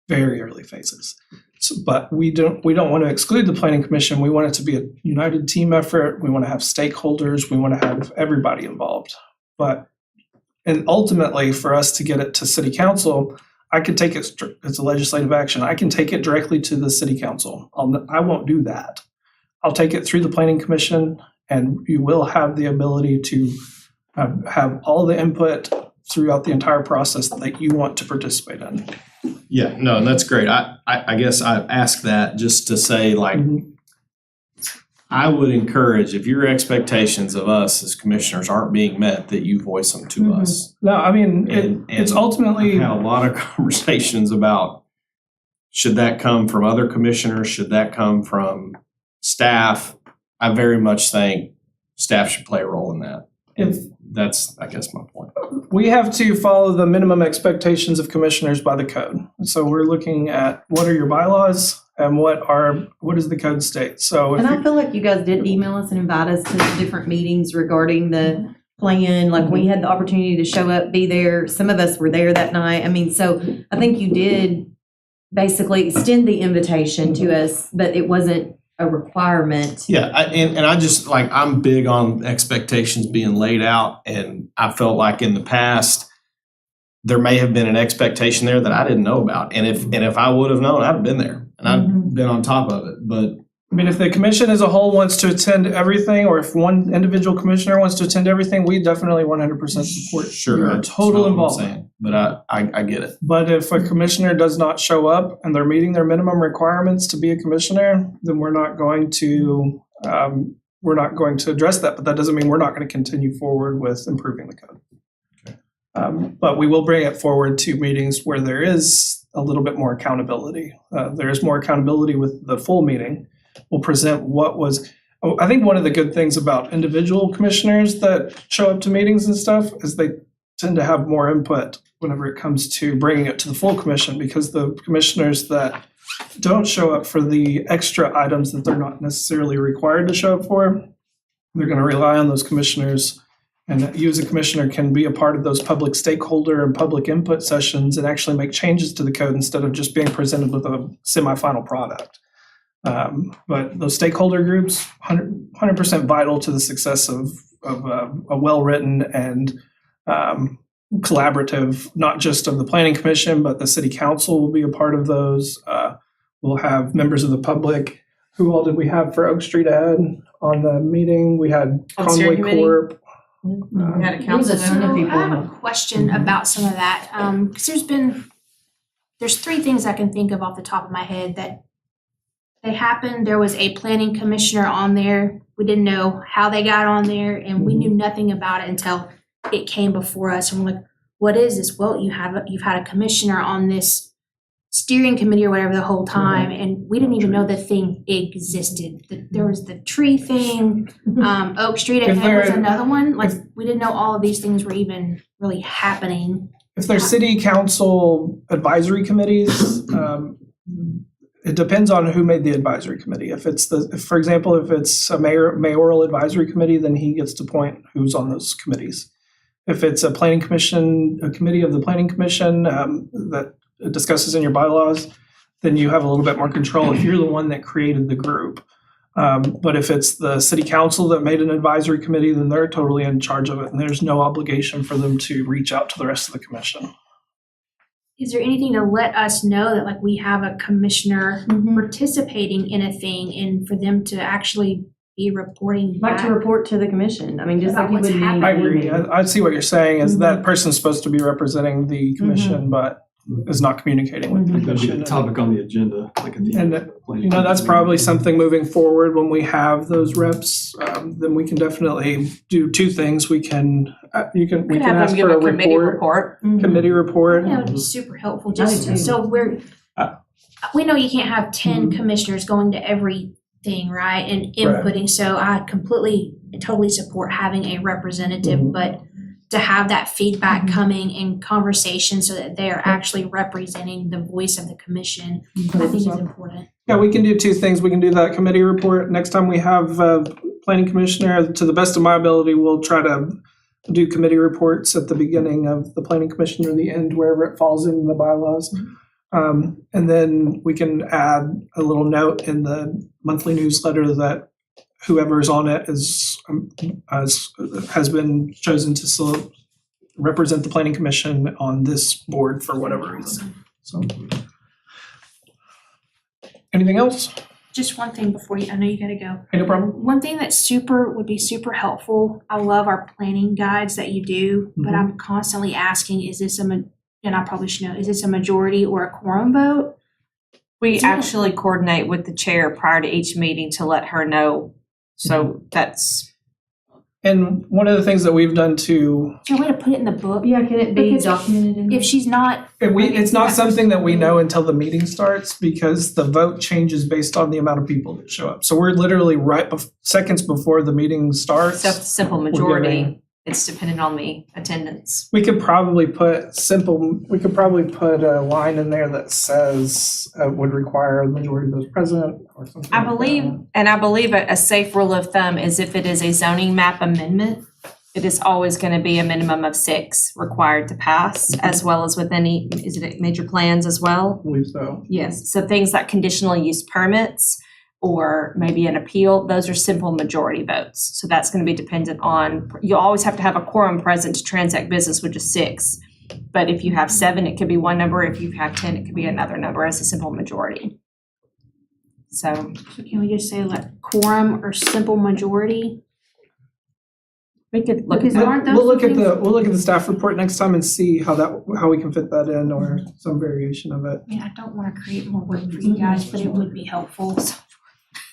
very early phases. So, but we don't want to exclude the Planning Commission. We want it to be a united team effort. We want to have stakeholders. We want to have everybody involved. And ultimately, for us to get it to City Council, I could take it as a legislative action. I can take it directly to the City Council. I won't do that. I'll take it through the Planning Commission, and you will have the ability to have all the input throughout the entire process that you want to participate in. Yeah, no, and that's great. I guess I ask that just to say, like, I would encourage, if your expectations of us as commissioners aren't being met, that you voice them to us. No, I mean, And it's ultimately, I've had a lot of conversations about, should that come from other commissioners? Should that come from staff? I very much think staff should play a role in that. if That's, I guess, my point. we have to follow the minimum expectations of commissioners by the code. So we're looking at what are your bylaws and what does the code state? So And I feel like you guys did email us and invite us to different meetings regarding the plan. Like we had the opportunity to show up, be there. Some of us were there that night. I mean, so I think you did basically extend the invitation to us, but it wasn't a requirement. Yeah, and I just, like, I'm big on expectations being laid out, and I felt like in the past, there may have been an expectation there that I didn't know about. And if I would have known, I'd have been there, and I'd been on top of it. But I mean, if the commission as a whole wants to attend everything, or if one individual commissioner wants to attend everything, we definitely 100% support sure, your that's total not what I'm involvement. saying. But I get it. But if a commissioner does not show up and they're meeting their minimum requirements to be a commissioner, then we're not going to address that. But that doesn't mean we're not going to continue forward with improving the code. Okay. But we will bring it forward to meetings where there is a little bit more accountability. There is more accountability with the full meeting. We'll present what was. I think one of the good things about individual commissioners that show up to meetings and stuff is they tend to have more input whenever it comes to bringing it to the full commission, because the commissioners that don't show up for the extra items that they're not necessarily required to show up for, they're going to rely on those commissioners. And you as a commissioner can be a part of those public stakeholder and public input sessions and actually make changes to the code instead of just being presented with a semifinal product. But those stakeholder groups, 100% vital to the success of a well-written and collaborative, not just of the Planning Commission, but the City Council will be a part of those. We'll have members of the public. Who all did we have for Oak Street Ed on the meeting? We had On Conway steering committee? Corp. We had a There was a council ton of member. people. I have a question about some of that, because there's three things I can think of off the top of my head that they happened. There was a planning commissioner on there. We didn't know how they got on there, and we knew nothing about it until it came before us. And we're like, what is this? Well, you've had a commissioner on this steering committee or whatever the whole time, and we didn't even know the thing existed. There was the tree thing, Oak Street, and there was another one. Like, we didn't know all of these things were even really happening. If there's City Council advisory committees, it depends on who made the advisory committee. For example, if it's a mayoral advisory committee, then he gets to appoint who's on those committees. If it's a planning commission, a committee of the planning commission that discusses in your bylaws, then you have a little bit more control if you're the one that created the group. But if it's the City Council that made an advisory committee, then they're totally in charge of it, and there's no obligation for them to reach out to the rest of the commission. Is there anything to let us know that, like, we have a commissioner Mhm. participating in a thing, and for them to actually be reporting Like back? to report to the commission. I mean, just like About you what's would need. I agree. I see what you're saying, is that Mhm. person's supposed to be representing the commission, but is not communicating with the Mhm. That'd be commission. the topic on the agenda, like at the end. of the planning That's commission. probably something moving forward when we have those reps. Then we can definitely do two things. We can we Could can have them ask give for a a committee report, report. Mhm. committee report. That would be super helpful, I do just too. so we know you can't have 10 Mhm. commissioners going to everything, right, and inputting, so I totally support having a representative, Mhm. but to have that feedback Mhm. coming in conversation so that they are actually representing the voice of the commission, I think is important. Yeah, we can do two things. We can do that committee report. Next time we have planning commissioner. To the best of my ability, we'll try to do committee reports at the beginning of the planning commission or the end, wherever it falls in the bylaws. And then we can add a little note in the monthly newsletter that whoever's on it has been chosen to represent the planning commission on this board for whatever reason. So, anything else? Just one thing before you, I know you gotta go. Hey, no problem. One thing that would be super helpful, I love our planning guides that you do, but I'm constantly asking, is this and I probably should know, is this a majority or a quorum vote? We actually coordinate with the chair prior to each meeting to let her know. So that's. And one of the things that we've done to, Is there a way to put it in the book? Yeah, can it be Because documented in? If she's not, it's not something that we know until the meeting starts because the vote changes based on the amount of people that show up. So we're literally seconds before the meeting starts. So simple majority, it's dependent on the attendance. We could probably put a line in there that says would require a majority of those present or something. I believe a safe rule of thumb is if it is a zoning map amendment, it is always going to be a minimum of 6 required to pass, as well as with any, is it major plans as well? I believe so. Yes, so things like conditional use permits or maybe an appeal, those are simple majority votes. So that's going to be dependent on, you always have to have a quorum present to transact business, which is 6. But if you have 7, it could be one number. If you have 10, it could be another number as a simple majority. So can we just say like quorum or simple majority? we could look at Because that. aren't those We'll look at things- we'll look at the staff report next time and see how we can fit that in or some variation of it. I mean, I don't wanna create more work for you guys, but it would be helpful, so.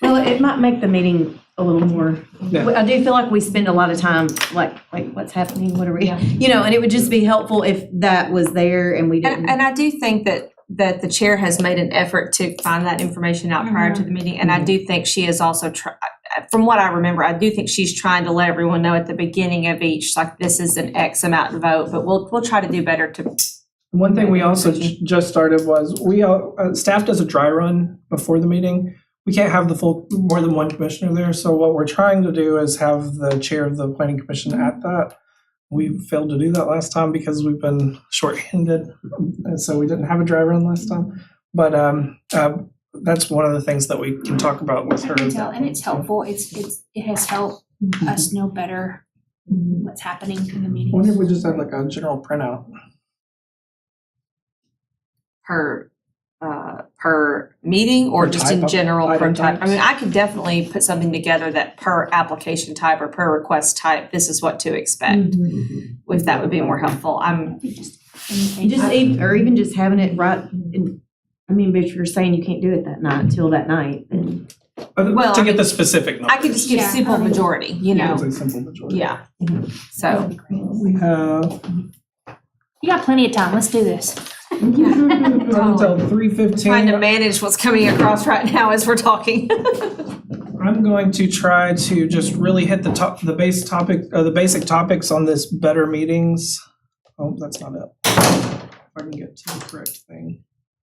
Well, it might make the meeting a little more, Yeah. I do feel like we spend a lot of time, like, wait, what's happening, what are we, Yeah. and it would just be helpful if that was there and we didn't. And I do think that the chair has made an effort to find that information out prior to the meeting. And I do think she is also, from what I remember, I do think she's trying to let everyone know at the beginning of each, like this is an X amount vote, but we'll try to do better to. One thing we also just started was staff does a dry run before the meeting. We can't have more than one commissioner there. So what we're trying to do is have the chair of the planning commission at that. We failed to do that last time because we've been shorthanded, and so we didn't have a dry run last time. But that's one of the things that we can talk about with her. I can tell, and it's helpful, it has helped us know better what's happening in the I wonder if meetings. we just had like a general printout. Per meeting or Per just type in of general per item type? I types? mean, I could definitely put something together that per application type or per request type, this is what to expect. If that would be more helpful. Even just having it right, but if you're saying you can't do it that night until that night, then. Well, To I get mean, the specific numbers. I could just give Yeah, simple I mean- majority, you know, It's a simple majority. yeah. So. We have You got plenty of time, let's do this. until 3:15. Trying to manage what's coming across right now as we're talking. I'm going to try to just really hit the basic topics on this better meetings. Oh, that's not it. If I can get to the correct thing.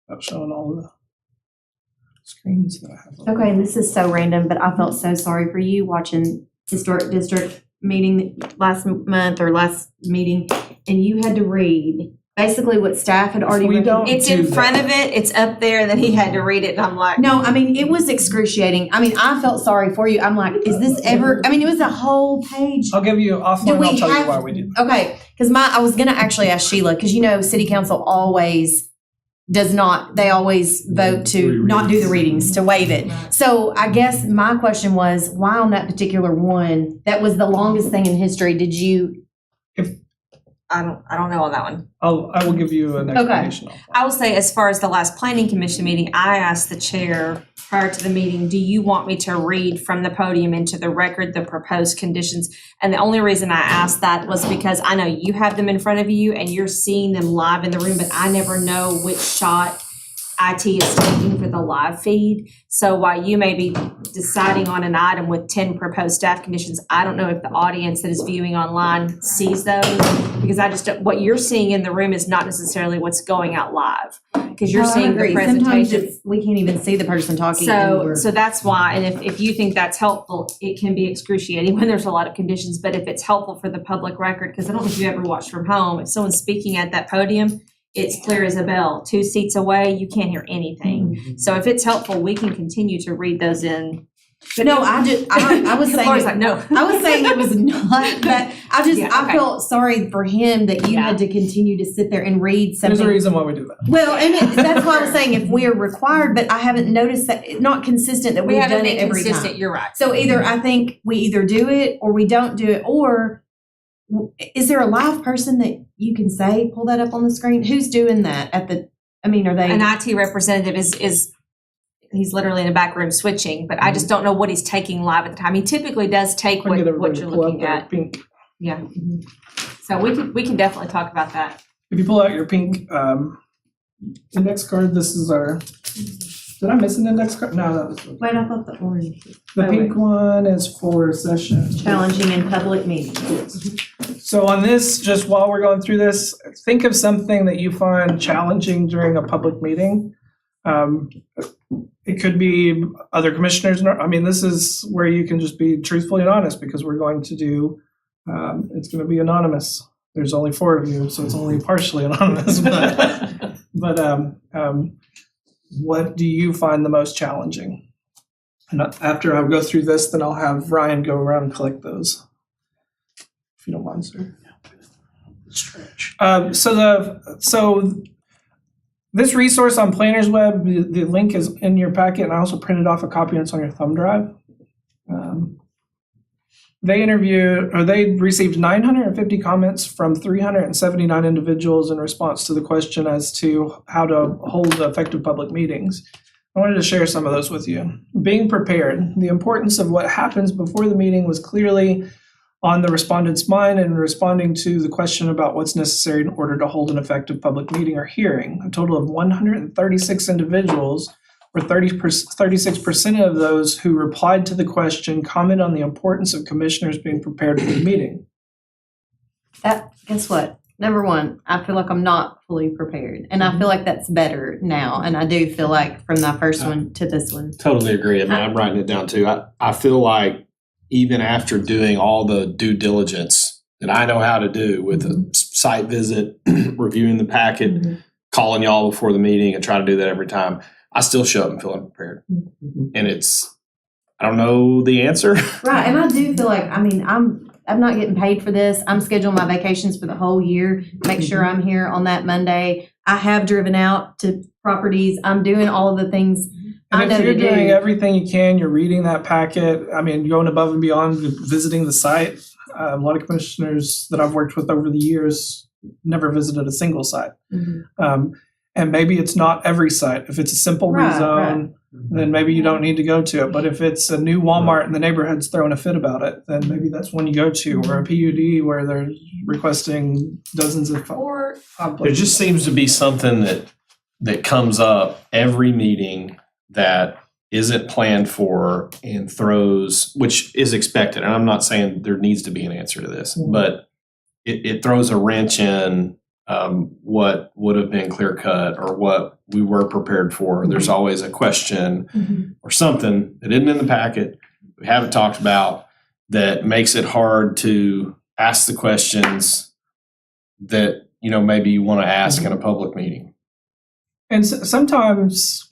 Without showing all of the screens that I have. Okay, this is so random, but I felt so sorry for you watching historic district meeting last month or last meeting, and you had to read basically what staff had already We written. don't It's do in that. front of it, it's up there, that he had to read it, and I'm like. No, it was excruciating. I felt sorry for you. I'm like, is this ever, it was a whole page. I'll give you offline. Do we I'll tell you have- why we do that. Okay, because I was gonna actually ask Sheila, because city council always does not, they always vote to not do the readings, to waive it. So I guess my question was, why on that particular one, that was the longest thing in history, did you? I don't know on that one. I will give you an explanation. I will say, as far as the last planning commission meeting, I asked the chair prior to the meeting, do you want me to read from the podium into the record the proposed conditions? And the only reason I asked that was because I know you have them in front of you and you're seeing them live in the room, but I never know which shot IT is taking for the live feed. So while you may be deciding on an item with 10 proposed staff conditions, I don't know if the audience that is viewing online sees those, because what you're seeing in the room is not necessarily what's going out live. because you're No, I seeing the agree. Sometimes presentation. we can't even see the person talking. and So, we're- so that's why, and if you think that's helpful, it can be excruciating when there's a lot of conditions, but if it's helpful for the public record, because I don't know if you ever watched from home, if someone's speaking at that podium, it's clear as a bell. 2 seats away, you can't hear anything. So if it's helpful, we can continue to read those in. No, I was saying. Lori's like, no. I was saying it was not that, Yeah, I okay. felt sorry for him that you Yeah. had to continue to sit there and read There's a something. reason why we do that. Well, and that's why I was saying if we're required, but I haven't noticed that, not consistent that We we've haven't done been it every consistent, time. you're right. So either, I think we either do it or we don't do it, or is there a live person that you can say, pull that up on the screen? Who's doing that are they? An IT representative is he's literally in the back room switching, but I just don't know what he's taking live at the time. He typically does take I can get what everybody you're to pull up looking their at. pink. Yeah. So we can definitely talk about that. If you pull out your pink index card, this is our, did I miss an index card? No, that was, Wait, I thought the orange. the Oh, pink one is for session. Challenging in public meetings. So on this, just while we're going through this, think of something that you find challenging during a public meeting. It could be other commissioners, this is where you can just be truthful and honest, because we're going to do, it's gonna be anonymous. There's only 4 of you, so it's only partially anonymous, but what do you find the most challenging? And after I go through this, then I'll have Ryan go around and collect those. If you don't mind, sir. Stretch. So this resource on Planners Web, the link is in your packet, and I also printed off a copy and it's on your thumb drive. They received 950 comments from 379 individuals in response to the question as to how to hold effective public meetings. I wanted to share some of those with you. Being prepared. The importance of what happens before the meeting was clearly on the respondent's mind in responding to the question about what's necessary in order to hold an effective public meeting or hearing. A total of 136 individuals, or 36% of those who replied to the question, comment on the importance of commissioners being prepared for the meeting. Guess what? Number one, I feel like I'm not fully prepared, and I feel like that's better now. And I do feel like from the first one to this one. Totally agree. I'm writing it down too. I feel like even after doing all the due diligence that I know how to do with a site visit, reviewing the packet, calling y'all before the meeting, and try to do that every time, I still show up and feel unprepared. And I don't know the answer. Right, and I do feel like, I'm not getting paid for this. I'm scheduling my vacations for the whole year, make sure I'm here on that Monday. I have driven out to properties. I'm doing all of the things I And know if you're to doing do. everything you can, you're reading that packet, going above and beyond visiting the site. A lot of commissioners that I've worked with over the years never visited a single site. And maybe it's not every site. If it's a simple Right, rezone, then maybe you don't need to go to it. But if it's a new Walmart and the neighborhood's throwing a fit about it, then maybe that's one you go to, or a PUD where they're requesting dozens of There just seems to be something that comes up every meeting that isn't planned for and throws, which is expected. And I'm not saying there needs to be an answer to this, but it throws a wrench in what would have been clear cut or what we were prepared for. There's always a question or something that isn't in the packet we haven't talked about that makes it hard to ask the questions that maybe you want to ask in a public meeting. And sometimes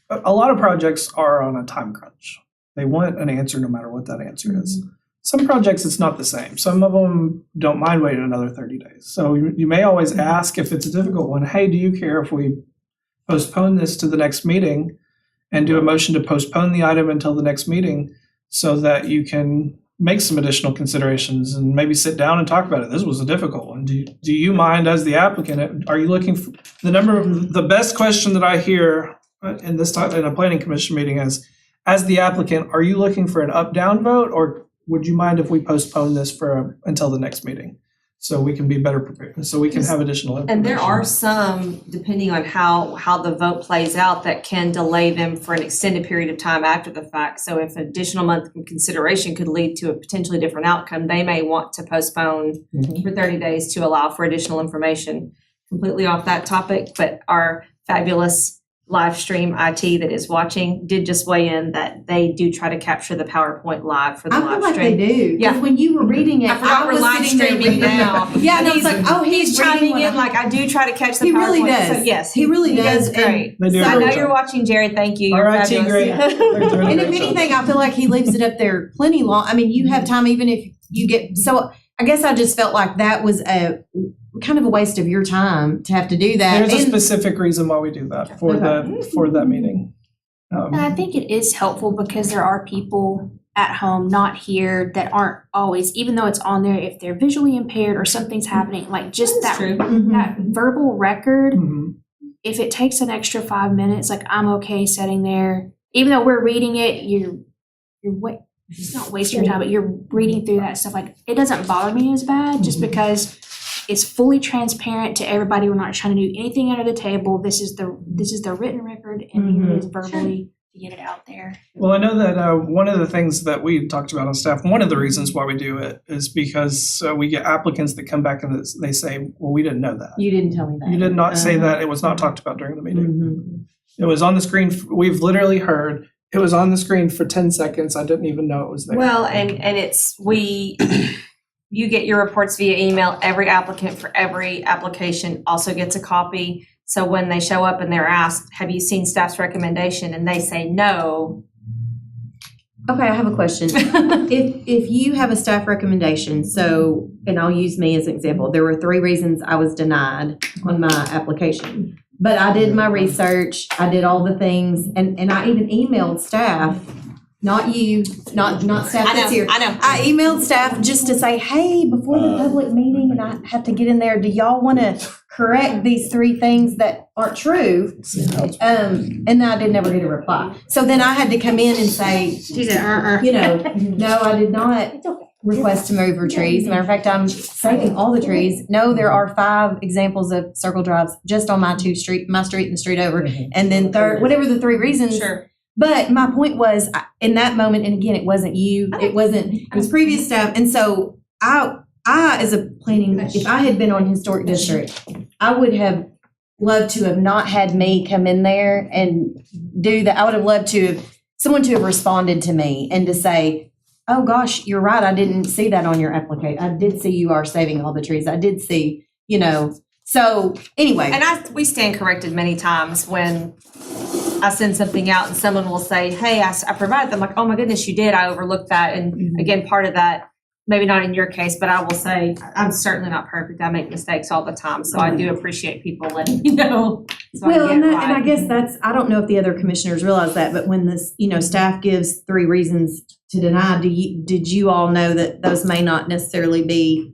a lot of projects are on a time crunch. They want an answer no matter what that answer is. Some projects, it's not the same. Some of them don't mind waiting another 30 days. So you may always ask, if it's a difficult one, hey, do you care if we postpone this to the next meeting and do a motion to postpone the item until the next meeting so that you can make some additional considerations and maybe sit down and talk about it. This was a difficult one. Do you mind, as the applicant, are you looking for the best question that I hear in a planning commission meeting is, as the applicant, are you looking for an up-down vote, or would you mind if we postpone this until the next meeting so we can be better prepared, so we can have additional information? And there are some, depending on how the vote plays out, that can delay them for an extended period of time after the fact. So if an additional month of consideration could lead to a potentially different outcome, they may want to postpone for 30 days to allow for additional information. Completely off that topic, but our fabulous live stream IT that is watching did just weigh in that they do try to capture the PowerPoint live for the I feel live like they stream. do. Yeah. Because when you were reading it, I forgot we're was live sitting there streaming reading now. it. Yeah, and I was like, oh, He's he's reading chiming what in I'm- like I do try to catch the He PowerPoint. really does. So, yes, He really does. does great. They do a So I great know job. you're watching, Jared. Thank you. Our You're IT fabulous. great. They're doing a And if great job. anything, I feel like he leaves it up there plenty long. I mean, you have time even if you get, so I guess I just felt like that was a kind of a waste of your time to have to do that. There's a And- specific reason why we do that for that meeting. And I think it is helpful because there are people at home, not here, that aren't always, even though it's on there, if they're visually impaired or something's happening, like just that, True. that verbal record, Mhm. if it takes an extra 5 minutes, like I'm okay sitting there, even though we're reading it, you're it's not wasting your time, but you're reading through that stuff. Like it doesn't bother me as bad just because it's fully transparent to everybody. We're not trying to do anything under the table. This is the written record, and here it is verbally to get it out there. Well, I know that one of the things that we talked about on staff, one of the reasons why we do it is because we get applicants that come back and they say, well, we didn't know that. You didn't tell me that. You did not say Uh-huh. that. It was not talked about during the meeting. Mhm. It was on the screen. We've literally heard it was on the screen for 10 seconds. I didn't even know it was there. Well, and it's you get your reports via email. Every applicant for every application also gets a copy. So when they show up and they're asked, have you seen staff's recommendation? And they say no. Okay, I have a question. If you have a staff recommendation, so, and I'll use me as an example, there were 3 reasons I was denied on my application. But I did my research, I did all the things, and I even emailed staff, not you, not staff that's here. I know. I emailed staff just to say, hey, before the public meeting, and I have to get in there, do y'all want to correct these 3 things that aren't true? And I did never get a reply. So then I had to come in and say, She said, you know, no, I did not request to move trees. Matter of fact, I'm saving all the trees. No, there are 5 examples of circle drives just on my street and the street over. And then third, whatever the 3 reasons. Sure. But my point was, in that moment, and again, it wasn't you, it was previous staff. And so I as a planning, if I had been on historic district, I would have loved to have not had me come in there and do that. I would have loved to have someone to have responded to me and to say, oh gosh, you're right, I didn't see that on your application. I did see you are saving all the trees. I did see, so anyway. And we stand corrected many times when I send something out and someone will say, hey, I provided them, like, oh my goodness, you did, I overlooked that. And again, part of that, maybe not in your case, but I will say, I'm certainly not perfect. I make mistakes all the time. So I do appreciate people letting me know. So Well, I and get I guess I don't know if the other commissioners realize that, but when this, staff gives 3 reasons to deny, did you all know that those may not necessarily be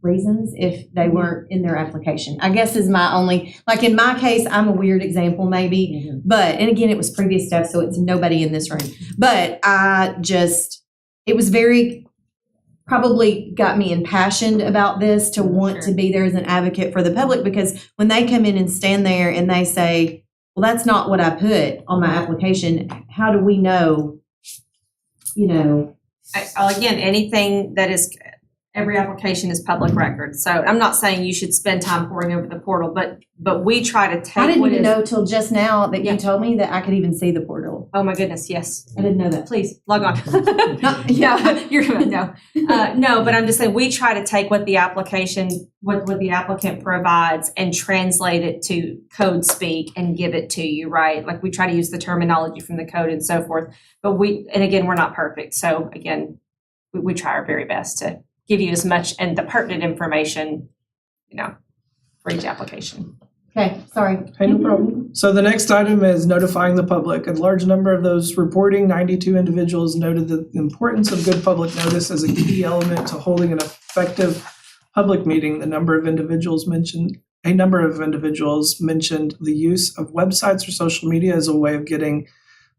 reasons if they weren't in their application? I guess is my only, like in my case, I'm a weird example maybe, but, and again, it was previous stuff, so it's nobody in this room. But it was very, probably got me impassioned about this to want to be there as an advocate for the public, because when they come in and stand there and they say, well, that's not what I put on my application, how do we know, Again, anything that is, every application is public record. So I'm not saying you should spend time poring over the portal, but we try to take I didn't what even is- know till just now that Yeah. you told me that I could even see the portal. Oh my goodness, yes. I didn't know that. Please log on. Yeah. No, you're no. No, but I'm just saying we try to take what the application, what the applicant provides and translate it to code speak and give it to you, right? Like we try to use the terminology from the code and so forth. But and again, we're not perfect. So again, we try our very best to give you as much and the pertinent information, for each application. Okay, sorry. Hey, no problem. So the next item is notifying the public. A large number of those reporting, 92 individuals, noted the importance of good public notice as a key element to holding an effective public meeting. A number of individuals mentioned the use of websites or social media as a way of getting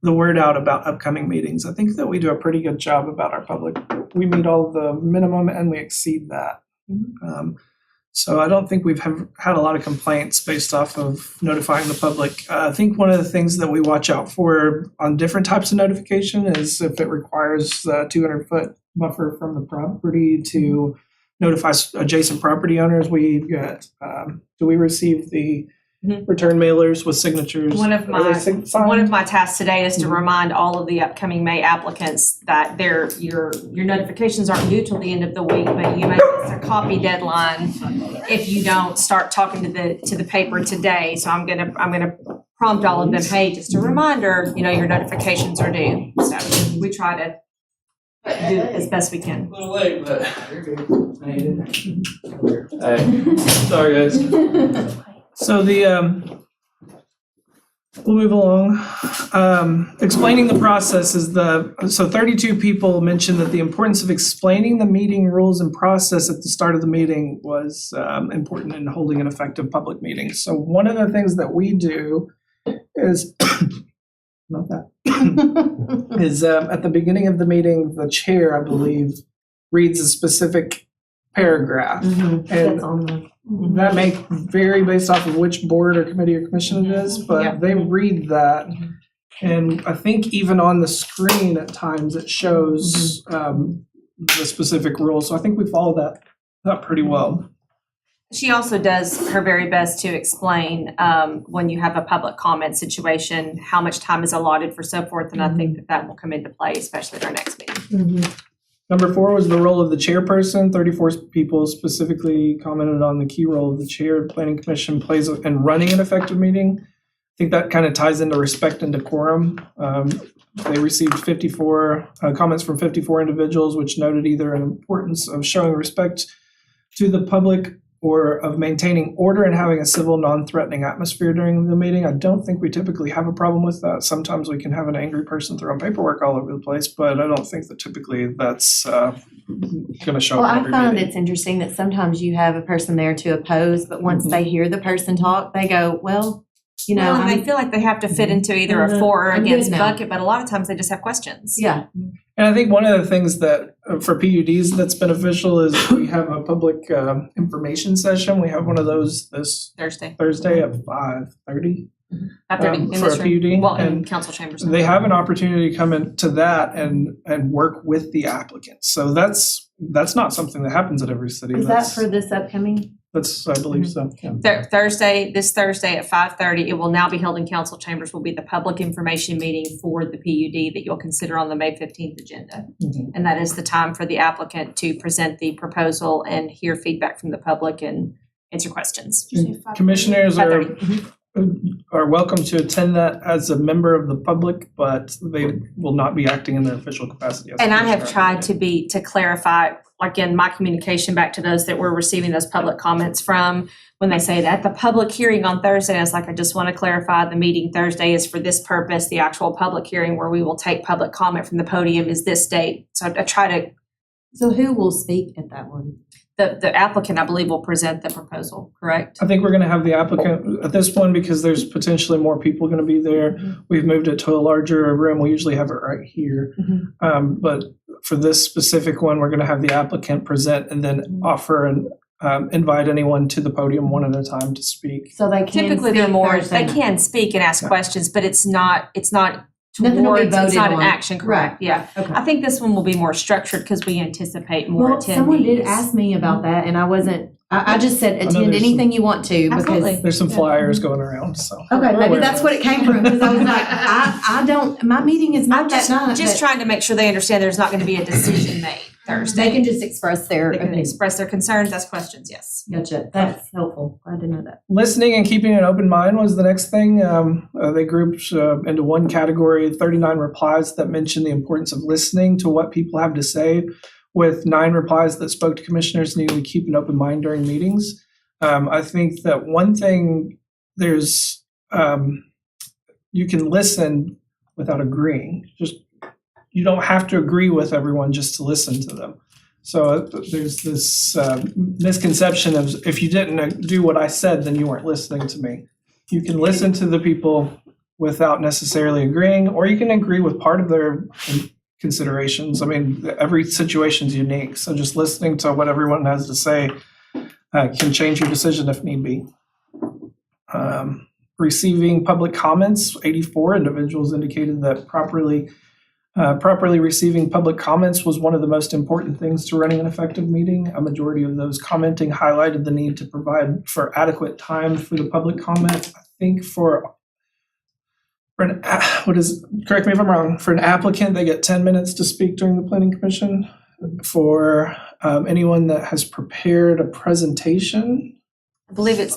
the word out about upcoming meetings. I think that we do a pretty good job about our public. We meet all the minimum and we exceed that. So I don't think we've had a lot of complaints based off of notifying the public. I think one of the things that we watch out for on different types of notification is if it requires a 200-foot buffer from the property to notify adjacent property owners. We get, do we receive the return mailers with signatures. One of Are they my signed? One of my tasks today is to Mhm. remind all of the upcoming May applicants that your notifications aren't due till the end of the week, but you may miss a copy deadline if you don't start talking to the paper today. So I'm gonna prompt all of them, hey, just a reminder, your notifications are due. So we try to do it as best we can. A little late, but you're good. I need it. Hey, sorry guys. So we'll move along. Explaining the process is so 32 people mentioned that the importance of explaining the meeting rules and process at the start of the meeting was important in holding an effective public meeting. So one of the things that we do is, not that, is at the beginning of the meeting, the chair, I believe, reads a specific paragraph. And That's on the. that may vary based off of which board or committee or commission it is, but Yeah. they read that. And I think even on the screen at times it shows the specific rules. So I think we follow that pretty well. She also does her very best to explain when you have a public comment situation, how much time is allotted for so forth, and I think that will come into play, especially at our next meeting. Number 4 was the role of the chairperson. 34 people specifically commented on the key role of the chair. The Planning Commission plays in running an effective meeting. I think that kind of ties into respect and decorum. They received 54 comments from 54 individuals, which noted either an importance of showing respect to the public or of maintaining order and having a civil, non-threatening atmosphere during the meeting. I don't think we typically have a problem with that. Sometimes we can have an angry person throwing paperwork all over the place, but I don't think that typically that's going to show Well, up in I every find meeting. it's interesting that sometimes you have a person there to oppose, but once they hear the person talk, they go, well, Well, and I'm- they feel like they have to fit into either a Mhm. for or I'm good against now. bucket, but a lot of times they just have questions. yeah. And I think one of the things that for PUDs that's beneficial is we have a public information session. We have one of those this Thursday at 5:30. After in For this a room. PUD, Well, in and council chambers. They have an opportunity to come into that and work with the applicant. So that's not something that happens at every city. Is that for this upcoming? That's, I believe so, yeah. This Thursday at 5:30, it will now be held in council chambers, will be the public information meeting for the PUD that you'll consider on the May 15th agenda. Mhm. And that is the time for the applicant to present the proposal and hear feedback from the public and answer questions. Commissioners are 5:30. are welcome to attend that as a member of the public, but they will not be acting in their official capacity. as a And I have commissioner. tried to clarify, like in my communication back to those that we're receiving those public comments from, when they say that the public hearing on Thursday, I was like, I just want to clarify, the meeting Thursday is for this purpose. The actual public hearing where we will take public comment from the podium is this date. So I try to, So who will speak at that one? the applicant, I believe, will present the proposal, correct? I think we're gonna have the applicant at this one because there's potentially more people gonna be there. We've moved it to a larger room. We usually have it right here. But for this specific one, we're gonna have the applicant present and then offer and invite anyone to the podium one at a time to speak. So they can Typically, they're speak more, Thursday they night. can speak and ask Yeah. questions, but it's not Nothing will be towards, it's voted not an on. action, correct? Right. Yeah. Okay. I think this one will be more structured because we anticipate more Well, attendees. someone did ask me about that and I wasn't, I just said know attend there's anything you want to Absolutely. because. There's some flyers going around, so. Okay, We're maybe aware that's of what it came from, because I was like, I don't, my meeting is I'm not that night, just but trying to make sure they understand there's not going to be a decision made Thursday. they can just express their They can opinion. express their concerns, ask questions, yes. Gotcha, that's helpful, glad to know that. Listening and keeping an open mind was the next thing. They grouped into one category, 39 replies that mentioned the importance of listening to what people have to say, with 9 replies that spoke to commissioners needing to keep an open mind during meetings. I think that one thing, there's, you can listen without agreeing. Just, you don't have to agree with everyone just to listen to them. So there's this misconception of if you didn't do what I said, then you weren't listening to me. You can listen to the people without necessarily agreeing, or you can agree with part of their considerations. I mean, every situation's unique, so just listening to what everyone has to say can change your decision if need be. Receiving public comments, 84 individuals indicated that properly Properly receiving public comments was one of the most important things to running an effective meeting. A majority of those commenting highlighted the need to provide for adequate time for the public comment. I think correct me if I'm wrong, for an applicant, they get 10 minutes to speak during the planning commission. For anyone that has prepared a presentation, I believe it's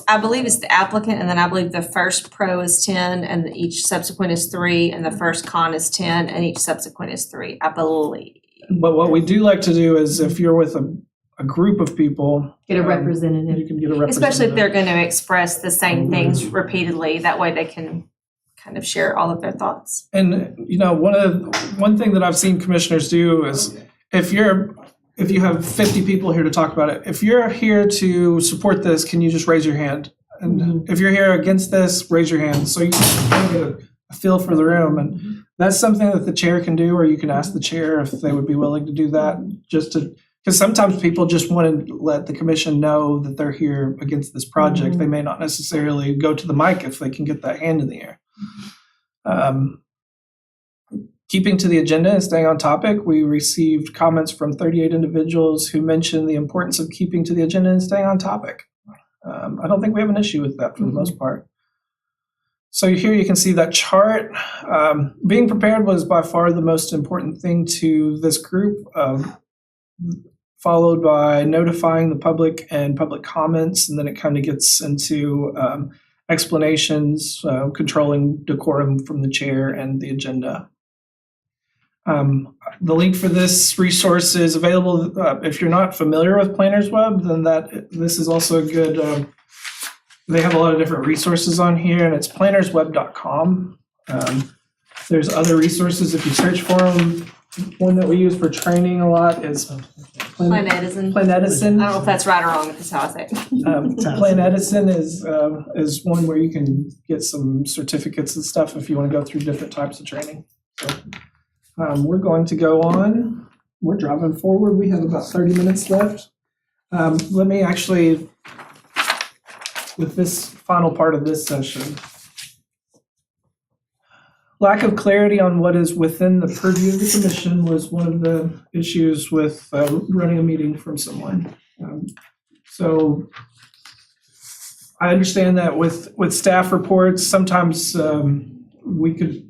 the applicant, and then I believe the first pro is 10, and each subsequent is 3, and the first con is 10, and each subsequent is 3, I believe. but what we do like to do is if you're with a group of people. Get a representative. You can get a representative. Especially if they're gonna express the same things repeatedly, that way they can kind of share all of their thoughts. And, one thing that I've seen commissioners do is if you have 50 people here to talk about it, if you're here to support this, can you just raise your hand? And if you're here against this, raise your hand. So you can kind of get a feel for the room. And that's something that the chair can do, or you can ask the chair if they would be willing to do that, because sometimes people just want to let the commission know that they're here against this project. They may not necessarily go to the mic if they can get that hand in the air. Keeping to the agenda and staying on topic, we received comments from 38 individuals who mentioned the importance of keeping to the agenda and staying on topic. I don't think we have an issue with that for the most part. So here you can see that chart. Being prepared was by far the most important thing to this group, followed by notifying the public and public comments, and then it kind of gets into explanations, controlling decorum from the chair and the agenda. The link for this resource is available. If you're not familiar with Planners Web, then this is also a good, they have a lot of different resources on here, and it's plannersweb.com. There's other resources if you search for them. One that we use for training a lot is Planedison. I don't know if that's right or wrong, if that's how I say it. Planedison is one where you can get some certificates and stuff if you want to go through different types of training. So, we're going to go on. We're driving forward. We have about 30 minutes left. Let me actually, with this final part of this session, lack of clarity on what is within the purview of the commission was one of the issues with running a meeting from someone. So I understand that with staff reports, sometimes we could,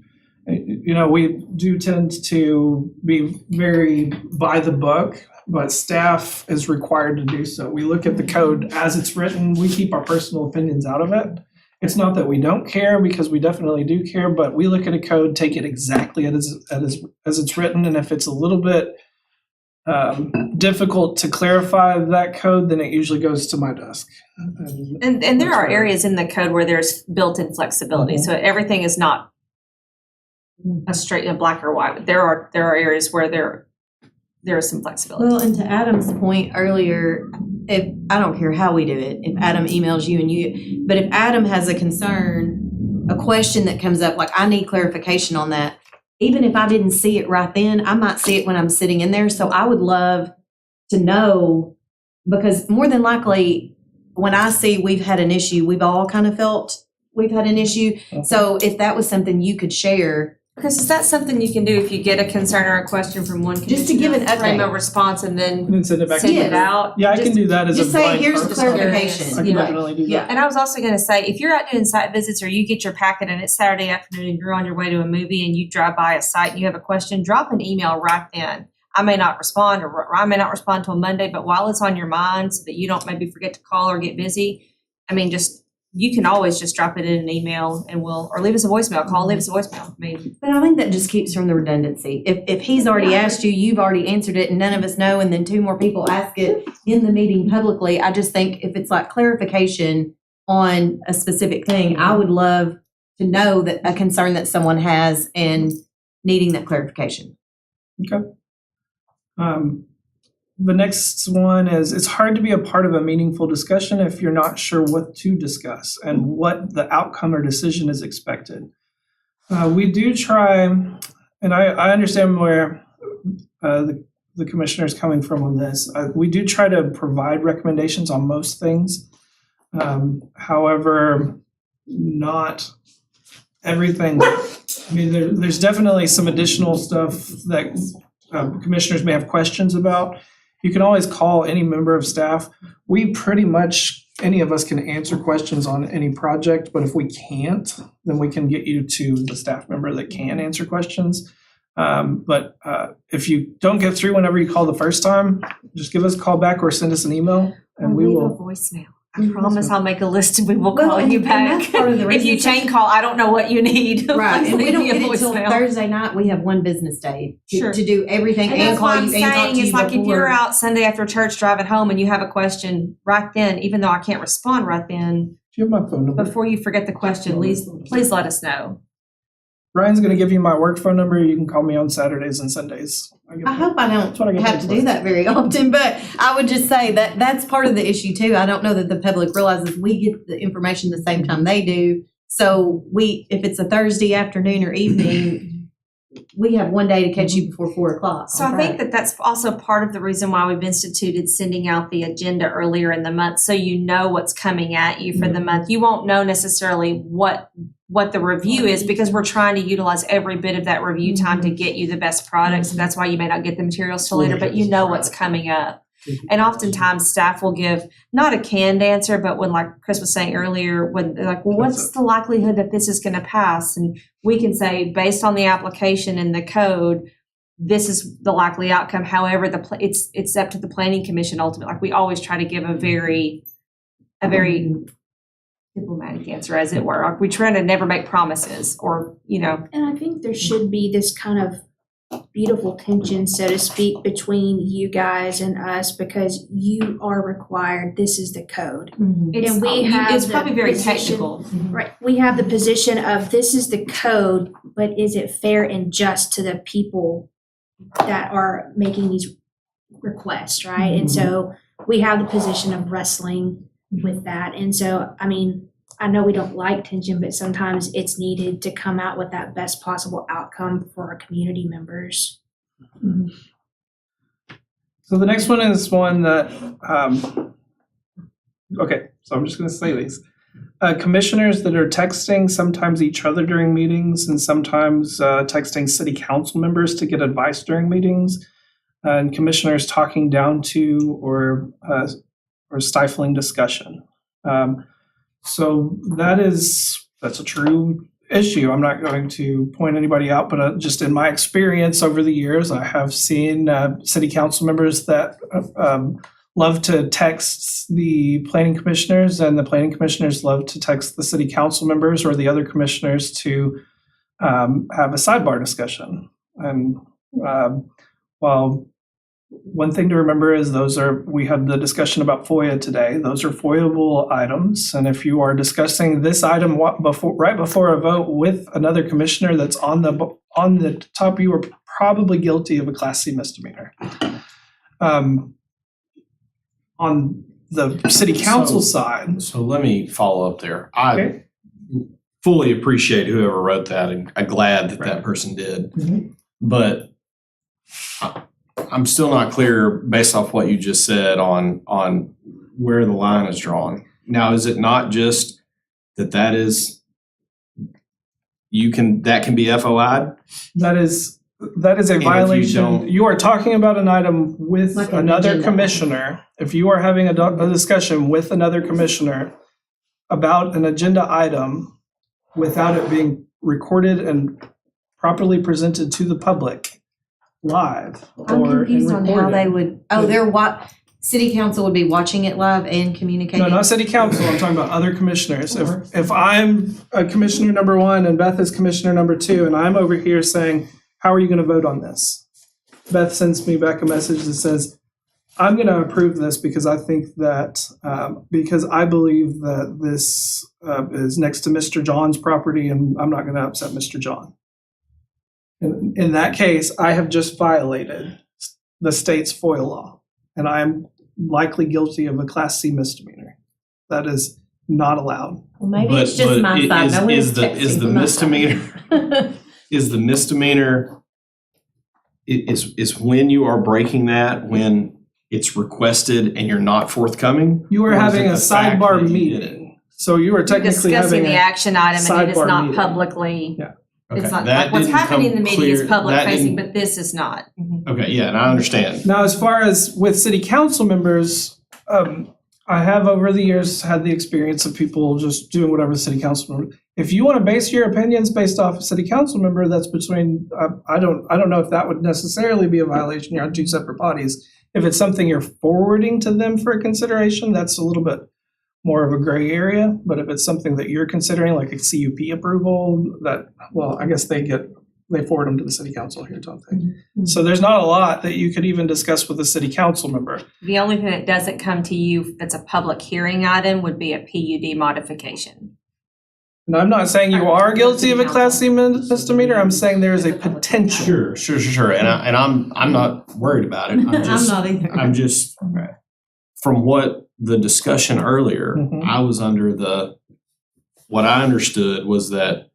we do tend to be very by the book, but staff is required to do so. We look at the code as it's written. We keep our personal opinions out of it. It's not that we don't care, because we definitely do care, but we look at a code, take it exactly as it's written, and if it's a little bit difficult to clarify that code, then it usually goes to my desk. And there are areas in the code where there's built-in flexibility, so everything is not a straight and black or white. There are areas where there is some flexibility. Well, and to Adam's point earlier, if I don't care how we do it, if Adam emails you but if Adam has a concern, a question that comes up, like I need clarification on that, even if I didn't see it right then, I might see it when I'm sitting in there. So I would love to know, because more than likely, when I see we've had an issue, we've all kind of felt we've had an issue. So if that was something you could share. Because is that something you can do if you get a concern or a question from one commissioner? Just to give an Frame update. a response and then And then send it back to send you. it out? Yeah, I can do that as a Just say, blind here's the person. clarification. I can definitely do that. Yeah. And I was also going to say, if you're out doing site visits or you get your packet and it's Saturday afternoon and you're on your way to a movie and you drive by a site and you have a question, drop an email right then. I may not respond, or I may not respond till Monday, but while it's on your mind so that you don't maybe forget to call or get busy, you can always just drop it in an email and or leave us a voicemail, leave us a voicemail. But I think that just keeps from the redundancy. If he's already asked you, you've already answered it, and none of us know, and then 2 more people ask it in the meeting publicly, I just think if it's like clarification on a specific thing, I would love to know that a concern that someone has and needing that clarification. Okay. The next one is, it's hard to be a part of a meaningful discussion if you're not sure what to discuss and what the outcome or decision is expected. We do try, and I understand where the commissioner is coming from on this. We do try to provide recommendations on most things. However, not everything I mean, there's definitely some additional stuff that commissioners may have questions about. You can always call any member of staff. We pretty much, any of us can answer questions on any project, but if we can't, then we can get you to the staff member that can answer questions. But if you don't get through whenever you call the first time, just give us a call back or send us an email and we Leave a will. voicemail. I promise I'll make a list and we will Well, call and- you and back. that's part of the If you reason- chain call, I don't know what you need. Right, and we Leave don't me a get it till voicemail. Thursday night. We have one business day Sure. to do everything And and that's what call I'm you and talk saying, to is you like if you're before. out Sunday after church driving home and you have a question right then, even though I can't respond right then, Do you have my phone number? before you forget the question, please let us know. Ryan's gonna give you my work phone number. You can call me on Saturdays and Sundays. I hope I That's what I don't get have to paid do for. that very often, but I would just say that that's part of the issue too. I don't know that the public realizes we get the information the same time they do. So if it's a Thursday afternoon or evening, we have one day to catch you before 4:00. So I think that that's also part of the reason why we've instituted sending out the agenda earlier in the month, so you know what's coming at you for the month. You won't know necessarily what the review is because we're trying to utilize every bit of that review time to get you the best products. And that's why you may not get the materials till later, but you know what's coming up. And oftentimes staff will give not a canned answer, but when, like Chris was saying earlier, when they're like, well, what's the likelihood that this is going to pass? And we can say, based on the application and the code, this is the likely outcome. However, it's up to the planning commission ultimately. Like we always try to give a very diplomatic answer, as it were. Like we try to never make promises or, And I think there should be this kind of beautiful tension, so to speak, between you guys and us, because you are required, this is the code. it's, And we you- have it's the probably very position- technical. Right, we have the position of this is the code, but is it fair and just to the people that are making these requests, right? And so we have the position of wrestling with that. And so, I mean, I know we don't like tension, but sometimes it's needed to come out with that best possible outcome for our community members. So the next one is one that, okay, so I'm just gonna say these. Commissioners that are texting sometimes each other during meetings and sometimes texting city council members to get advice during meetings. And commissioners talking down to or stifling discussion. So that's a true issue. I'm not going to point anybody out, but just in my experience over the years, I have seen city council members that love to text the planning commissioners, and the planning commissioners love to text the city council members or the other commissioners to have a sidebar discussion. And while one thing to remember is we had the discussion about FOIA today. Those are FOIA-able items. And if you are discussing this item right before a vote with another commissioner that's on the top, you are probably guilty of a Class C misdemeanor. On the city council side. So let me follow up there. I Okay. fully appreciate whoever wrote that, and I'm glad that Right. that person did. Mhm. But I'm still not clear, based off what you just said, on where the line is drawn. Now, is it not just that is that can be FOI'd? That is a if you violation. don't- You are talking about an item with Like an another agenda. commissioner. If you are having a discussion with another commissioner about an agenda item without it being recorded and properly presented to the public live I'm or confused on how recorded. they would, city council would be watching it live and communicating? No, not city council. I'm talking about other commissioners. If I'm a commissioner number one and Beth is commissioner number two, and I'm over here saying, how are you going to vote on this? Beth sends me back a message that says, I'm going to approve this because I think that, because I believe that this is next to Mr. John's property and I'm not going to upset Mr. John. In that case, I have just violated the state's FOIA law, and I am likely guilty of a Class C misdemeanor. That is not allowed. Well, maybe it's just my side. No one is the texting from my side. misdemeanor is the misdemeanor is when you are breaking that, when it's requested and you're not forthcoming? You are Or is having it a the fact sidebar that you did it? meeting. So you are technically Discussing having the a, action item and it is sidebar not meeting. publicly. Yeah. Okay, It's not, that like what's didn't happening in the come meeting is clear- public that facing, didn't- but this is not. Okay, yeah, and I understand. Now, as far as with city council members, I have over the years had the experience of people just doing whatever the city council member. If you want to base your opinions based off a city council member, that's between, I don't know if that would necessarily be a violation. You're on two separate bodies. If it's something you're forwarding to them for consideration, that's a little bit more of a gray area. But if it's something that you're considering, like a CUP approval, that, well, I guess they forward them to the city council here, don't they? So there's not a lot that you could even discuss with a city council member. The only thing that doesn't come to you that's a public hearing item would be a PUD modification. And I'm not saying you are guilty of a Class C misdemeanor, I'm saying there is a potential. Sure. And I'm not worried about it. I'm not either. I'm just, from what the discussion earlier, Mhm. I was under what I understood was that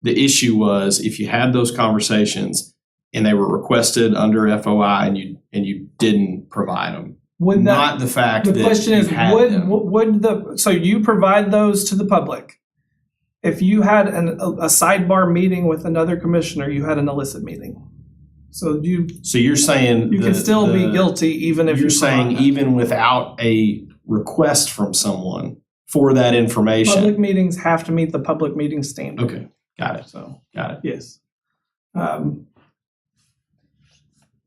the issue was if you had those conversations and they were requested under FOI and you didn't provide them. Would that, Not the fact that the question you is, had them. so you provide those to the public? If you had a sidebar meeting with another commissioner, you had an illicit meeting. So So you're saying you can still be guilty even if you're you saying provide that. even without a request from someone for that information. Public meetings have to meet the public meeting standard. Okay, got it. So, Got it. yes.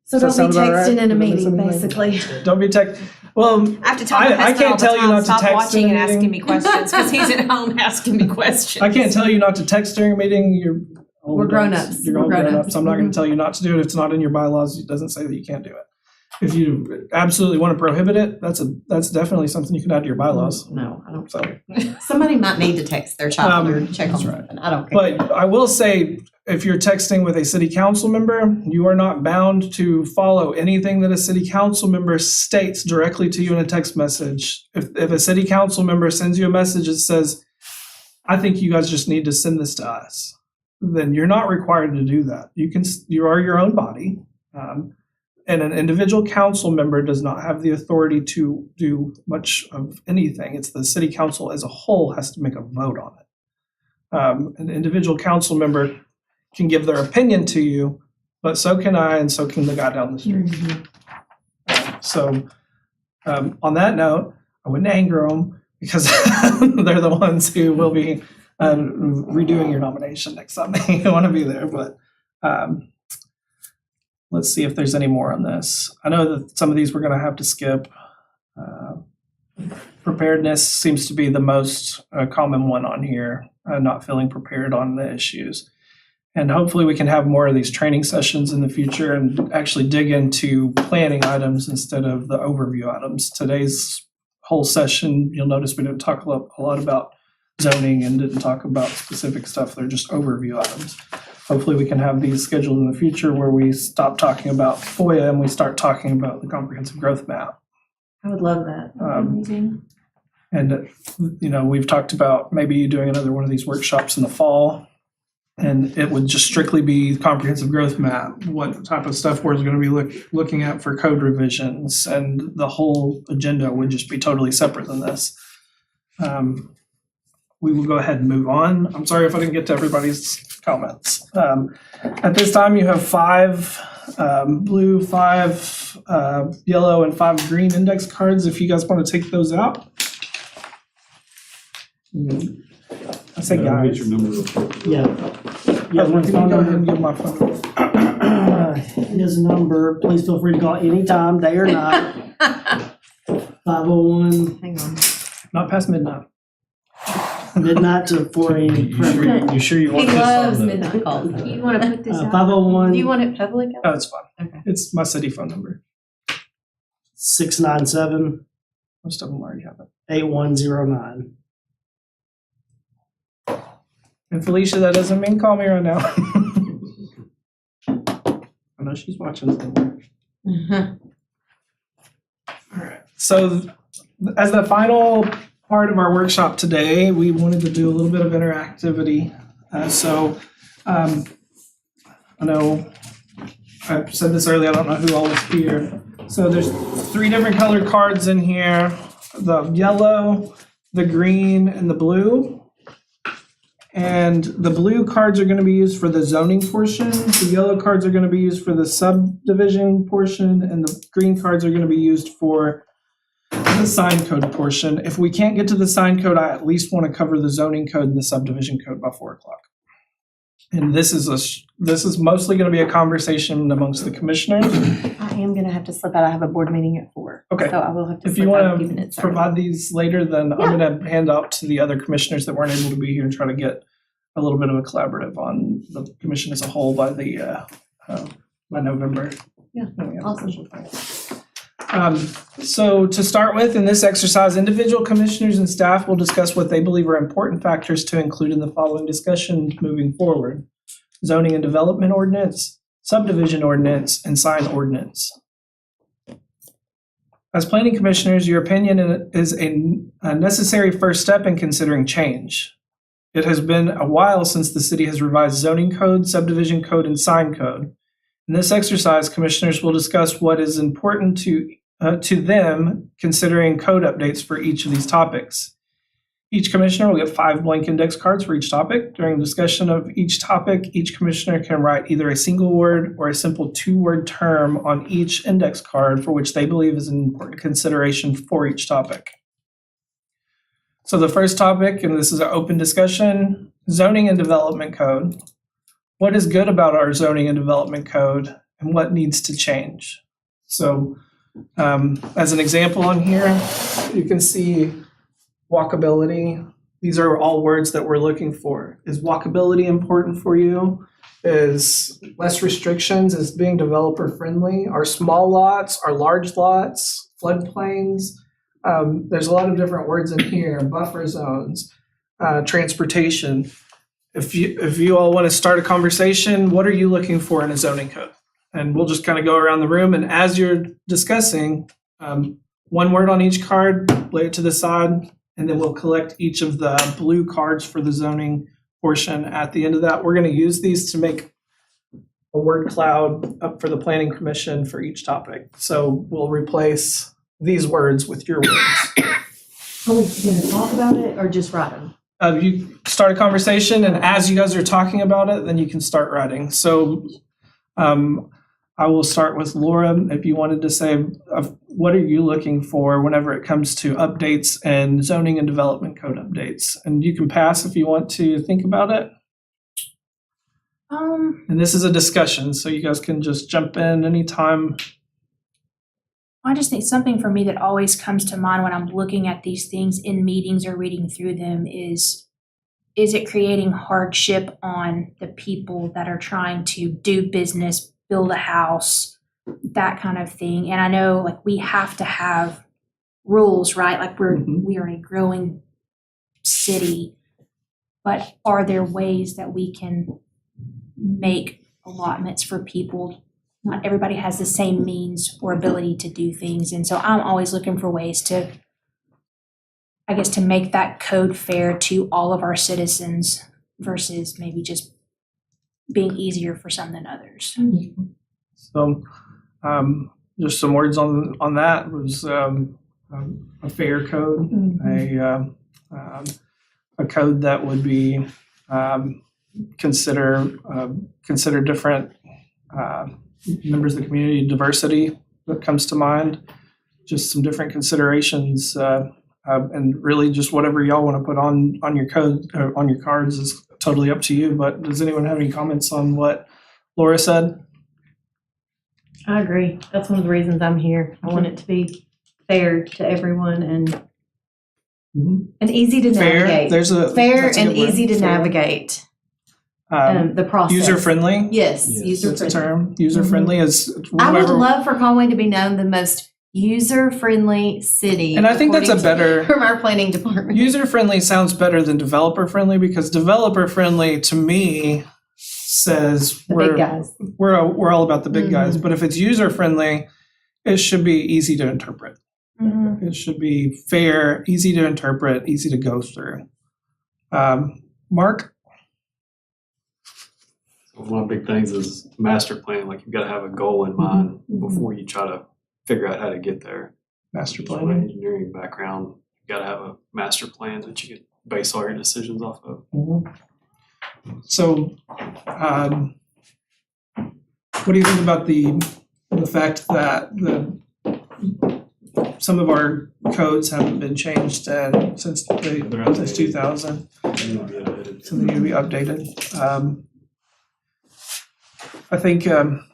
So Does don't that be sound about right? texting in a Did I miss meeting, anything? basically. Don't be well, I have to tell my I husband can't all the tell you time, not to stop text watching in a and asking meeting. me questions, because he's at home asking me questions. I can't tell you not to text during a meeting. You're old We're adults. grown-ups. You're all We're grown-ups. grown-ups. I'm not going to tell you not to do it. If it's not in your bylaws, it doesn't say that you can't do it. If you absolutely want to prohibit it, that's definitely something you can add to your bylaws. No, I don't. So, Somebody might need to text their child or check on that's right. something. I don't care. but I will say, if you're texting with a city council member, you are not bound to follow anything that a city council member states directly to you in a text message. If a city council member sends you a message that says, I think you guys just need to send this to us, then you're not required to do that. You are your own body. And an individual council member does not have the authority to do much of anything. It's the city council as a whole has to make a vote on it. An individual council member can give their opinion to you, but so can I, and so can the guy down the street. So on that note, I wouldn't anger them because they're the ones who will be redoing your nomination next time you want to be there. But let's see if there's any more on this. I know that some of these we're going to have to skip. Preparedness seems to be the most common one on here, not feeling prepared on the issues. And hopefully we can have more of these training sessions in the future and actually dig into planning items instead of the overview items. Today's whole session, you'll notice we didn't talk a lot about zoning and didn't talk about specific stuff. They're just overview items. Hopefully we can have these scheduled in the future where we stop talking about FOIA and we start talking about the comprehensive growth map. I would love that. And, we've talked about maybe you doing another one of these workshops in the fall. And it would just strictly be comprehensive growth map, what type of stuff we're going to be looking at for code revisions, and the whole agenda would just be totally separate than this. We will go ahead and move on. I'm sorry if I didn't get to everybody's comments. At this time, you have 5 blue, 5 yellow, and 5 green index cards. If you guys want to take those out. I say Get guys. your number real quick. Yeah. Yeah, let me go ahead and give my phone number. His number, please feel free to call anytime, day or night. 501 Hang on. Not past midnight. midnight to 4 a.m. You sure you He want this loves on the? midnight calls. though. You wanna put this out? 501 Do you want it public? Oh, it's fine. Okay. It's my city phone number. 697 Most of them already have it. 8109. And Felicia, that doesn't mean call me right now. I know she's watching somewhere. All right. So as the final part of our workshop today, we wanted to do a little bit of interactivity. I know I said this earlier, I don't know who all was here. So there's 3 different colored cards in here, the yellow, the green, and the blue. And the blue cards are gonna be used for the zoning portion, the yellow cards are gonna be used for the subdivision portion, and the green cards are gonna be used for the sign code portion. If we can't get to the sign code, I at least wanna cover the zoning code and the subdivision code by 4 o'clock. And this is mostly gonna be a conversation amongst the commissioners. I am gonna have to slip out. I have a board meeting at 4. Okay. So I will have to If you slip out a wanna few minutes. provide these later, then I'm gonna hand out to the other commissioners that weren't able to be here and try to get a little bit of a collaborative on the commission as a whole by November. Yeah, when we have a awesome. special time. So to start with, in this exercise, individual commissioners and staff will discuss what they believe are important factors to include in the following discussion moving forward: zoning and development ordinance, subdivision ordinance, and sign ordinance. As planning commissioners, your opinion is a necessary first step in considering change. It has been a while since the city has revised zoning code, subdivision code, and sign code. In this exercise, commissioners will discuss what is important to them considering code updates for each of these topics. Each commissioner will get 5 blank index cards for each topic. During discussion of each topic, each commissioner can write either a single word or a simple 2-word term on each index card for which they believe is an important consideration for each topic. So the first topic, and this is an open discussion, zoning and development code. What is good about our zoning and development code and what needs to change? So as an example on here, you can see walkability. These are all words that we're looking for. Is walkability important for you? Is less restrictions? Is being developer friendly? Are small lots? Are large lots? Floodplains? There's a lot of different words in here. Buffer zones, transportation. If you all want to start a conversation, what are you looking for in a zoning code? And we'll just kind of go around the room, and as you're discussing, 1 word on each card, lay it to the side, and then we'll collect each of the blue cards for the zoning portion at the end of that. We're going to use these to make a word cloud up for the planning commission for each topic. So we'll replace these words with your words. Are we gonna talk about it or just write them? You start a conversation, and as you guys are talking about it, then you can start writing. So I will start with Laura. If you wanted to say, what are you looking for whenever it comes to updates and zoning and development code updates? And you can pass if you want to think about it. And this is a discussion, so you guys can just jump in anytime. I just think something for me that always comes to mind when I'm looking at these things in meetings or reading through them is it creating hardship on the people that are trying to do business, build a house, that kind of thing? And I know like we have to have rules, right? Like we are a growing city, but are there ways that we can make allotments for people? Not everybody has the same means or ability to do things. And so I'm always looking for ways to, I guess, to make that code fair to all of our citizens versus maybe just being easier for some than others. So just some words on that was a fair code, a code that would be consider different members of the community, diversity that comes to mind, just some different considerations, and really just whatever y'all want to put on your code or on your cards is totally up to you. But does anyone have any comments on what Laura said? I agree. That's one of the reasons I'm here. I want it to be fair to everyone and easy to Fair. navigate. That's a and good word. easy to Fair. navigate the process. User friendly. Yes, Yes. user That's a friendly. term. User friendly is I would whoever. love for Conway to be known the most user-friendly city. And I think that's a according better. from our planning department. User-friendly sounds better than developer-friendly, because developer-friendly to me says The big guys. we're all about the big guys. But if it's user-friendly, it should be easy to interpret. It should be fair, easy to interpret, easy to go through. Mark? One of the big things is master plan. Like you've got to have a goal in mind before you try to figure out how to get there. Master From an planning. engineering background, you've got to have a master plan that you can base all your decisions off of. So, what do you think about the fact that some of our codes haven't been changed since They're outdated. 2000? So they need to be updated. I think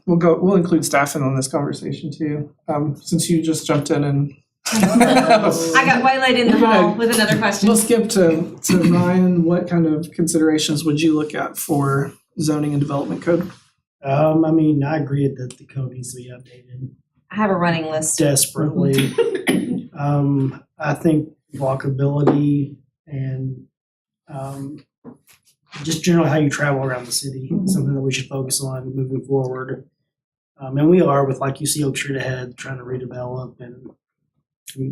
we'll include staff in on this conversation too, since you just jumped in and. I got waylaid in the hall with another question. We'll skip to Ryan. What kind of considerations would you look at for zoning and development code? I mean, I agree that the code needs to be updated I have a running list. desperately. I think walkability and just generally how you travel around the city is something that we should focus on moving forward. And we are with, like, you see Oak Street ahead trying to redevelop, and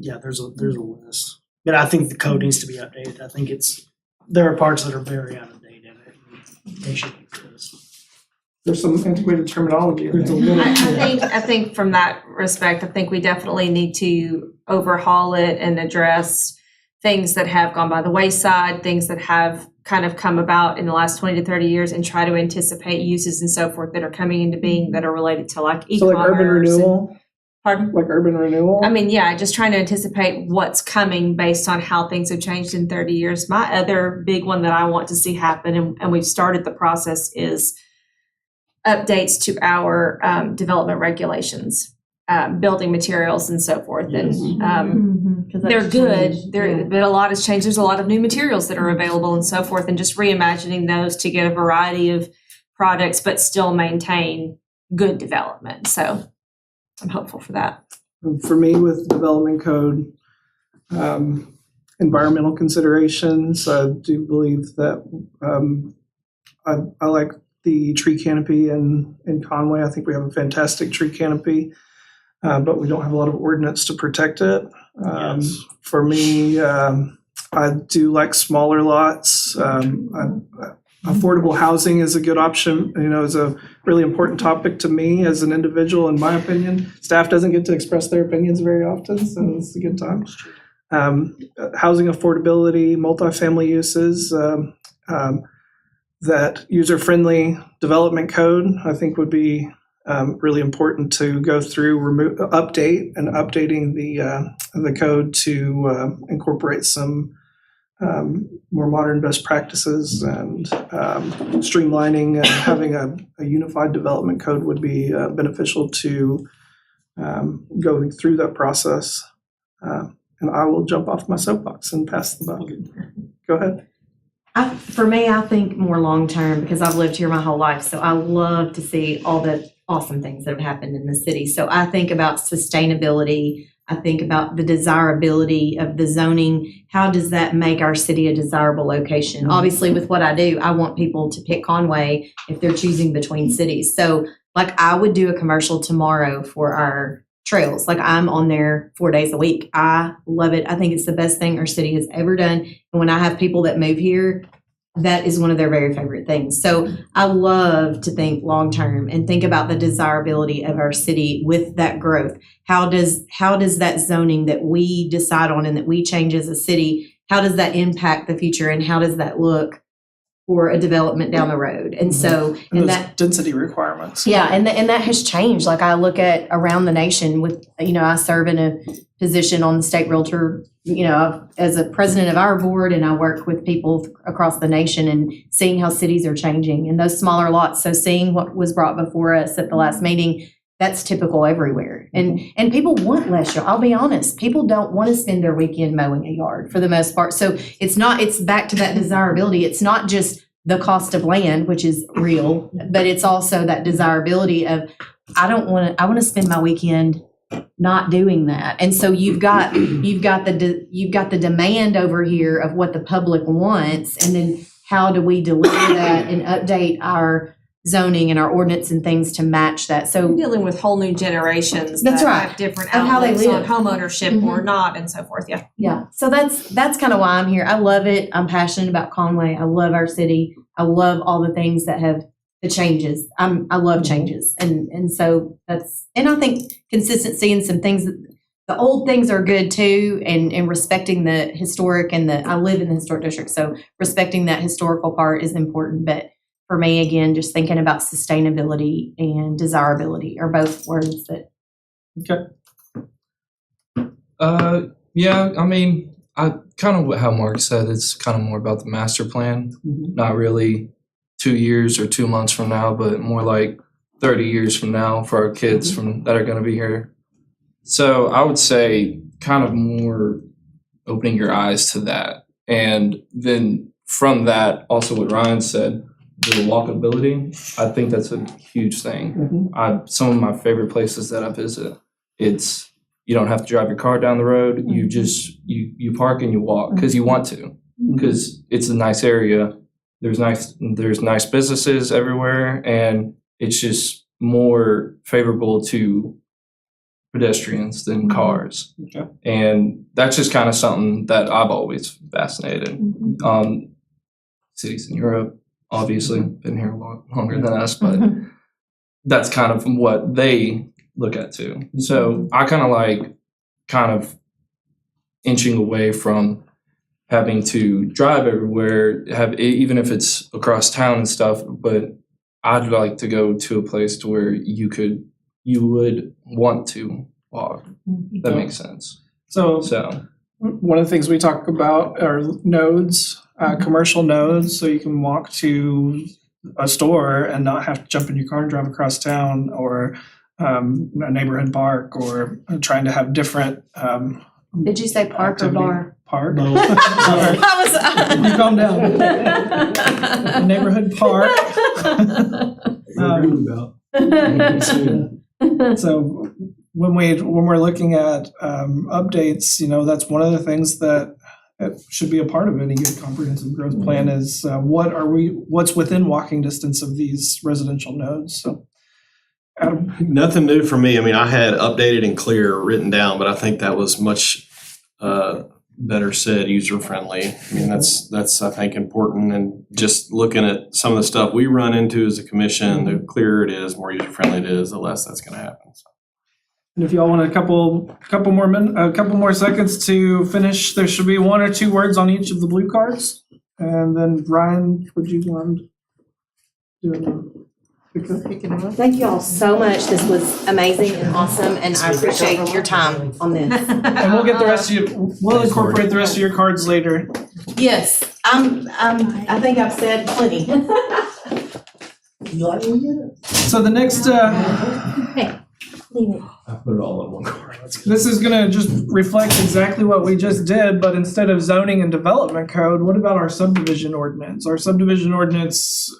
yeah, there's a list. But I think the code needs to be updated. I think there are parts that are very out of date in it. And they should be fixed. There's some antiquated terminology in There's a there. little. I think from that respect, I think we definitely need to overhaul it and address things that have gone by the wayside, things that have kind of come about in the last 20 to 30 years, and try to anticipate uses and so forth that are coming into being that are related to like So e-commerce. like urban renewal, Pardon? like urban renewal. I mean, yeah, just trying to anticipate what's coming based on how things have changed in 30 years. My other big one that I want to see happen, and we've started the process, is updates to our development regulations, building materials and so forth. Yes. And they're good, but a lot has changed. There's a lot of new materials that are available and so forth, and just reimagining those to get a variety of products, but still maintain good development. So I'm hopeful for that. For me, with development code, environmental considerations, I do believe that I like the tree canopy in Conway. I think we have a fantastic tree canopy, but we don't have a lot of ordinance to protect it. Yes. For me, I do like smaller lots. Affordable housing is a good option, is a really important topic to me as an individual, in my opinion. Staff doesn't get to express their opinions very often, so it's a good time. Housing affordability, multifamily uses, that user-friendly development code, I think would be really important to go through, updating the code to incorporate some more modern best practices, and streamlining and having a unified development code would be beneficial to going through that process. And I will jump off my soapbox and pass the buck. Go ahead. For me, I think more long-term, because I've lived here my whole life, so I love to see all the awesome things that have happened in the city. So I think about sustainability. I think about the desirability of the zoning. How does that make our city a desirable location? Obviously, with what I do, I want people to pick Conway if they're choosing between cities. So, like, I would do a commercial tomorrow for our trails. Like, I'm on there 4 days a week. I love it. I think it's the best thing our city has ever done. And when I have people that move here, that is one of their very favorite things. So I love to think long-term and think about the desirability of our city with that growth. How does that zoning that we decide on and that we change as a city, how does that impact the future, and how does that look for a development down the road? And so, And and those that, density requirements. yeah, and that has changed. Like, I look at around the nation with, I serve in a position on the state realtor, as a president of our board, and I work with people across the nation and seeing how cities are changing and those smaller lots. So seeing what was brought before us at the last meeting, that's typical everywhere. And people want less. I'll be honest. People don't want to spend their weekend mowing a yard for the most part. So it's back to that desirability. It's not just the cost of land, which is real, but it's also that desirability of, I want to spend my weekend not doing that. And so you've got the demand over here of what the public wants, and then how do we deliver that and update our zoning and our ordinance and things to match that? So We're dealing with whole new generations That's that right. have different Of how they outlooks on live. homeownership or not, and so forth. Yeah. yeah, so that's kind of why I'm here. I love it. I'm passionate about Conway. I love our city. I love all the things that have the changes. I love changes, and so and I think consistency and some things that the old things are good too, and respecting the historic and I live in the historic district, so respecting that historical part is important. But for me, again, just thinking about sustainability and desirability are both words that. Yeah, I mean, I kind of how Mark said, it's kind of more about the master plan, not really 2 years or 2 months from now, but more like 30 years from now for our kids that are going to be here. So I would say kind of more opening your eyes to that. And then from that, also what Ryan said, the walkability, I think that's a huge thing. Some of my favorite places that I visit, you don't have to drive your car down the road. You just, you park and you walk because you want to, because it's a nice area. There's nice businesses everywhere, and it's just more favorable to pedestrians than cars. And that's just kind of something that I've always fascinated. Cities in Europe, obviously, been here a lot longer than us, but that's kind of what they look at too. So I kind of inching away from having to drive everywhere, even if it's across town and stuff, but I'd like to go to a place to where you would want to walk. That makes sense. So one of the things we talk about are nodes, commercial nodes, so you can walk to a store and not have to jump in your car and drive across town, or a neighborhood park, or trying to have different. Did you say park activity. or bar? Park. Both. Sorry. You calm down. A neighborhood park. So when we're looking at updates, that's one of the things that should be a part of any good comprehensive growth plan is what's within walking distance of these residential nodes. So, Adam. Nothing new for me. I mean, I had updated and clear written down, but I think that was much better said, user friendly. I mean, that's I think important, and just looking at some of the stuff we run into as a commission, the clearer it is, more user friendly it is, the less that's going to happen. So. And if y'all want a couple more seconds to finish, there should be 1 or 2 words on each of the blue cards. And then Ryan, would you want to Thank you all so much. This was amazing and awesome, and I appreciate your time on this. And we'll get the rest of we'll incorporate the rest of your cards later. Yes, I think I've said plenty. So the next, I put it all in one card. this is gonna just reflect exactly what we just did, but instead of zoning and development code, what about our subdivision ordinance? Our subdivision ordinance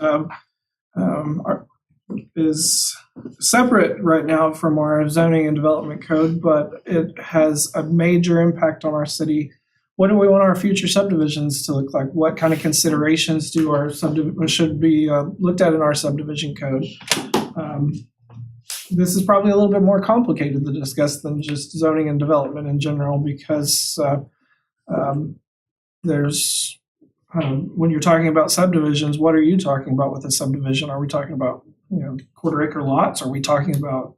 is separate right now from our zoning and development code, but it has a major impact on our city. What do we want our future subdivisions to look like? What kind of considerations do our should be looked at in our subdivision code? This is probably a little bit more complicated to discuss than just zoning and development in general, because there's when you're talking about subdivisions, what are you talking about with a subdivision? Are we talking about quarter acre lots? Are we talking about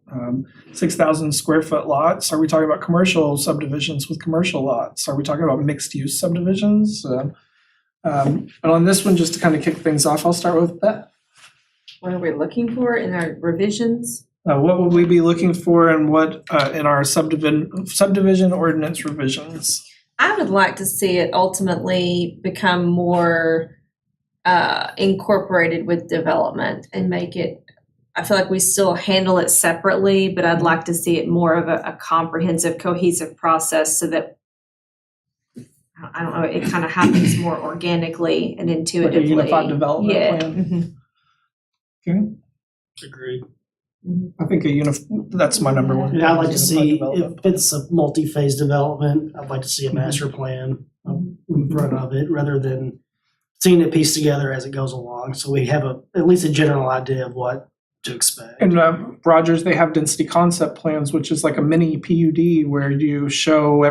6,000 square foot lots? Are we talking about commercial subdivisions with commercial lots? Are we talking about mixed use subdivisions? And on this one, just to kind of kick things off, I'll start with that. What are we looking for in our revisions? What would we be looking for, and what in our subdivision ordinance revisions? I would like to see it ultimately become more incorporated with development and make it, I feel like we still handle it separately, but I'd like to see it more of a comprehensive, cohesive process so that, I don't know, it kind of happens more organically and intuitively. Like a unified development Yeah. plan. Okay. Agreed. I think that's my number one. Yeah, I'd like to Unified see, development. if it's a multi-phase development, I'd like to see a master plan in front of it, rather than seeing it pieced together as it goes along. So we have at least a general idea of what to expect. And Rogers, they have density concept plans, which is like a mini PUD where you show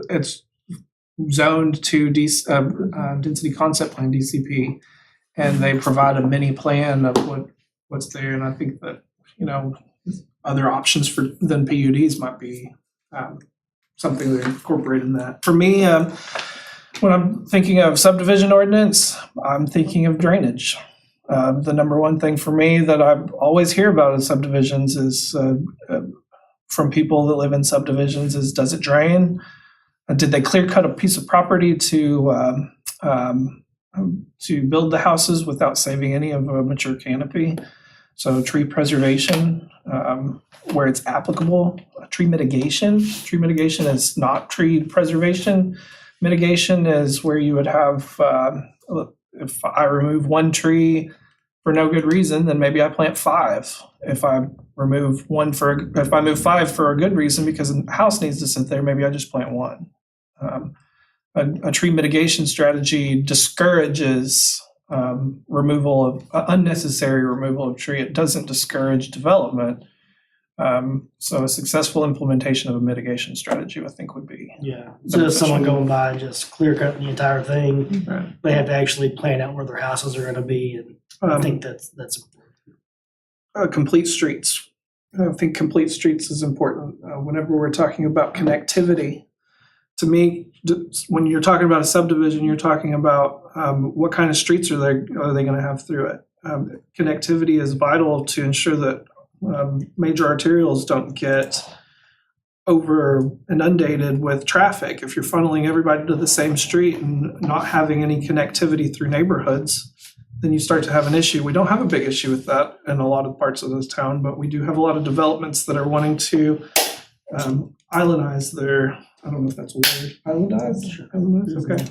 it's zoned to density concept plan, DCP, and they provide a mini plan of what's there. And I think that other options than PUDs might be something to incorporate in that. For me, when I'm thinking of subdivision ordinance, I'm thinking of drainage. The number one thing for me that I always hear about in subdivisions is from people that live in subdivisions is, does it drain? Did they clear cut a piece of property to build the houses without saving any of a mature canopy? So tree preservation, where it's applicable, tree mitigation. Tree mitigation is not tree preservation. Mitigation is where you would have, if I remove one tree for no good reason, then maybe I plant 5. If I move 5 for a good reason because a house needs to sit there, maybe I just plant 1. A tree mitigation strategy discourages unnecessary removal of tree. It doesn't discourage development. So a successful implementation of a mitigation strategy, I think, would be. Yeah, instead of someone going by and just clear cutting the entire thing, Right. they have to actually plan out where their houses are gonna be, and I think that's Complete streets. I think complete streets is important whenever we're talking about connectivity. To me, when you're talking about a subdivision, you're talking about what kind of streets are they going to have through it. Connectivity is vital to ensure that major arterials don't get over inundated with traffic. If you're funneling everybody to the same street and not having any connectivity through neighborhoods, then you start to have an issue. We don't have a big issue with that in a lot of parts of this town, but we do have a lot of developments that are wanting to islandize their, I don't know if that's a word, islandize? Sure. Islandize? Okay.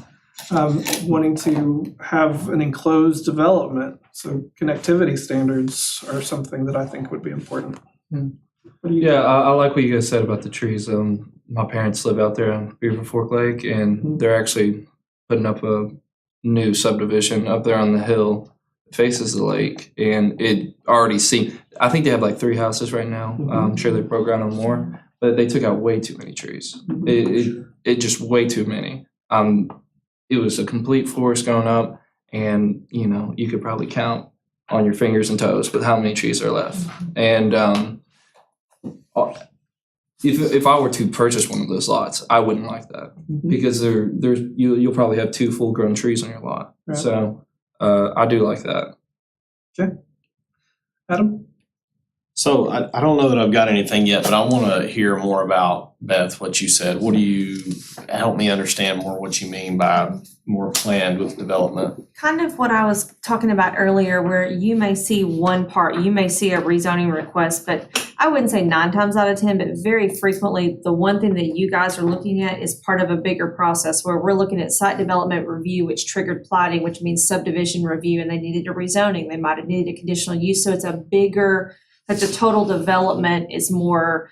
Wanting to have an enclosed development. So connectivity standards are something that I think would be important. What do you Yeah, I like what you guys said about the trees. My parents live out there on Beaver Fork Lake, and they're actually putting up a new subdivision up there on the hill. It faces the lake, and it already I think they have like 3 houses right now. I'm sure they broke ground on more, but they took out way too many trees. It just way too many. It was a complete forest going up, and you could probably count on your fingers and toes with how many trees are left. And if I were to purchase one of those lots, I wouldn't like that because you'll probably have 2 full-grown trees on your lot. Right. So I do like that. Okay. Adam? So I don't know that I've got anything yet, but I want to hear more about, Beth, what you said. What do you, help me understand more what you mean by more planned with development? Kind of what I was talking about earlier, where you may see one part, you may see a rezoning request, but I wouldn't say 9 times out of 10, but very frequently, the one thing that you guys are looking at is part of a bigger process where we're looking at site development review, which triggered plating, which means subdivision review, and they needed a rezoning. They might have needed a conditional use. So it's a bigger, that the total development is more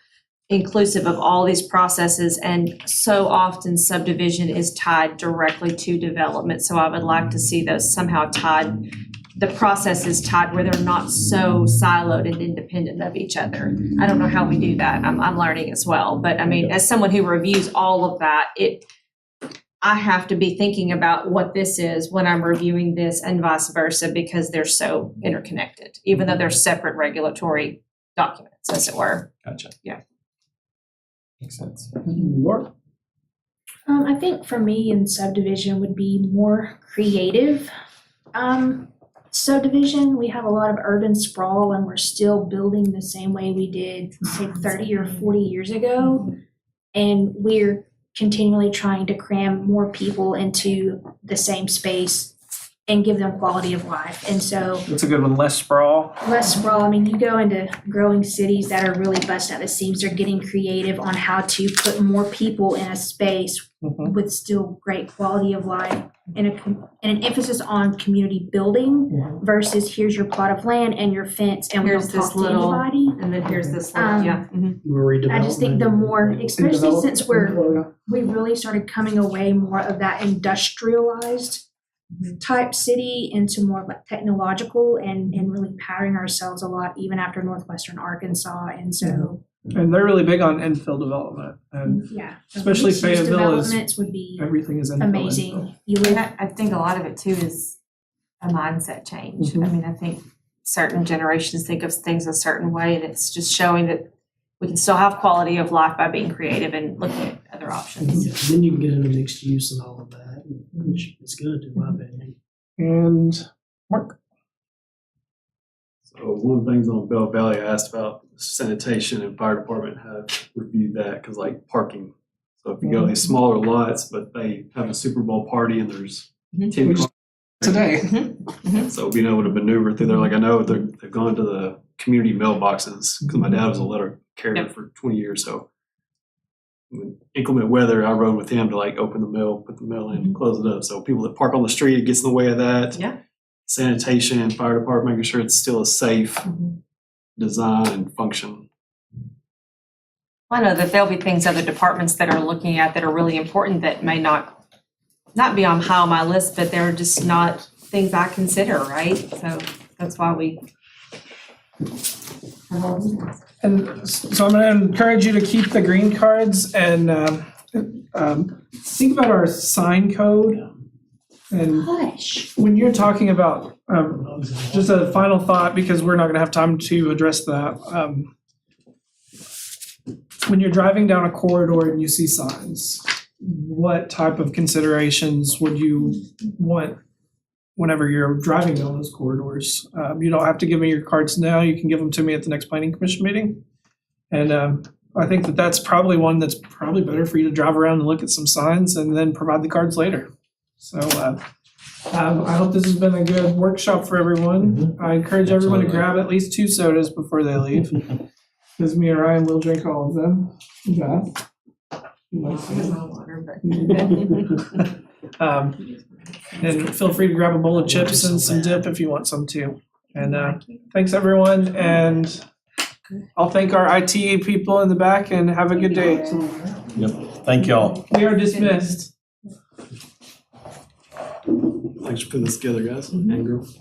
inclusive of all these processes, and so often subdivision is tied directly to development. So I would like to see those somehow tied, the process is tied where they're not so siloed and independent of each other. I don't know how we do that. I'm learning as well. But I mean, as someone who reviews all of that, I have to be thinking about what this is when I'm reviewing this and vice versa, because they're so interconnected, even though they're separate regulatory documents, as it were. Gotcha. Yeah. Makes sense. Laura? I think for me in subdivision would be more creative. Subdivision, we have a lot of urban sprawl and we're still building the same way we did, say, 30 or 40 years ago. And we're continually trying to cram more people into the same space and give them quality of life. And so That's a good one. Less sprawl. less sprawl. I mean, you go into growing cities that are really busting at the seams. They're getting creative on how to put more people in a space with still great quality of life, and an emphasis on community building versus here's your plot of land and your fence and we Here's don't this talk to little- anybody. And then here's this little, I just think the more, especially since we really started coming away more of that industrialized type city into more like technological and really patterning ourselves a lot even after Northwestern Arkansas. And so And they're really big on infill development, and yeah, especially mixed use Fayetteville is- developments would be everything is infill. amazing. You And live I think a lot of it too is a mindset change. I mean, I think certain generations think of things a certain way, and it's just showing that we can still have quality of life by being creative and looking at other options. Yeah, then you can get into mixed use and all of that, which is good in my opinion. And Mark? So one of the things on Bell Valley, I asked about sanitation and fire department have reviewed that, because like parking. So if you go to these smaller lots, but they have a Super Bowl party and there's 10 We just- cars, Today. so being able to maneuver through there, like I know they've gone to the community mailboxes, because my dad was a letter carrier for 20 years, so when inclement weather, I rode with him to like open the mail, put the mail in, close it up. So people that park on the street, it gets in the way of that. Yeah. Sanitation, fire department, making sure it's still a safe design and function. I know that there'll be things other departments that are looking at that are really important that may not be on high on my list, but they're just not things I consider, right? So that's why we. And so I'm gonna encourage you to keep the green cards and think about our sign code. And Hush. when you're talking about, just a final thought, because we're not gonna have time to address that. When you're driving down a corridor and you see signs, what type of considerations would you want whenever you're driving down those corridors? You don't have to give me your cards now. You can give them to me at the next planning commission meeting. And I think that that's probably one that's probably better for you to drive around and look at some signs and then provide the cards later. So I hope this has been a good workshop for everyone. I encourage everyone to grab at least 2 sodas before they leave, because me and Ryan will drink all of them. Yeah. And feel free to grab a bowl of chips and some dip if you want some too. And thanks everyone, and I'll thank our IT people in the back and have a good day. Yep, thank y'all. We are dismissed. Thanks for putting this together, guys and girls.